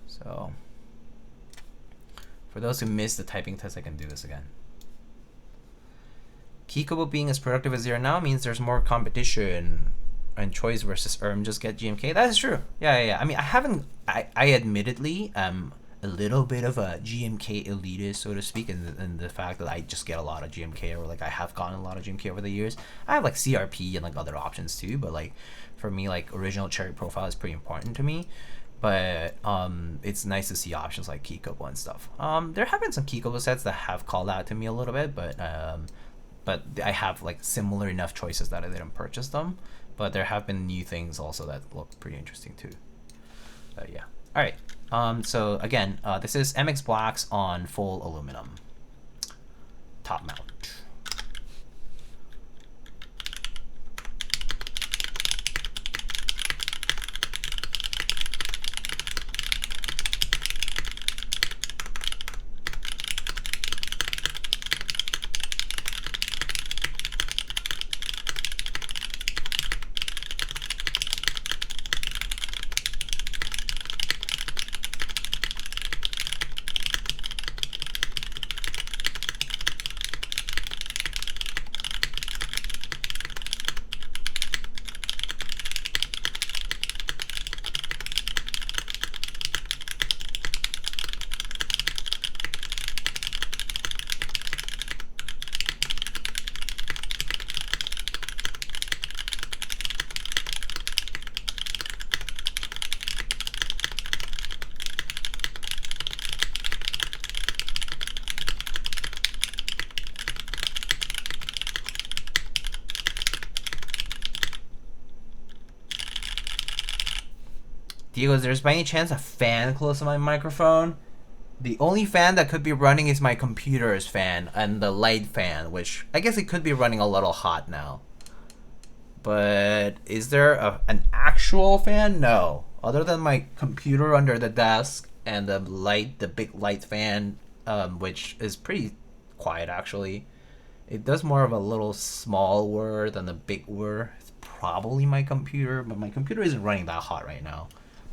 So for those who missed the typing test, I can do this again. Keycaps being as productive as they are now means there's more competition and choice versus just get GMK. That is true. Yeah. I mean, I admittedly am a little bit of a GMK elitist, so to speak, in the fact that I just get a lot of GMK, or like I have gotten a lot of GMK over the years. I have like CRP and like other options too, but like for me, like original cherry profile is pretty important to me. But it's nice to see options like Keycaps and stuff. There have been some Keycaps sets that have called out to me a little bit, but I have like similar enough choices that I didn't purchase them. But there have been new things also that look pretty interesting too. Yeah. All right. So again, this is MX Blacks on full aluminum top mount. Diego, is there by any chance a fan close to my microphone? The only fan that could be running is my computer's fan and the light fan, which I guess it could be running a little hot now. But is there an actual fan? No. Other than my computer under the desk and the big light fan, which is pretty quiet actually. It does more of a little small whir than a big whir. It's probably my computer, but my computer isn't running that hot right now.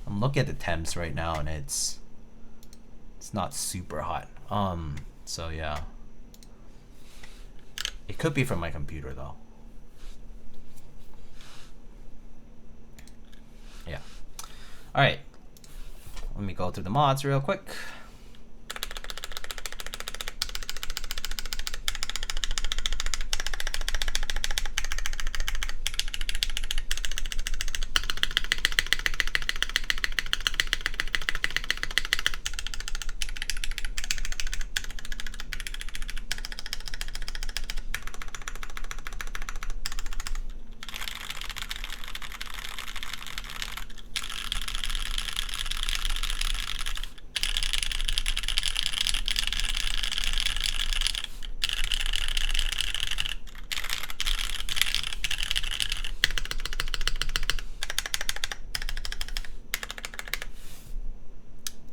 I'm looking at the temps right now, and it's It's not super hot. So yeah. It could be from my computer though. Yeah. All right. Let me go through the mods real quick.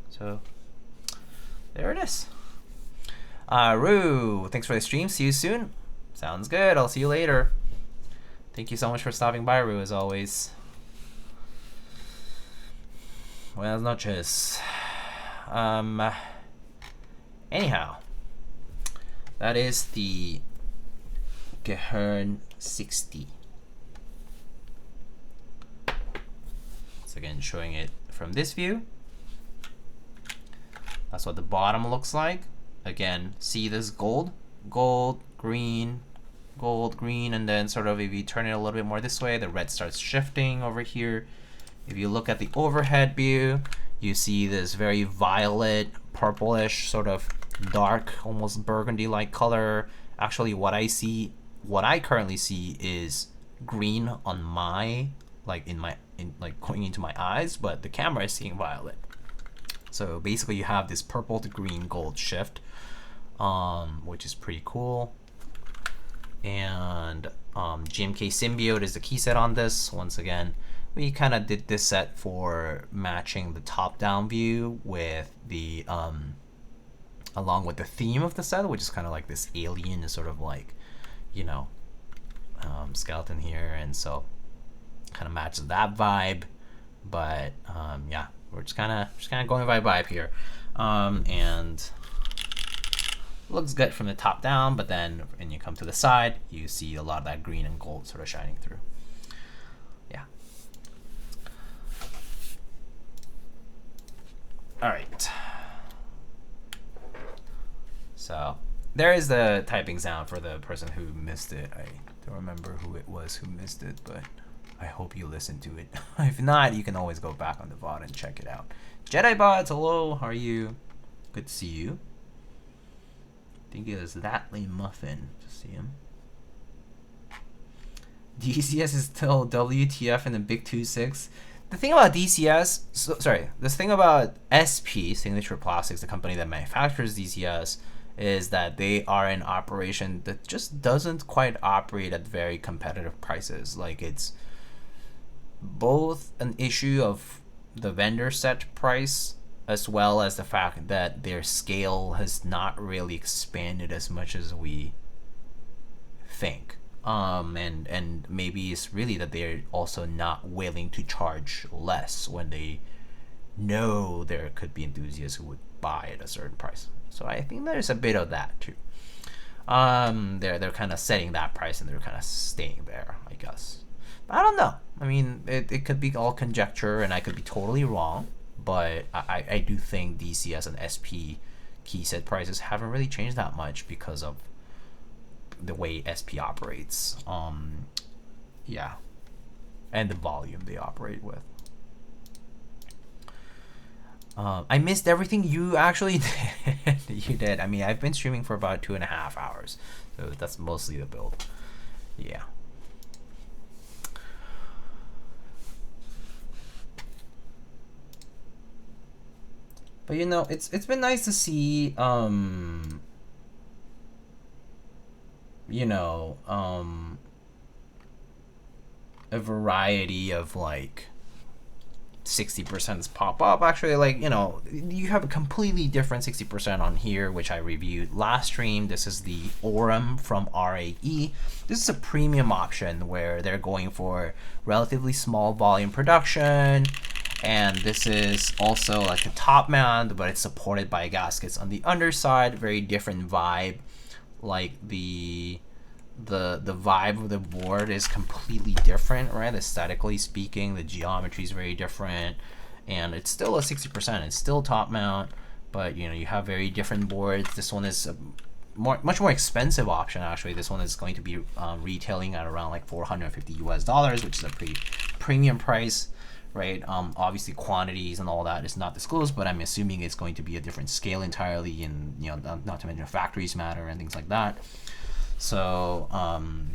So there it is. Rue, thanks for the stream. See you soon. Sounds good. I'll see you later. Thank you so much for stopping by, Rue, as always. Buenas noches. Anyhow, that is the Gehirn60. Once again, showing it from this view. That's what the bottom looks like. Again, see this gold, green, and then sort of if you turn it a little bit more this way, the red starts shifting over here. If you look at the overhead view, you see this very violet, purplish, sort of dark, almost burgundy-like color. Actually, what I currently see is green on my, like going into my eyes, but the camera is seeing violet. So basically you have this purple to green gold shift, which is pretty cool. And GMK Symbiote is the key set on this. Once again, we kind of did this set for matching the top-down view with the, along with the theme of the set, which is kind of like this alien sort of like, you know, skeleton here. And so kind of matches that vibe. But yeah. We're just kind of going by vibe here, and looks good from the top down. But then when you come to the side, you see a lot of that green and gold sort of shining through. Yeah. All right. So there is the typing sound for the person who missed it. I don't remember who it was who missed it, but I hope you listen to it. If not, you can always go back on the VOD and check it out. Jedi Bots, hello, how are you? Good to see you. I think it was Thatly Muffin. Just see him. DCS is still WTF in the big 2.6. The thing about DCS, this thing about SP, Signature Plastics, the company that manufactures DCS, is that they are an operation that just doesn't quite operate at very competitive prices. Like, it's both an issue of the vendor set price as well as the fact that their scale has not really expanded as much as we think. And maybe it's really that they're also not willing to charge less when they know there could be enthusiasts who would buy at a certain price. So I think there's a bit of that too. They're kind of setting that price and they're kind of staying there, I guess. I don't know. I mean, it could be all conjecture and I could be totally wrong, but I do think DCS and SP key set prices haven't really changed that much because of the way SP operates. Yeah. And the volume they operate with. I missed everything you actually did. You did. I mean, I've been streaming for about 2.5 hours, so that's mostly the build. Yeah. But you know, it's been nice to see you know, a variety of like 60% pop up. Actually, like, you know, you have a completely different 60% on here, which I reviewed last stream. This is the Orem from RAE. This is a premium option where they're going for relatively small volume production And this is also like a top mount, but it's supported by gaskets on the underside. Very different vibe. Like the vibe of the board is completely different, right? Aesthetically speaking, the geometry is very different, and it's still a 60%. It's still top mount, but you know, you have very different boards. This one is a much more expensive option actually. This one is going to be retailing at around like $450 US, which is a pretty premium price, right? Obviously quantities and all that is not disclosed, but I'm assuming it's going to be a different scale entirely, and you know, not to mention factories matter and things like that. So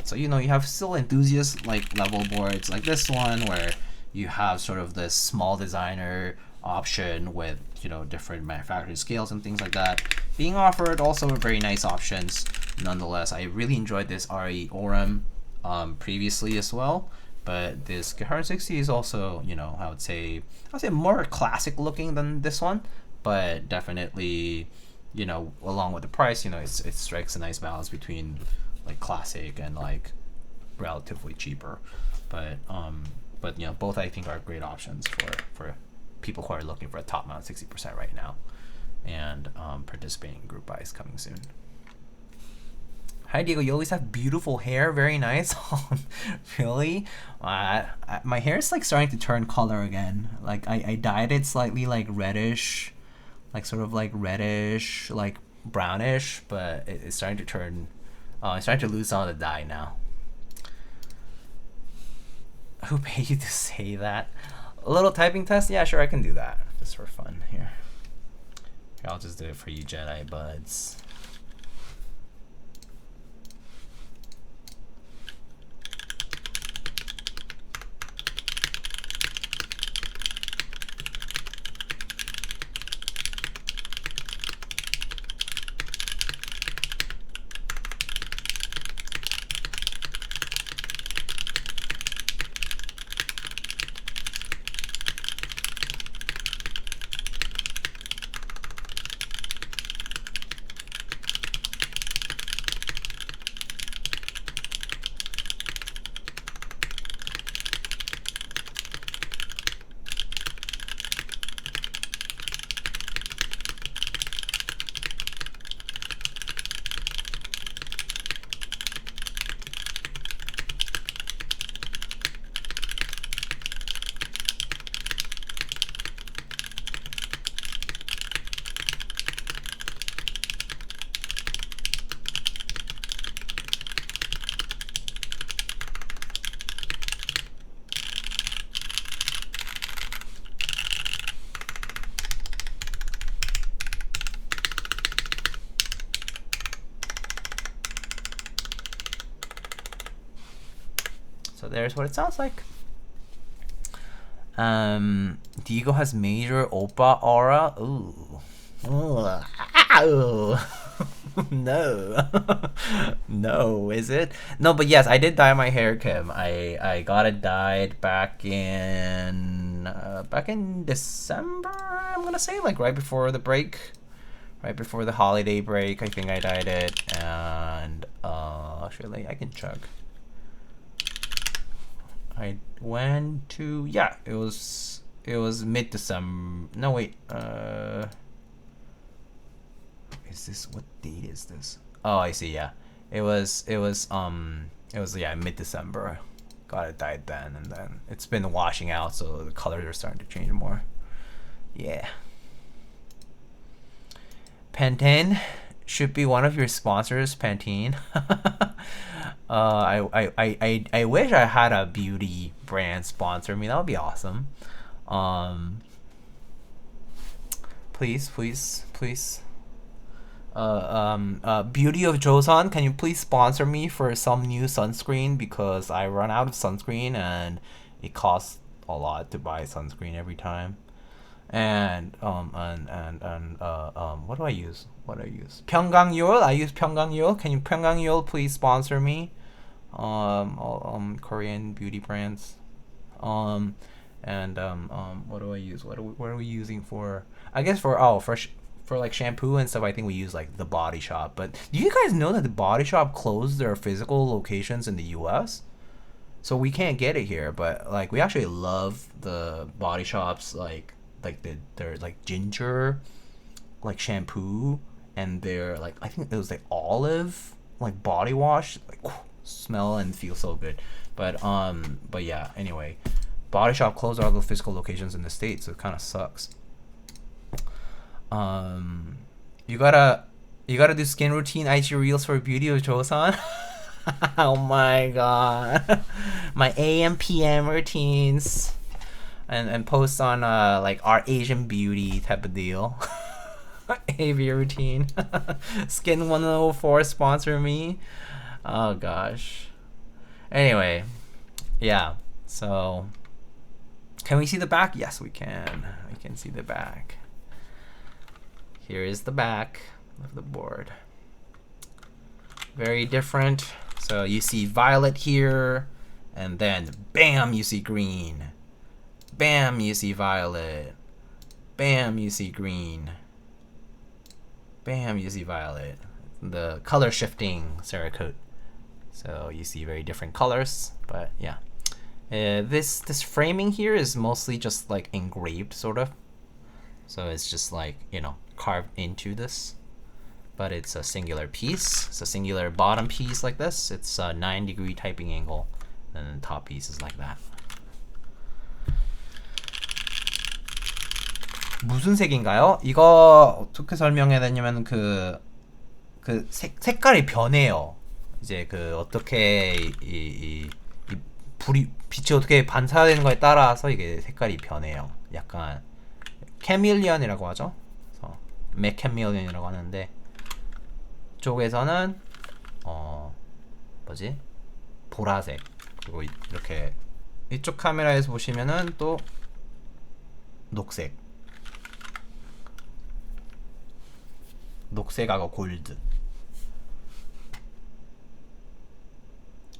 so you know, you have still enthusiast like level boards like this one, where you have sort of this small designer option with, you know, different manufacturing scales and things like that being offered. Also very nice options nonetheless. I really enjoyed this RE Orem previously as well, but this Gehirn60 is also, you know, I would say more classic looking than this one, but definitely, you know, along with the price, you know, it strikes a nice balance between like classic and like relatively cheaper. But you know, both I think are great options for people who are looking for a top mount 60% right now, and participating in group buys coming soon. Hi Diego, you always have beautiful hair. Very nice. Really? My hair is like starting to turn color again. Like I dyed it slightly like reddish, like sort of like reddish, like brownish, but it's starting to turn, it's starting to lose some of the dye now. Who paid you to say that? A little typing test? Yeah, sure, I can do that. Just for fun here. I'll just do it for you Jedi buds. So there's what it sounds like. Diego has major oppa aura. Ooh. Ooh. No. No, is it? No, but yes, I did dye my hair, Kim. I got it dyed back in December, I'm gonna say, like right before the break. Right before the holiday break, I think I dyed it. And actually I can check. I went to, yeah, it was mid-December. No, wait, is this, what date is this? Oh, I see, yeah. It was yeah, mid-December. Got it dyed then, and then it's been washing out, so the colors are starting to change more. Yeah. Pantene should be one of your sponsors, Pantene. I wish I had a beauty brand sponsor me. That would be awesome. Please. Beauty of Joseon, can you please sponsor me for some new sunscreen, because I run out of sunscreen and it costs a lot to buy sunscreen every time. And what do I use? Pyeonggangyul. I use Pyeonggangyul. Can you Pyeonggangyul please sponsor me? Korean beauty brands. What do I use? What are we using for? I guess for like shampoo and stuff, I think we use like the Body Shop. But do you guys know that the Body Shop closed their physical locations in the US? So we can't get it here, but like we actually love the Body Shop's their like ginger like shampoo, and their like I think it was like olive like body wash, like smell and feel so good. But yeah, anyway, Body Shop closed all the physical locations in the States, so it kind of sucks. You gotta do skin routine IG reels for beauty of Joseon. Oh my god. My AM PM routines and post on like our Asian beauty type of deal. AV routine. Skin 104 sponsor me. Oh gosh. Anyway, yeah. So can we see the back? Yes, we can. We can see the back. Here is the back of the board. Very different. So you see violet here, and then bam, you see green. Bam, you see violet. Bam, you see green. Bam, you see violet. The color shifting Cerakote. So you see very different colors, but yeah. This framing here is mostly just like engraved, sort of. So it's just like, you know, carved into this. But it's a singular piece. It's a singular bottom piece like this. It's a 9-degree typing angle. And then the top piece is like that. 무슨 색인가요? 이거 어떻게 설명해야 되냐면 그 색깔이 변해요. 이제 그 어떻게 이 빛이 어떻게 반사되는 거에 따라서 이게 색깔이 변해요. 약간 캐밀리언이라고 하죠. 그래서 맥캐밀리언이라고 하는데 쪽에서는 뭐지? 보라색. 그리고 이렇게 이쪽 카메라에서 보시면은 또 녹색. 녹색하고 골드.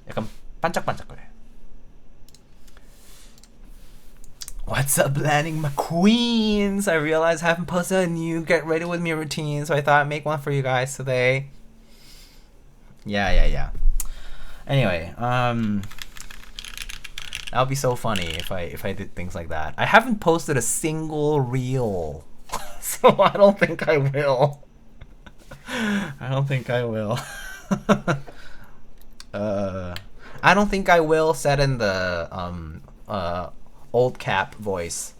약간 반짝반짝거려요. What's up, landing my queens? I realized I haven't posted a new get ready with me routine, so I thought I'd make one for you guys today. Yeah. Anyway, that would be so funny if I did things like that. I haven't posted a single reel, so I don't think I will. I don't think I will. I don't think I will, said in the old cap voice.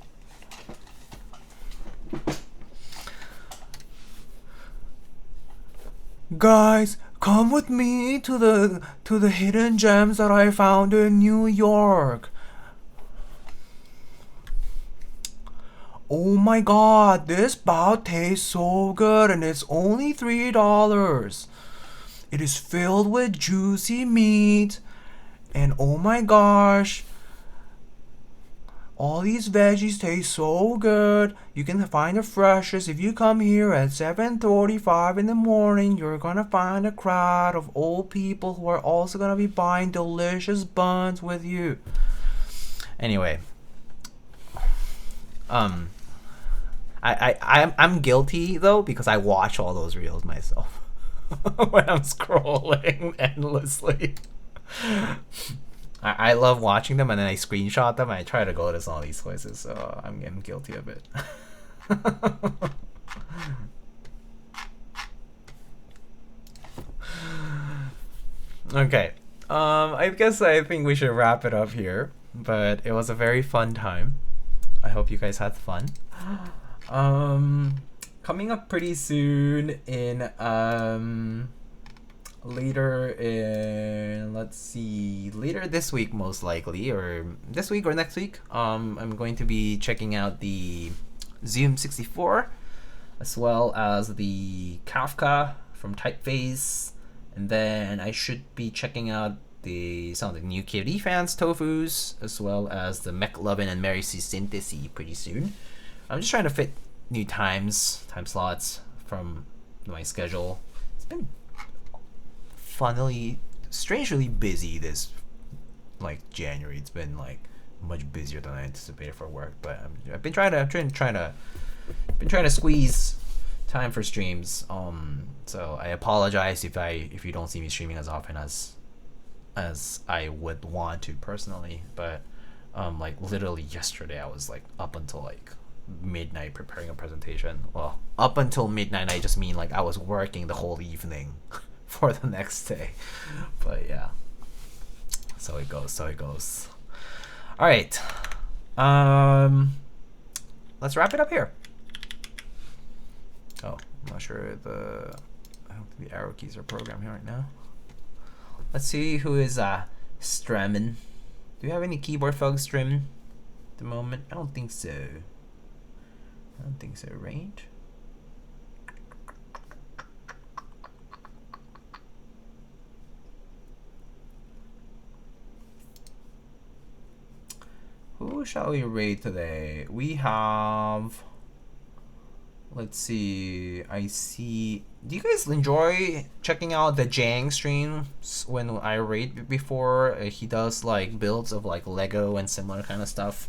Guys, come with me to the hidden gems that I found in New York. Oh my god, this bao tastes so good and it's only $3. It is filled with juicy meat, and oh my gosh, all these veggies taste so good. You can find the freshest. If you come here at 7:45 in the morning, you're gonna find a crowd of old people who are also gonna be buying delicious buns with you. Anyway, I'm guilty though, because I watch all those reels myself when I'm scrolling endlessly. I love watching them, and then I screenshot them and I try to go to some of these places, so I'm guilty of it. Okay, I think we should wrap it up here, but it was a very fun time. I hope you guys had fun. Coming up pretty soon in later this week, most likely, or this week or next week, I'm going to be checking out the Zoom 64, as well as the Kafka from Typeface, and then I should be checking out some of the new KD fans Tofus, as well as the McLovin and Mary C Synthesis pretty soon. I'm just trying to fit new time slots from my schedule. It's been strangely busy this January. It's been much busier than I anticipated for work, but I've been trying to squeeze time for streams. So I apologize if you don't see me streaming as often as as I would want to personally, but like literally yesterday I was like up until like midnight preparing a presentation. Well, up until midnight I just mean like I was working the whole evening for the next day. But yeah, so it goes, all right. Let's wrap it up here. Oh, I'm not sure I don't think the arrow keys are programmed here right now. Let's see who is streaming. Do you have any keyboard folks streaming at the moment? I don't think so. Right? Who shall we raid today? We have, let's see, I see. Do you guys enjoy checking out the Jang streams when I raid before? He does like builds of like Lego and similar kind of stuff.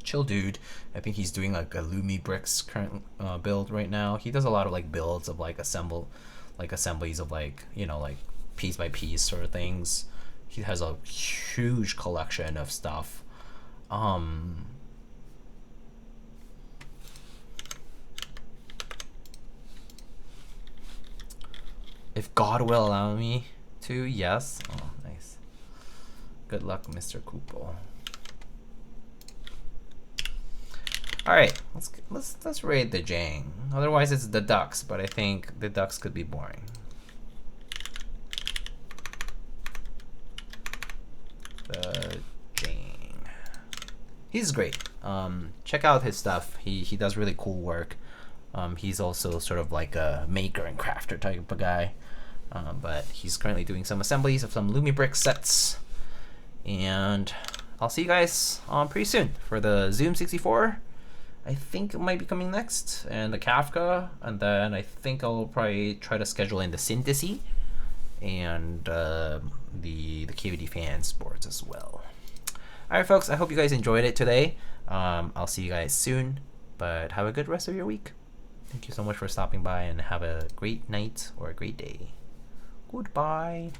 Chill dude. I think he's doing like a Lumi bricks current build right now. He does a lot of like builds of like assemblies of like, you know, like piece by piece sort of things. He has a huge collection of stuff. If God will allow me to, yes. Oh, nice. Good luck, Mr. Kupo. All right, let's raid the Jang. Otherwise, it's the ducks, but I think the ducks could be boring. The Jang. He's great. Check out his stuff. He does really cool work. He's also sort of like a maker and crafter type of guy. But he's currently doing some assemblies of some Lumi brick sets. And I'll see you guys pretty soon for the Zoom 64. I think it might be coming next, and the Kafka, and then I think I'll probably try to schedule in the Synthesis and the KVD fans boards as well. All right, folks, I hope you guys enjoyed it today. I'll see you guys soon, but have a good rest of your week. Thank you so much for stopping by, and have a great night or a great day. Goodbye.